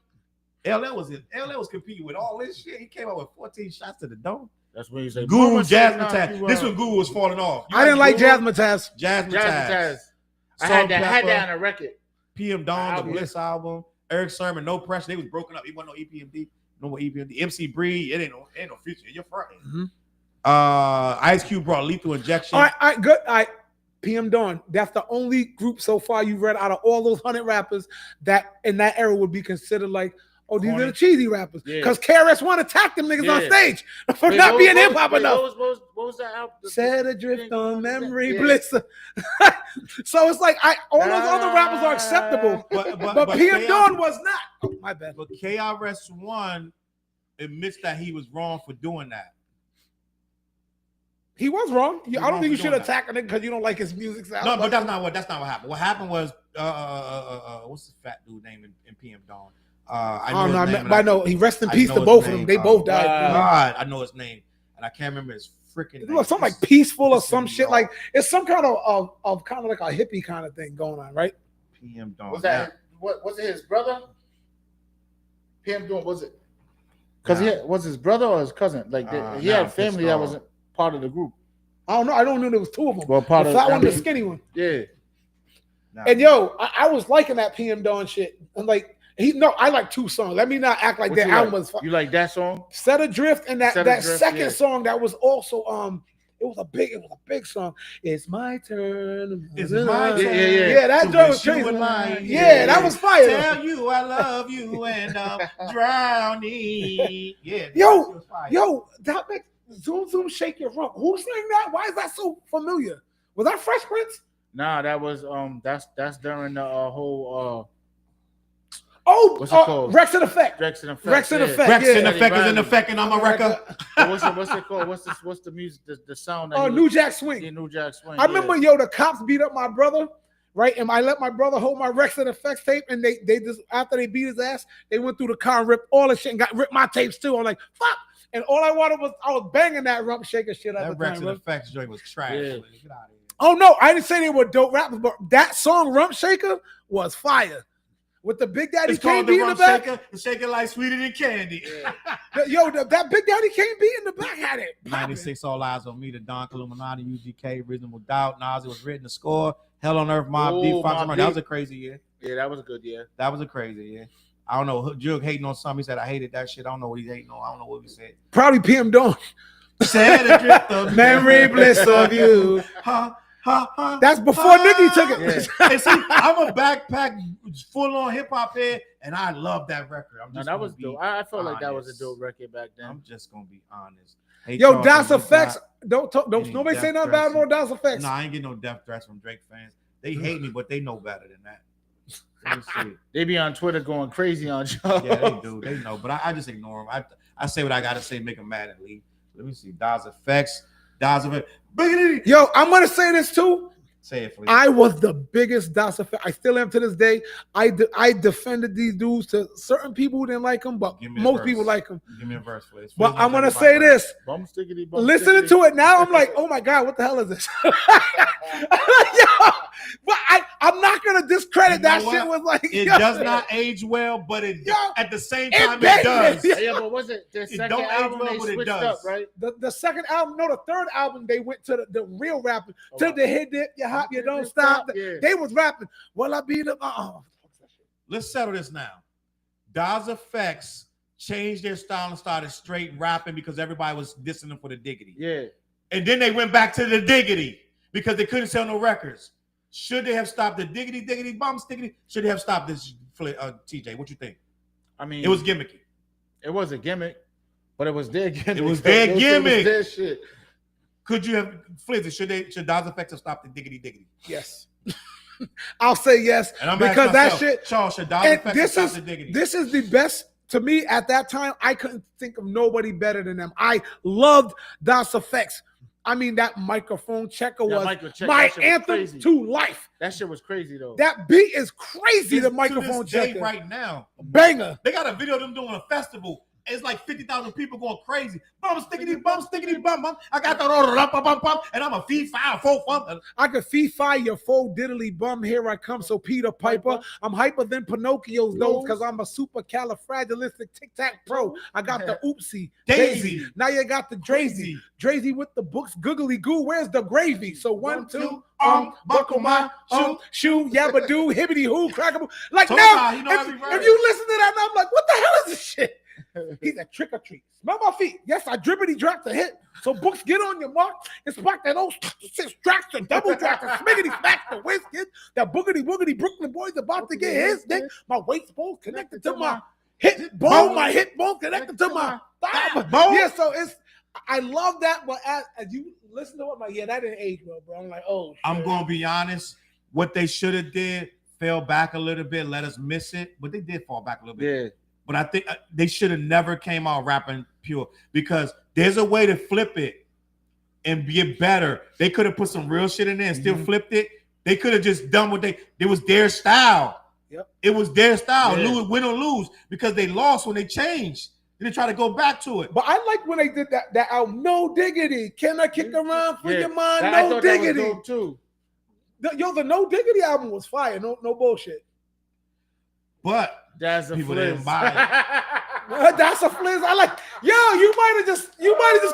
LL was competing with all this shit. He came out with 14 shots to the dome. That's when you say Guru Jazzmatazz. This one Guru was falling off. I didn't like Jazzmatazz. Jazzmatazz. I had that on a record. PM Dawn, the Bliss album. Eric Sermon, No Pressure. They was broken up. He wasn't no EPMD. No more EPMD. MC Breed. It ain't no future. You're fronting. Mm-hmm. Ice Cube brought Lethal Injection. All right, good. All right. PM Dawn. That's the only group so far you've read out of all those 100 rappers that in that era would be considered like, oh, these are the cheesy rappers. Because KRS-One attacked them niggas on stage for not being hip hop enough. What was that album? Set adrift on memory bliss. So it's like all those other rappers are acceptable, but PM Dawn was not. Oh, my bad. But KRS-One admits that he was wrong for doing that. He was wrong. I don't think you should attack him because you don't like his music sound. No, but that's not what happened. What happened was what's the fat dude name in PM Dawn? I know he rest in peace to both of them. They both died. God, I know his name, and I can't remember his freaking name. Something like peaceful or some shit. Like it's some kind of kind of like a hippie kind of thing going on, right? PM Dawn. Was that what was it? His brother? PM Dawn was it? Because he was his brother or his cousin. Like he had family that wasn't part of the group. I don't know. I don't know there was two of them. Well, part the of fat one, the skinny one. Yeah. And yo, I was liking that PM Dawn shit. And like I like two songs. Let me not act like that album was. You like that song? Set Adrift and that second song that was also it was a big song. It's my turn. It's my turn. Yeah, that joke was crazy. Yeah, that was fire. Tell you I love you and I'm drowning. Yeah. Yo, that makes Zoom shake your rump. Who sang that? Why is that so familiar? Was that Fresh Prince? Nah, that was that's during the whole what's it called? Rex and Effect. Rex and Effect is in effect, and I'm a record. What's it called? What's the music? The sound? New Jack Swing. Yeah, New Jack Swing. I remember, the cops beat up my brother, right? And I let my brother hold my Rex and Effects tape, and they just after they beat his ass, they went through the car and ripped all the shit and ripped my tapes too. I'm like, fuck. And all I wanted was I was banging that rump shaker shit at the time. That Rex and Effects joint was trash. Yeah. Get out of here. Oh no, I didn't say they were dope rappers, but that song Rump Shaker was fire. With the Big Daddy Kane beat in the back. The shaker like sweeter than candy. Yeah. That Big Daddy Kane beat in the back had it. 96 All Eyes on Me, the Don Illuminati, UGK, Reasonable Doubt, Nas, it was written, the score, Hell on Earth, Mobb Deep, that was a crazy year. Yeah, that was a good year. That was a crazy year. I don't know. Jug hating on something. He said, I hated that shit. I don't know what he's hating on. I don't know what he said. Probably PM Dawn. Said a drift of memory bliss of you. That's before Nicki took it. Yeah. And see, I'm a backpack full on hip hop head, and I love that record. That was dope. I felt like that was a dope record back then. I'm just gonna be honest. Yo, Das Effects. Don't nobody say nothing bad about Das Effects. No, I ain't getting no death threats from Drake fans. They hate me, but they know better than that. They be on Twitter going crazy on y'all. Yeah, they do. They know, but I just ignore them. I say what I gotta say, make them mad and leave. Let me see. Das Effects. Yo, I'm gonna say this too. Say it, please. I was the biggest Das Effect. I still am to this day. I defended these dudes to certain people who didn't like them, but most people like them. Give me a verse, please. But I'm gonna say this. Listening to it now, I'm like, oh my God, what the hell is this? Yo, but I'm not gonna discredit that shit. Was like it does not age well, but at the same time it does. Yeah, but was it the second album they switched up, right? The second album, no, the third album they went to the real rapping, to the hit dip, you hop, you don't stop. Yeah. They was rapping. Well, I beat them. Let's settle this now. Das Effects changed their style and started straight rapping because everybody was dissing them for the diggity. Yeah. And then they went back to the diggity because they couldn't sell no records. Should they have stopped the diggity bum stiggity? Should they have stopped this? TJ, what you think? I mean, it was gimmicky. It was a gimmick, but it was their gimmick. It was their gimmick. Their shit. Could you have Flizzy? Should Das Effects have stopped the diggity? Yes. I'll say yes, and I'm because that shit. Charles, should Das Effects have stopped the diggity? This is the best. To me, at that time, I couldn't think of nobody better than them. I loved Das Effects. I mean, that microphone checker was my anthem to life. That shit was crazy, though. That beat is crazy, the microphone checker. Right now. Banger. They got a video of them doing a festival it's like 50,000 people going crazy. Bum, stickity, bum, bum. I got the and I'm a fee, five, four, fun. I could fee fire your full diddly bum. Here I come, so Peter Piper. I'm hyper than Pinocchio's nose because I'm a super califragilistic tic-tac pro. I got the oopsie daisy. Now you got the Drazy. Drazy with the books, googly goo. Where's the gravy? So 1, 2, buckle my shoe, yabba do, hibbity hoo, crackable. Like now, if you listen to that, I'm like, what the hell is this shit? He's a trick or treat. Smell my feet. Yes, I drippity drop the hit. So books, get on your mark and spark that old six tracks, the double track, the smiggity smack, the whiz kid, that boogity woogity Brooklyn boy's about to get his dick. My waist bone connected to my hip bone, my hip bone connected to my thigh bone. Yeah, so it's I love that, but as you listen to it, I'm like, yeah, that didn't age well, bro. I'm like, oh shit. I'm gonna be honest. What they should have did, fell back a little bit, let us miss it, but they did fall back a little bit. Yeah. But I think they should have never came out rapping pure because there's a way to flip it and get better. They could have put some real shit in there and still flipped it. They could have just done what it was their style. Yep. It was their style. Yeah. Lose, win or lose, because they lost when they changed. They try to go back to it. But I like when they did that album, No Diggity. Can I kick around for your mind? I No thought that was Diggity. dope too. The No Diggity album was fire. No bullshit. But that's a people flizz. didn't buy it. That's a flizz. I like, yo, you might have just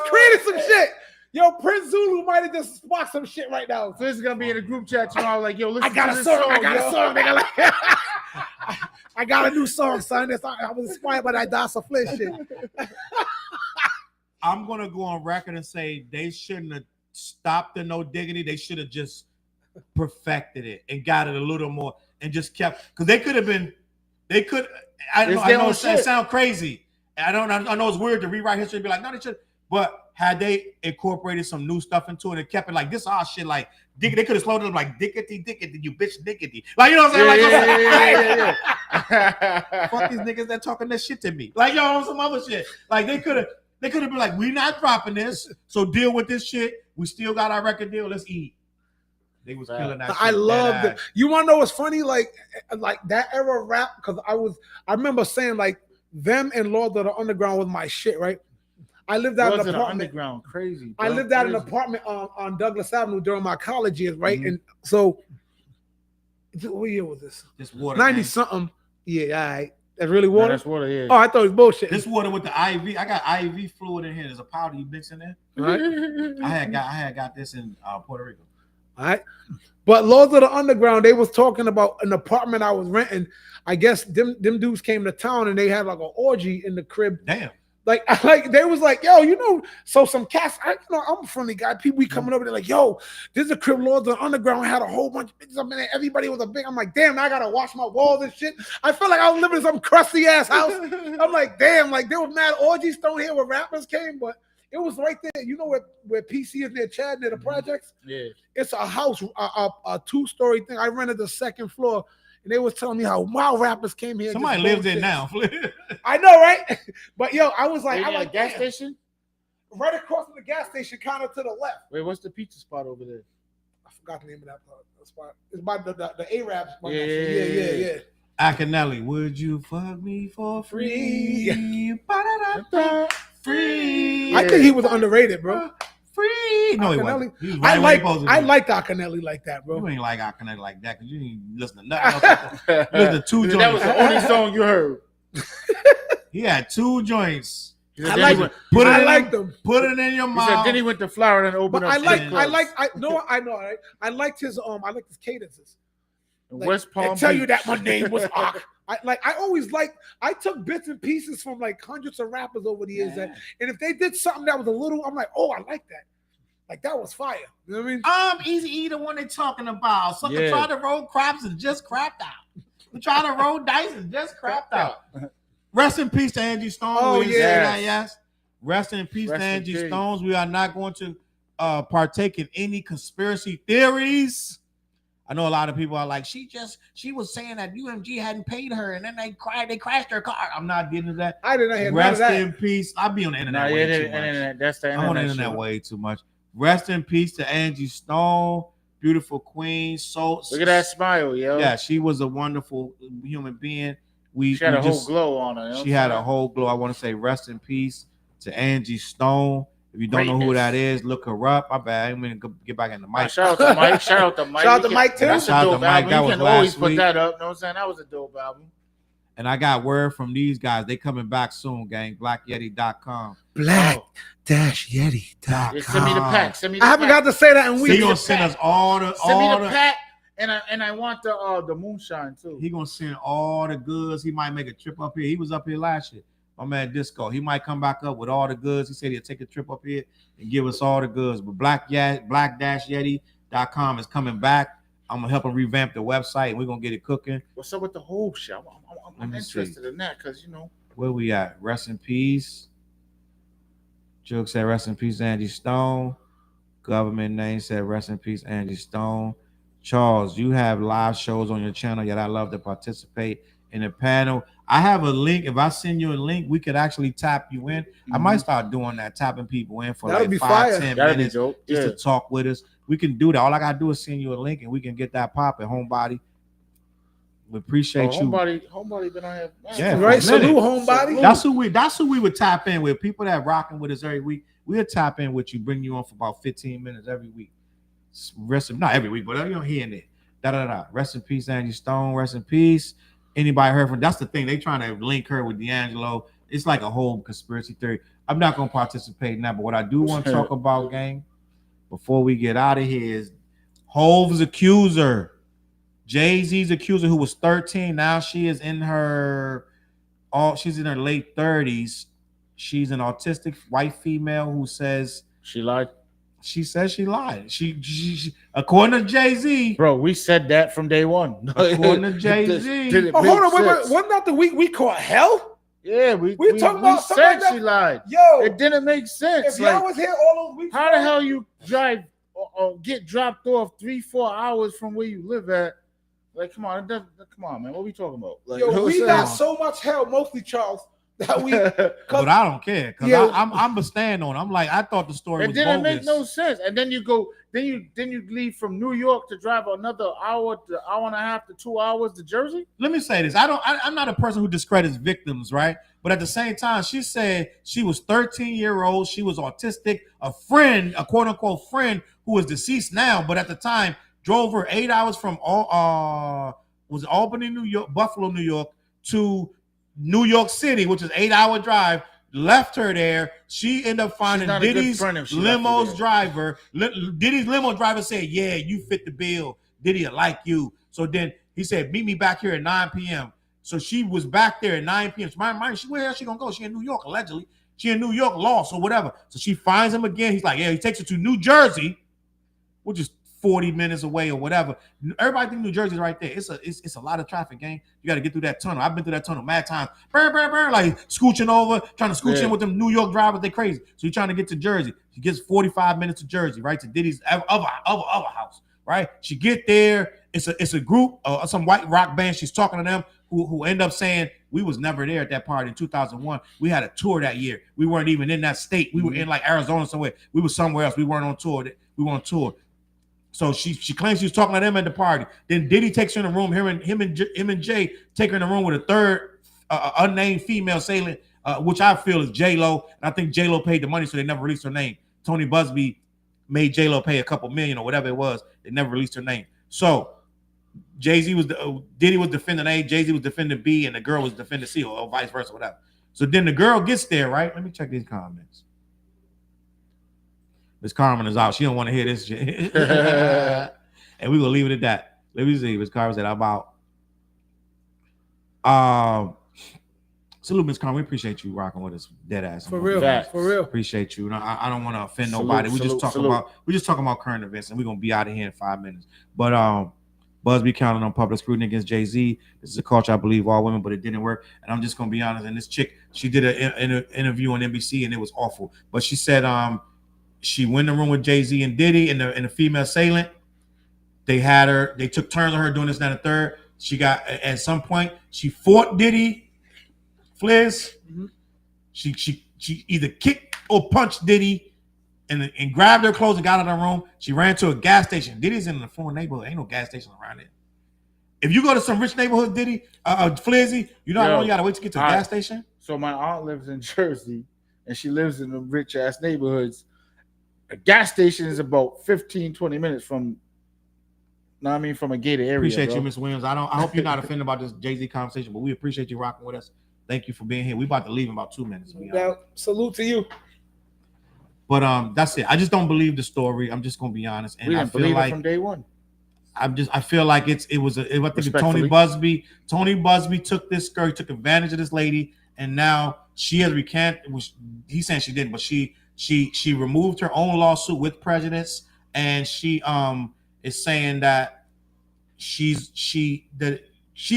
created some shit. Yo, Prince Zulu might have just sparked some shit right now. Flizz is gonna be in a group chat tomorrow. Like, yo, listen I got to a this song. song. I got a song. Nigga, like, I got a new song, son. I was inspired by that Das a Flizz shit. I'm gonna go on record and say they shouldn't have stopped the No Diggity. They should have just perfected it and got it a little more and just kept, because they could have been. They could. I know it sounds crazy. I know it's weird to rewrite history and be like, no, they should. But had they incorporated some new stuff into it and kept it like this, all shit like they could have slowed it up like dickety, you bitch dickety. Like, you know what I'm saying? Fuck these niggas that talking that shit to me. Like, yo, on some other shit. Like they could have been like, we not dropping this, so deal with this shit. We still got our record deal. Let's eat. They was killing that. I love it. You want to know what's funny? Like that era of rap, because I remember saying like them and Lord of the Underground was my shit, right? I lived out in an apartment. Underground, crazy. Bro. I lived out in an apartment on Douglas Avenue during my college years, right? And so, what year was this? This water, 90 something. Yeah, all right. That's really water. No, that's water. Yeah. Oh, I thought it was bullshit. This water with the IV. I got IV fluid in here. There's a powder you mix in there. Right. I had got this in Puerto Rico. All right. But Lords of the Underground, they was talking about an apartment I was renting. I guess them dudes came to town and they had like an orgy in the crib. Damn. Like they was like, yo, so some cats, I'm a friendly guy. People coming over, they're like, yo, this is a crib. Lords of the Underground had a whole bunch of bitches up in there. Everybody was a big. I'm like, damn, now I gotta wash my walls and shit. I felt like I was living in some crusty ass house. I'm like, damn, like there was mad orgies thrown here where rappers came, but it was right there. You know where PC is near Chad, near the projects? Yeah. It's a house, a 2-story thing. I rented the second floor, and they was telling me how wild rappers came here. Somebody lives there now. I know, right? But yo, I was like, I like gas station? Right across from the gas station, kind of to the left. Wait, what's the pizza spot over there? I forgot the name of that spot. It's by the Arab spot. Yeah. Akinelli, would you fuck me for free? Ba-da-da-da. Free. I think he was underrated, bro. Free. No, he wasn't. He was right I liked Akinelli like that, bro. You ain't like Akinelli like that because you ain't listen to nothing else. Listen to 2 joints. That was the only song you heard. He had 2 joints. I liked them. Put it in your mouth. Then he went to Florida and opened up. I know. Right? I liked his cadences. Like, West Palm. I tell you that my name was Ak. I took bits and pieces from like hundreds of rappers over the years, and if they did something that was a little, I'm like, oh, I like that. Like that was fire. You know what I mean? Easy E, the one they talking about. Sucker tried to roll craps and just crapped out. We tried to roll dice and just crapped out. Rest in peace to Angie Stones. Oh yes. Rest in peace to Angie Stones. We are not going to partake in any conspiracy theories. I know a lot of people are like, she was saying that UMG hadn't paid her, and then they crashed her car. I'm not getting into that. I didn't hear Rest none of that. in peace. I'll be on the internet way too much. That's the internet. I'm on the internet way too much. Rest in peace to Angie Stone, beautiful queen. So look at that smile, yo. Yeah, she was a wonderful human being. She had a whole glow on her. She had a whole glow. I want to say rest in peace to Angie Stone. If you don't know who that is, look her up. My bad. I'm gonna get back in the mic. Shout out to Mike. Shout out to Mike. Shout out to Mike too. That's a dope album. You can always put that up. You know what I'm saying? That was a dope album. And I got word from these guys. They coming back soon, gang. BlackYeti.com. Black-Yeti.com. Yeah, send me the pack. Send me the I haven't got to say that in weeks. He gonna send us all the. Send me the pack. And I want the moonshine too. He gonna send all the goods. He might make a trip up here. He was up here last year. My man Disco. He might come back up with all the goods. He said he'll take a trip up here and give us all the goods. But Black-Yeti.com is coming back. I'm gonna help him revamp the website and we're gonna get it cooking. What's up with the whole shit? I'm interested in that because where we at? Rest in peace. Joke said rest in peace, Angie Stone. Government name said rest in peace, Angie Stone. Charles, you have live shows on your channel, yet I love to participate in the panel. I have a link. If I send you a link, we could actually tap you in. I might start doing that, tapping people in for like 5-10 minutes just to talk with us. We can do that. All I gotta do is send you a link and we can get that popping. Homebody. We appreciate you. Homebody been on here. Yeah, right. Salute, Homebody. That's who we would tap in with. People that rocking with us every week. We'll tap in with you, bring you on for about 15 minutes every week. Not every week, but here and there. Rest in peace, Angie Stone. Rest in peace. Anybody heard from? That's the thing. They trying to link her with D'Angelo. It's like a whole conspiracy theory. I'm not gonna participate in that, but what I do want to talk about, gang, before we get out of here is Hov's accuser, Jay-Z's accuser, who was 13. Now she is in her she's in her late 30s. She's an autistic white female who says she lied. She says she lied. She according to Jay-Z. Bro, we said that from day one. According to Jay-Z. Hold on, wait. Wasn't that the week we caught hell? Yeah, we talking about said she lied. Yo, it didn't make sense. If y'all was here all those weeks, how the hell you drive or get dropped off 3-4 hours from where you live at? Like, come on, man. What are we talking about? Like, yo, we got so much hell, mostly Charles. That we, but I don't care because I'm a stand on. I'm like, I thought the story was didn't bogus. Make no sense. And then you go, then you leave from New York to drive another hour and a half to 2 hours to Jersey. Let me say this: I'm not a person who discredits victims, right? But at the same time, she said she was 13-year-old. She was autistic. A friend, a quote unquote friend, who is deceased now, but at the time drove her 8 hours from was Albany, New York, Buffalo, New York to New York City, which is 8-hour drive, left her there. She ended up finding Diddy's limo's driver. Diddy's limo driver said, yeah, you fit the bill. Diddy like you. So then he said, meet me back here at 9 p.m. So she was back there at 9 p.m. So where is she going to go? She in New York, allegedly. She in New York, lost or whatever. So she finds him again. He's like, yeah, he takes her to New Jersey, which is 40 minutes away or whatever. Everybody think New Jersey's right there. It's a lot of traffic, gang. You got to get through that tunnel. I've been through that tunnel mad times. Burr, like scooching over, trying to scooch in with them New York drivers. They crazy. So you're trying to get to Jersey. She gets 45 minutes to Jersey, right? To Diddy's other house, right? She get there. It's a group, some white rock band. She's talking to them who end up saying, we was never there at that party in 2001. We had a tour that year. We weren't even in that state. We were in like Arizona somewhere. We were somewhere else. We weren't on tour. We were on tour. So she claims she was talking to them at the party. Then Diddy takes her in the room. Him and Jay take her in the room with a third unnamed female assailant, which I feel is J-Lo. And I think J-Lo paid the money, so they never released her name. Tony Busby made J-Lo pay a couple million or whatever it was. They never released her name. So Diddy was defending A, Jay-Z was defending B, and the girl was defending C, or vice versa, whatever. So then the girl gets there, right? Let me check these comments. Miss Carmen is out. She don't want to hear this shit. And we're gonna leave it at that. Let me see. Miss Carmen said about salute, Miss Carmen. We appreciate you rocking with us, dead ass. For real. Appreciate you. I don't want to offend nobody. We just talking about current events, and we're gonna be out of here in 5 minutes. But Busby counting on public scrutiny against Jay-Z. This is a culture I believe all women, but it didn't work. And I'm just gonna be honest. And this chick, she did an interview on NBC, and it was awful. But she said she went in the room with Jay-Z and Diddy and the female assailant. They took turns on her doing this, that, and the third. She got, at some point, she fought Diddy, Fliz. Mm-hmm. She either kicked or punched Diddy and grabbed her clothes and got out of the room. She ran to a gas station. Diddy's in the foreign neighborhood. Ain't no gas station around there. If you go to some rich neighborhood, Diddy, Flizzy, you know how long you gotta wait to get to the gas station? So my aunt lives in Jersey, and she lives in the rich ass neighborhoods. A gas station is about 15, 20 minutes from. No, I mean from a gated area. Appreciate you, Miss Williams. I hope you're not offended about this Jay-Z conversation, but we appreciate you rocking with us. Thank you for being here. We about to leave in about 2 minutes. Now, salute to you. But that's it. I just don't believe the story. I'm just gonna be honest, and We I didn't feel believe like it from day one. I feel like I think Tony Busby took this girl, took advantage of this lady, and now she has recanted. He's saying she didn't, but she removed her own lawsuit with prejudice, and she is saying that she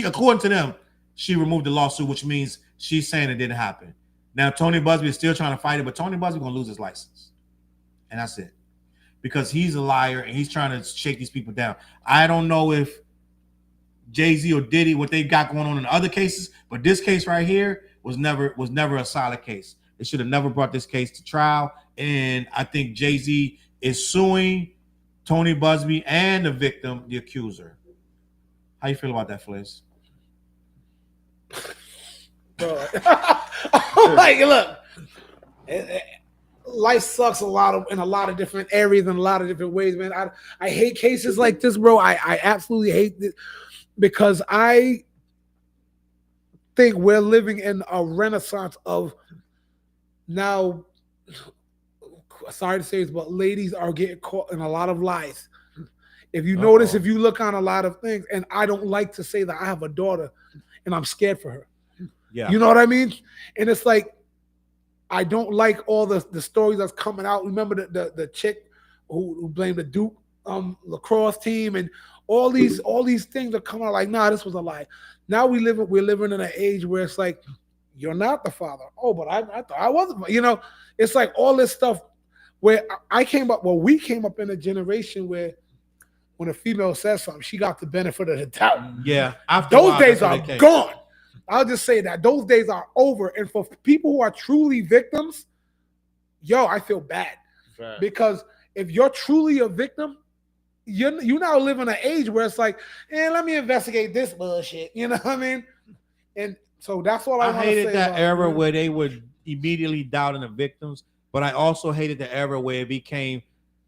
according to them, she removed the lawsuit, which means she's saying it didn't happen. Now Tony Busby is still trying to fight it, but Tony Busby gonna lose his license, and that's it. Because he's a liar and he's trying to shake these people down. I don't know if Jay-Z or Diddy, what they got going on in other cases, but this case right here was never a solid case. They should have never brought this case to trial. And I think Jay-Z is suing Tony Busby and the victim, the accuser. How you feel about that, Fliz? Like, look. Life sucks in a lot of different areas and a lot of different ways, man. I hate cases like this, bro. I absolutely hate this because I think we're living in a renaissance of now. Sorry to say this, but ladies are getting caught in a lot of lies. If you notice, if you look on a lot of things, and I don't like to say that I have a daughter and I'm scared for her. Yeah, you know what I mean? And it's like, I don't like all the stories that's coming out. Remember the chick who blamed the Duke lacrosse team, and all these things are coming out like, nah, this was a lie. Now we're living in an age where it's like, you're not the father. Oh, but I thought I wasn't. You know, it's like all this stuff where we came up in a generation where when a female says something, she got the benefit of the doubt. Yeah, those days are gone. I'll just say that those days are over. And for people who are truly victims, I feel bad. Right. Because if you're truly a victim, you now live in an age where it's like, let me investigate this bullshit. You know what I mean? And so that's all I want to say. I hated that era where they would immediately doubt the victims, but I also hated the era where it became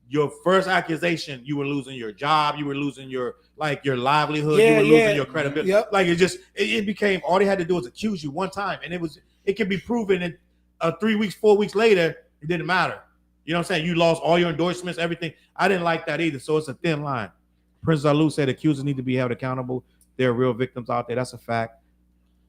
your first accusation, you were losing your job, you were losing your livelihood, you were losing your credibility. Yep. Like it became all they had to do was accuse you one time, and it can be proven in 3 weeks, 4 weeks later, it didn't matter. You know what I'm saying? You lost all your endorsements, everything. I didn't like that either. So it's a thin line. Prince Zalou said accusers need to be held accountable. There are real victims out there. That's a fact.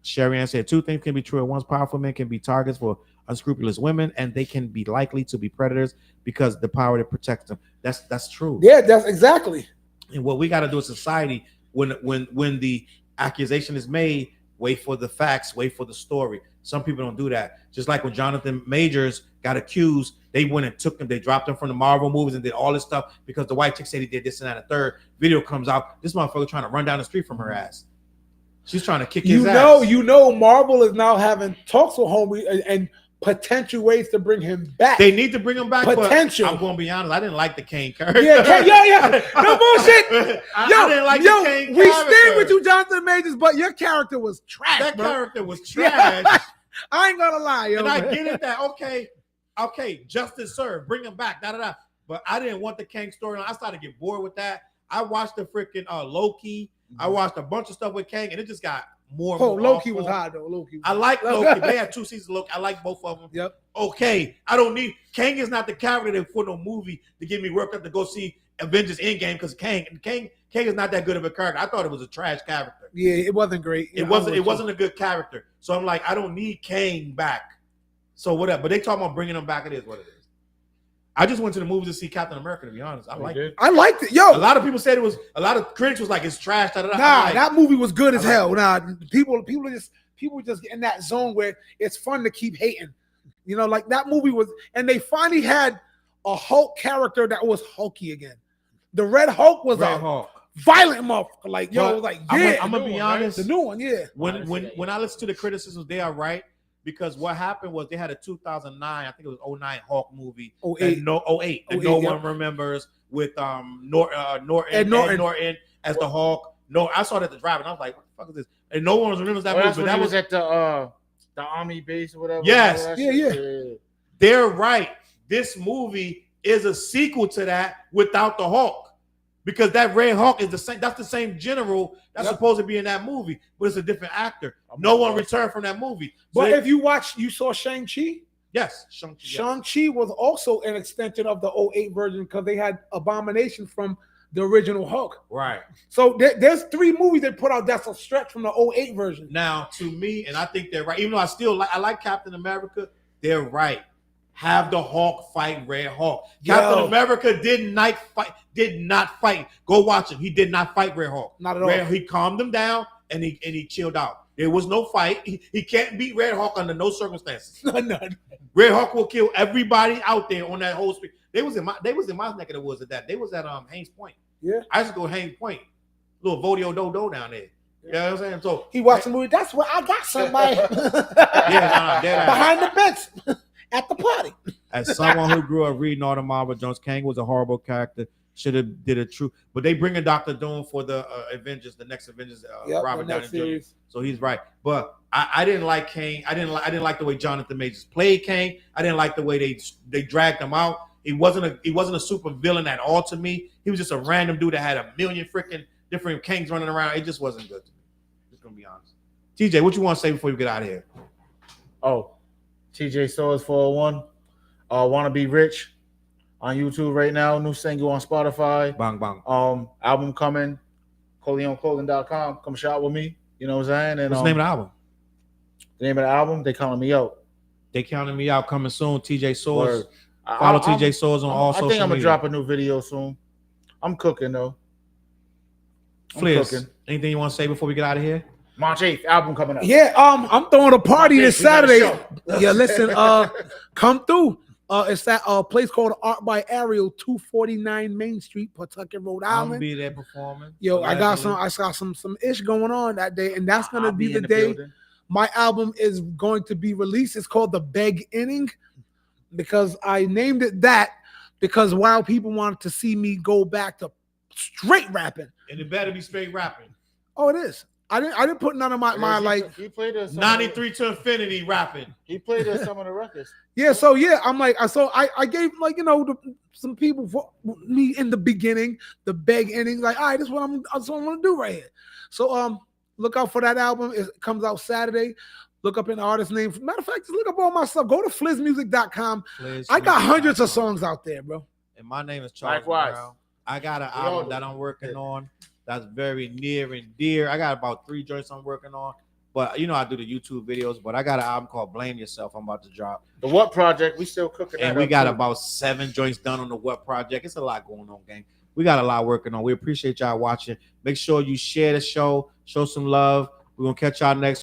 Sherry Ann said 2 things can be true at once. Powerful men can be targets for unscrupulous women, and they can be likely to be predators because the power that protects them. That's true. Yeah, that's exactly. And what we got to do as society, when the accusation is made, wait for the facts, wait for the story. Some people don't do that. Just like when Jonathan Majors got accused, they went and took him, they dropped him from the Marvel movies and did all this stuff because the white chick said he did this and that. A third video comes out, this motherfucker trying to run down the street from her ass. She's trying to kick his ass. You know, Marvel is now having talks with Homie and potential ways to bring him back. They need to bring him back. Potential. But I'm going to be honest. I didn't like the Kane character. Yeah. No bullshit. I didn't like the Kane character. We stand with you, Jonathan Majors, but your character was trash. That bro. character was trash. I ain't gonna lie, yo. And I get it that okay, justice served, bring him back, But I didn't want the Kang storyline. I started to get bored with that. I watched the freaking Loki. I watched a bunch of stuff with Kang, and it just got more. Loki was hot though. Loki. I like Loki. They had 2 seasons of Loki. I like both of them. Yep. Okay, I don't need Kang is not the character for no movie to get me worked up to go see Avengers Endgame because Kang is not that good of a character. I thought it was a trash character. Yeah, it wasn't great. It wasn't a good character. So I'm like, I don't need Kang back. So whatever. But they talking about bringing him back. It is what it is. I just went to the movie to see Captain America. To be honest, I liked it. I liked it. Yo, a lot of people said it was. A lot of critics was like, it's trash. Nah, that movie was good as hell. Nah, people just get in that zone where it's fun to keep hating. You know, like that movie was, and they finally had a Hulk character that was Hulky again. The Red Hulk was Hulk. Violent motherfucker. Like, yo, it was like, yeah. I'm gonna be honest. The new one, yeah. When I listen to the criticisms, they are right. Because what happened was they had a 2009, I think it was 09 Hulk movie. 08. No one remembers with Ed Norton as the Hulk. No, I saw it at the drive, and I was like, "What the fuck is this?" And no one remembers that Oh, movie. that's But when that he was was at the army base or whatever. Yes. All that Yeah, shit. they're right. This movie is a sequel to that without the Hulk. Because that Red Hawk is the same. That's the same general that's supposed to be in that movie, but it's a different actor. No one returned from that movie. So But if you saw Shang-Chi? yes, Shang-Chi. Shang-Chi was also an extension of the 08 version because they had Abomination from the original Hulk. Right. So there's 3 movies they put out that's a stretch from the 08 version. Now, to me, and I think they're right, even though I like Captain America, they're right. Have the Hulk fight Red Hawk. Captain America did not fight. Go watch him. He did not fight Red Hawk. Not at all. He calmed him down and he chilled out. There was no fight. He can't beat Red Hawk under no circumstances. None. Red Hawk will kill everybody out there on that whole street. They was in my neck of the woods at that. They was at Haynes Point. Yeah. I used to go Haynes Point. Little Vodio Dodo down there. You know what I'm saying? So he watched the movie. That's where I got somebody behind the bench at the party. As someone who grew up reading all the Marvel Jones, Kang was a horrible character. Should have did a true, but they bring in Dr. Doom for the Avengers, the next Avengers, Robert Downey Jr. So he's right. But I didn't like Kang. I didn't like the way Jonathan Majors played Kang. I didn't like the way they dragged him out. He wasn't a super villain at all to me. He was just a random dude that had a million freaking different Kangs running around. It just wasn't good to me. Just gonna be honest. TJ, what you want to say before you get out of here? Oh, TJ SUES 401. Wanna Be Rich on YouTube right now. New single on Spotify. Bang bang. Album coming. ColeonClothing.com. Come shop with me. You know what I'm saying? And What's the name of the album? The name of the album, They Calling Me Out. They counting me out. Coming soon. TJ SUES. Word. Follow TJ SUES on all social media. I think I'm gonna drop a new video soon. I'm cooking though. Fliz, anything you want to say before we get out of here? March 8th, album coming up. Yeah, I'm throwing a party this Saturday. Show. Yeah, listen, come through. It's at a place called Art by Ariel, 249 Main Street, Pawtucket, Rhode I'm Island. gonna be there performing. Yo, I got some ish going on that day, and that's gonna be the day building. my album is going to be released. It's called The Beg Inning because I named it that because while people wanted to see me go back to straight rapping, And it better be straight rapping. oh, it is. I didn't put none of my like. He played us 93 to infinity rapping. He played us some of the records. Yeah, so yeah, I'm like, so I gave like some people for me in the beginning, the beg inning, like, all right, this is what I'm gonna do right here. So look out for that album. It comes out Saturday. Look up an artist name. Matter of fact, just look up all my stuff. Go to FlizzMusic.com. I got hundreds of songs out there, bro. And my name is Charles Likewise. Brown. I got an album that I'm working on that's very near and dear. I got about 3 joints I'm working on. But you know, I do the YouTube videos, but I got an album called Blame Yourself I'm about to drop. The What Project, we still cooking. And we got about 7 joints done on the What Project. It's a lot going on, gang. We got a lot working on. We appreciate y'all watching. Make sure you share the show, show some love. We're gonna catch y'all next